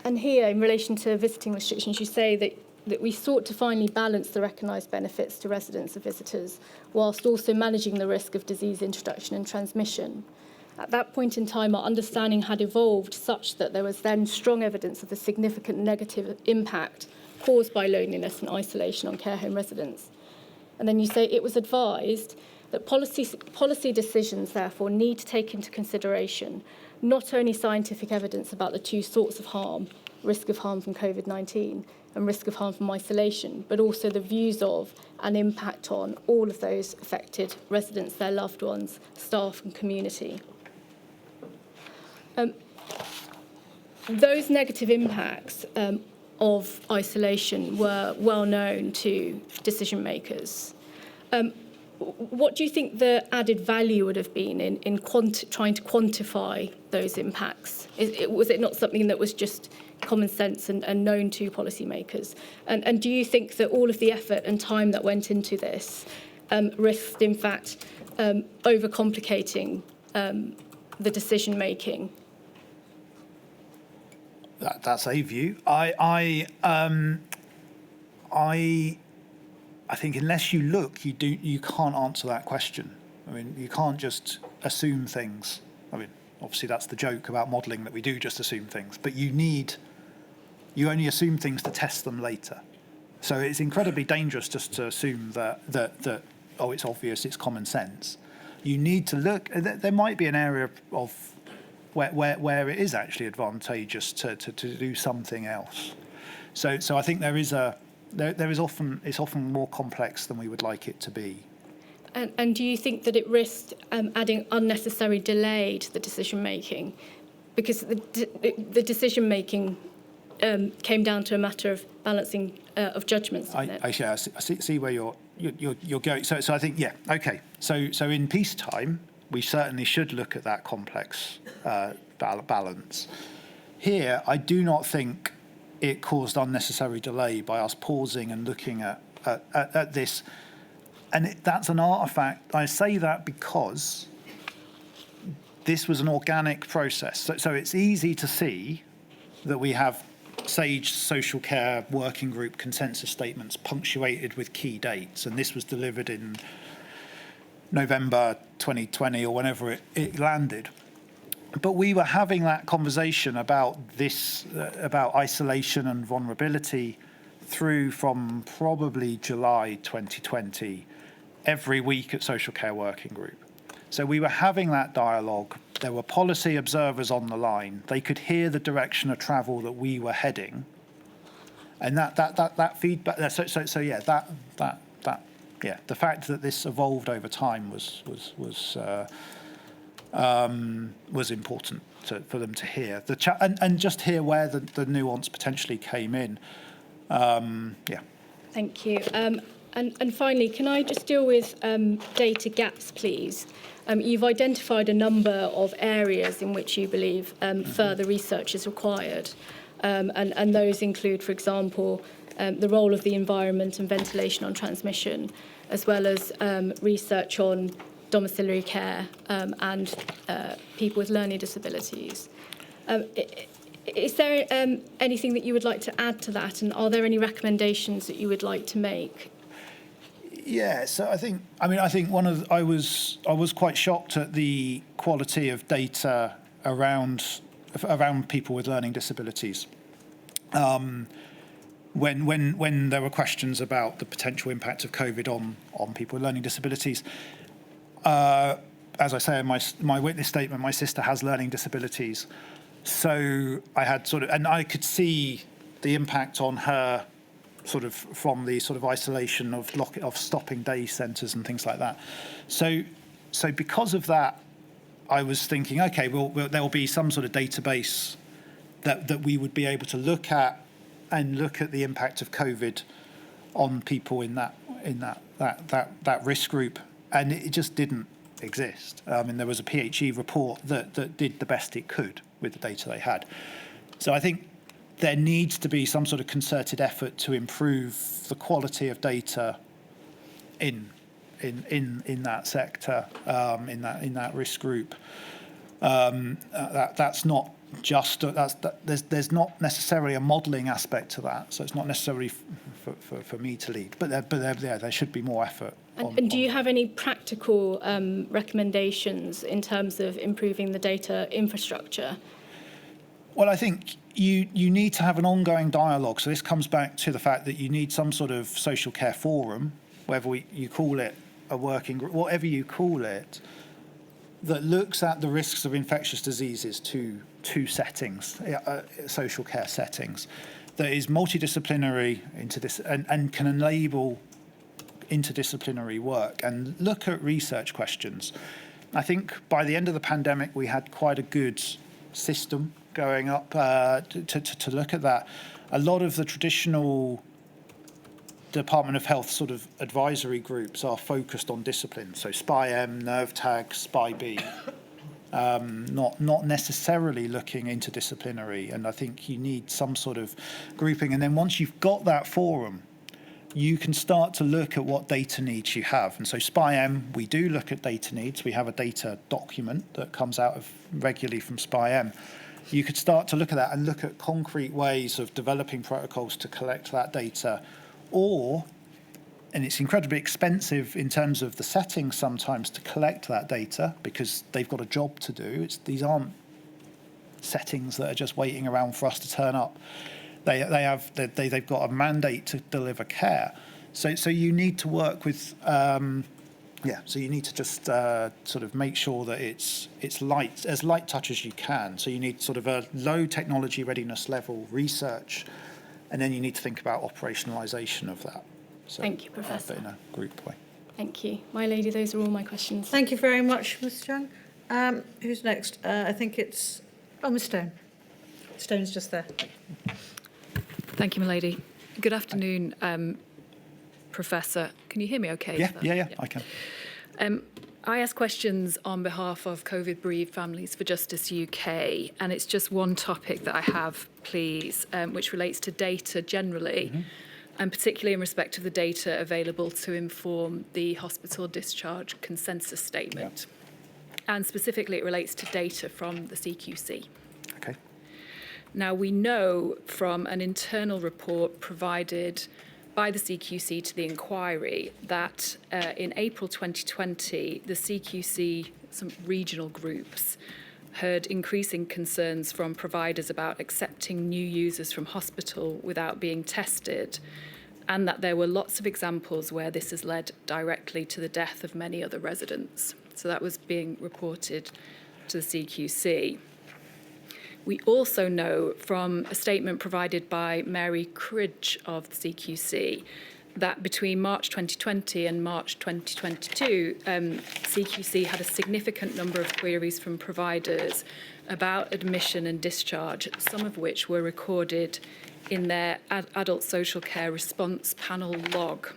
here, in relation to visiting restrictions, you say that we sought to finally balance the recognised benefits to residents and visitors, whilst also managing the risk of disease introduction and transmission. At that point in time, our understanding had evolved such that there was then strong evidence of the significant negative impact caused by loneliness and isolation on care home residents. And then you say it was advised that policy decisions, therefore, need to take into consideration not only scientific evidence about the two sorts of harm, risk of harm from COVID-19 and risk of harm from isolation, but also the views of and impact on all of those affected residents, their loved ones, staff and community. Those negative impacts of isolation were well known to decision makers. What do you think the added value would have been in trying to quantify those impacts? Was it not something that was just common sense and known to policymakers? And do you think that all of the effort and time that went into this risked, in fact, overcomplicating the decision making? That's a view. I think unless you look, you can't answer that question. I mean, you can't just assume things. I mean, obviously that's the joke about modelling, that we do just assume things, but you only assume things to test them later. So it's incredibly dangerous just to assume that oh, it's obvious, it's common sense. You need to look. There might be an area of where it is actually advantageous to do something else. So I think it's often more complex than we would like it to be. And do you think that it risked adding unnecessary delay to the decision making? Because the decision making came down to a matter of balancing of judgments, didn't it? I see where you're going. So I think, yeah, okay. So in peacetime, we certainly should look at that complex balance. Here, I do not think it caused unnecessary delay by us pausing and looking at this. And that's an artifact. I say that because this was an organic process. So it's easy to see that we have SAGE social care working group consensus statements punctuated with key dates. And this was delivered in November 2020 or whenever it landed. But we were having that conversation about this, about isolation and vulnerability through from probably July 2020, every week at Social Care Working Group. So we were having that dialogue. There were policy observers on the line. They could hear the direction of travel that we were heading. And that feedback, the fact that this evolved over time was important for them to hear. And just hear where the nuance potentially came in. Thank you. And finally, can I just deal with data gaps, please? You've identified a number of areas in which you believe further research is required. And those include, for example, the role of the environment and ventilation on transmission, as well as research on domiciliary care and people with learning disabilities. Is there anything that you would like to add to that, and are there any recommendations that you would like to make? Yeah, so I think I was quite shocked at the quality of data around people with learning disabilities. When there were questions about the potential impact of COVID on people with learning disabilities. As I say in my witness statement, my sister has learning disabilities. So I had and I could see the impact on her from the isolation of stopping day centres and things like that. So because of that, I was thinking, okay, well there will be some sort of database that we would be able to look at the impact of COVID on people in that risk group, and it just didn't exist. There was a PHE report that did the best it could with the data they had. So I think there needs to be some sort of concerted effort to improve the quality of data in that sector, in that risk group. That's not just there's not necessarily a modelling aspect to that, so it's not necessarily for me to lead, but there should be more effort. And do you have any practical recommendations in terms of improving the data infrastructure? Well, I think you need to have an ongoing dialogue. So this comes back to the fact that you need some sort of social care forum, whether you call it a working group, whatever you call it, that looks at the risks of infectious diseases to two settings, social care settings, that is multidisciplinary and can enable interdisciplinary work and look at research questions. I think by the end of the pandemic, we had quite a good system going up to look at that. A lot of the traditional Department of Health sort of advisory groups are focused on discipline, so SPI-M, NerveTag, SPI-B, not necessarily looking interdisciplinary, and I think you need some sort of grouping. And then once you've got that forum, you can start to look at what data needs you have. And so SPI-M, we do look at data needs. We have a data document that comes out regularly from SPI-M. You could start to look at that and look at concrete ways of developing protocols to collect that data. And it's incredibly expensive in terms of the settings sometimes to collect that data because they've got a job to do. These aren't settings that are just waiting around for us to turn up. They've got a mandate to deliver care. So you need to work with, so you need to just sort of make sure that it's as light touch as you can. So you need sort of a low technology readiness level research, and then you need to think about operationalisation of that. So, Thank you, Professor. In a group way. Thank you. My lady, those are all my questions. Thank you very much, Ms Young. Who's next? I think it's... Oh, Ms Stone. Stone's just there. Thank you, my lady. Good afternoon, Professor. Can you hear me okay? Yeah, I can. I ask questions on behalf of COVID bereaved Families for Justice UK, and it's just one topic that I have, please, which relates to data generally, and particularly in respect of the data available to inform the hospital discharge consensus statement. Yeah. And specifically, it relates to data from the CQC. Okay. Now, we know from an internal report provided by the CQC to the inquiry that in April 2020, the CQC, some regional groups, heard increasing concerns from providers about accepting new users from hospital without being tested, and that there were lots of examples where this has led directly to the death of many other residents. So that was being reported to the CQC. We also know from a statement provided by Mary Cridge of the CQC that between March 2020 and March 2022, CQC had a significant number of queries from providers about admission and discharge, some of which were recorded in their adult social care response panel log.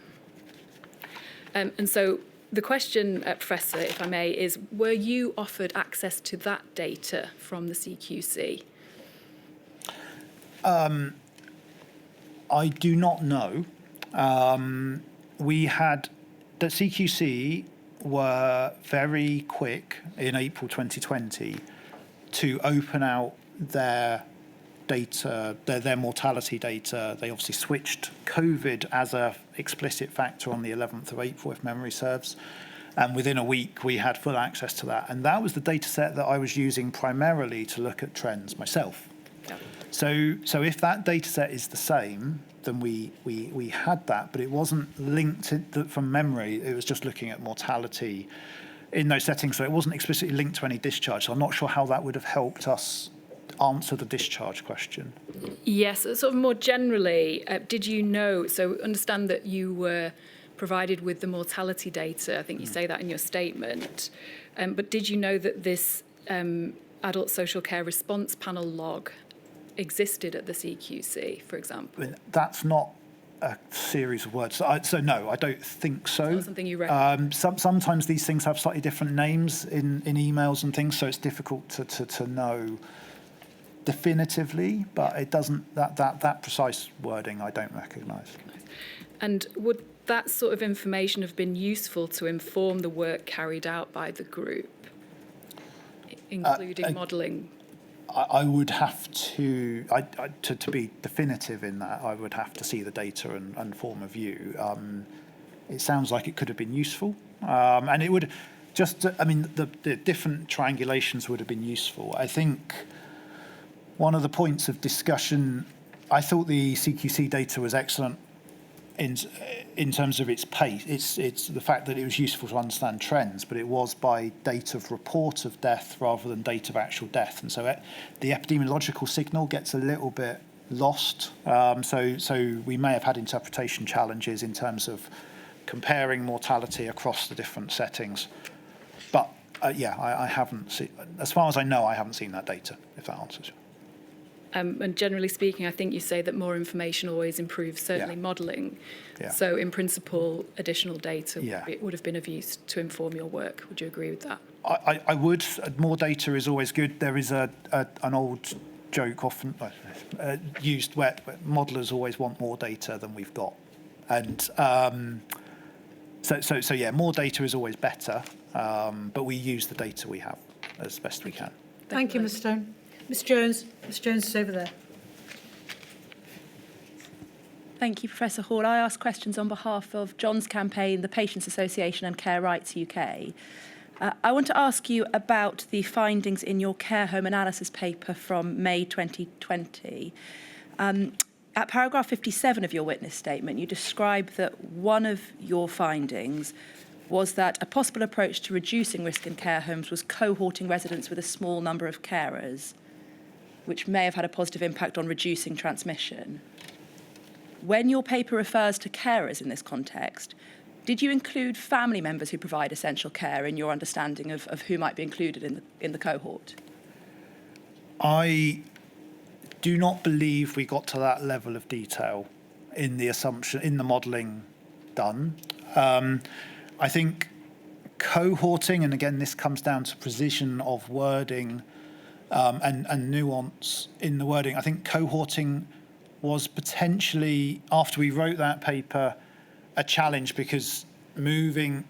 And so the question, Professor, if I may, is were you offered access to that data from the CQC? I do not know. We had, the CQC were very quick in April 2020 to open out their data, their mortality data. They obviously switched COVID as a explicit factor on the 11th of April, if memory serves. And within a week, we had full access to that. And that was the data set that I was using primarily to look at trends myself. Yeah. So if that data set is the same, then we had that, but it wasn't linked from memory. It was just looking at mortality in those settings. So it wasn't explicitly linked to any discharge. So I'm not sure how that would have helped us answer the discharge question. Yes, sort of more generally, did you know, so understand that you were provided with the mortality data, I think you say that in your statement, but did you know that this adult social care response panel log existed at the CQC, for example? I mean, that's not a series of words. So no, I don't think so. It's not something you read? Sometimes these things have slightly different names in emails and things, so it's difficult to know definitively, but it doesn't, that precise wording I don't recognise. And would that sort of information have been useful to inform the work carried out by the group, including modelling? I would have to be definitive in that, I would have to see the data and form a view. It sounds like it could have been useful, and it would just, I mean, the different triangulations would have been useful. I think one of the points of discussion, I thought the CQC data was excellent in terms of its pace. It's the fact that it was useful to understand trends, but it was by date of report of death rather than date of actual death. And so the epidemiological signal gets a little bit lost. So we may have had interpretation challenges in terms of comparing mortality across the different settings. But I haven't seen, as far as I know, I haven't seen that data, if that answers you. And generally speaking, I think you say that more information always improves, certainly modelling. Yeah. So in principle, additional data Yeah. it would have been of use to inform your work. Would you agree with that? I would. More data is always good. There is an old joke often used where modellers always want more data than we've got. And so yeah, more data is always better, but we use the data we have as best we can. Thank you, Ms Stone. Ms Jones. Ms Jones is over there. Thank you, Professor Hall. I ask questions on behalf of John's campaign, the Patients Association and Care Rights UK. I want to ask you about the findings in your care home analysis paper from May 2020. At paragraph 57 of your witness statement, you describe that one of your findings was that a possible approach to reducing risk in care homes was cohorting residents with a small number of carers, which may have had a positive impact on reducing transmission. When your paper refers to carers in this context, did you include family members who provide essential care in your understanding of who might be included in the cohort? I do not believe we got to that level of detail in the assumption, in the modelling done. I think cohorting, and again, this comes down to precision of wording and nuance in the wording. I think cohorting was potentially, after we wrote that paper, a challenge because moving,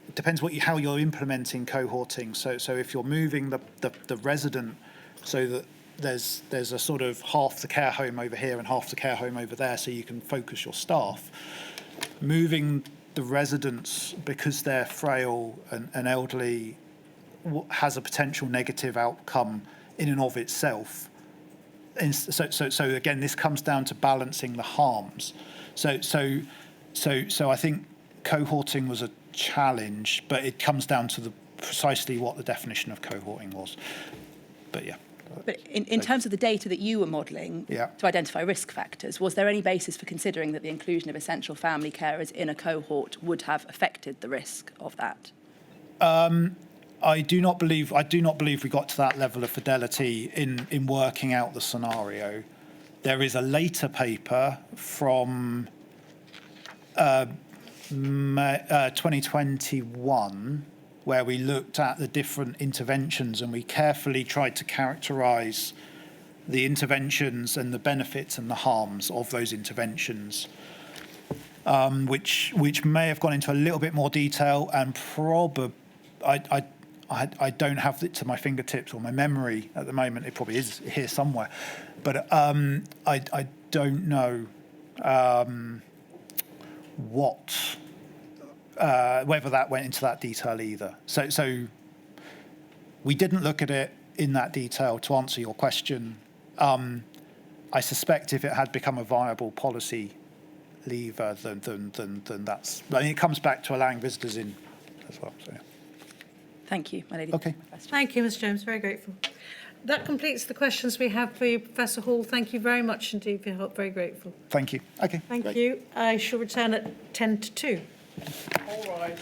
it depends how you're implementing cohorting. So if you're moving the resident so that there's a sort of half the care home over here and half the care home over there so you can focus your staff, moving the residents because they're frail and elderly has a potential negative outcome in and of itself. And so again, this comes down to balancing the harms. So I think cohorting was a challenge, but it comes down to precisely what the definition of cohorting was. But yeah. But in terms of the data that you were modelling to identify risk factors, was there any basis for considering that the inclusion of essential family carers in a cohort would have affected the risk of that? I do not believe we got to that level of fidelity in working out the scenario. There is a later paper from 2021 where we looked at the different interventions and we carefully tried to characterise the interventions and the benefits and the harms of those interventions, which may have gone into a little bit more detail and probably I don't have it to my fingertips or my memory at the moment. It probably is here somewhere, but I don't know whether that went into that detail either. So we didn't look at it in that detail to answer your question. I suspect if it had become a viable policy lever, then that's. I mean, it comes back to allowing visitors in as well. So. Yeah. Thank you, my lady. Okay. Thank you, Ms Jones. Very grateful. That completes the questions we have for you, Professor Hall. Thank you very much indeed for your help. Very grateful. Thank you. Okay. Thank great. you. I shall return at 10 to 2. All right.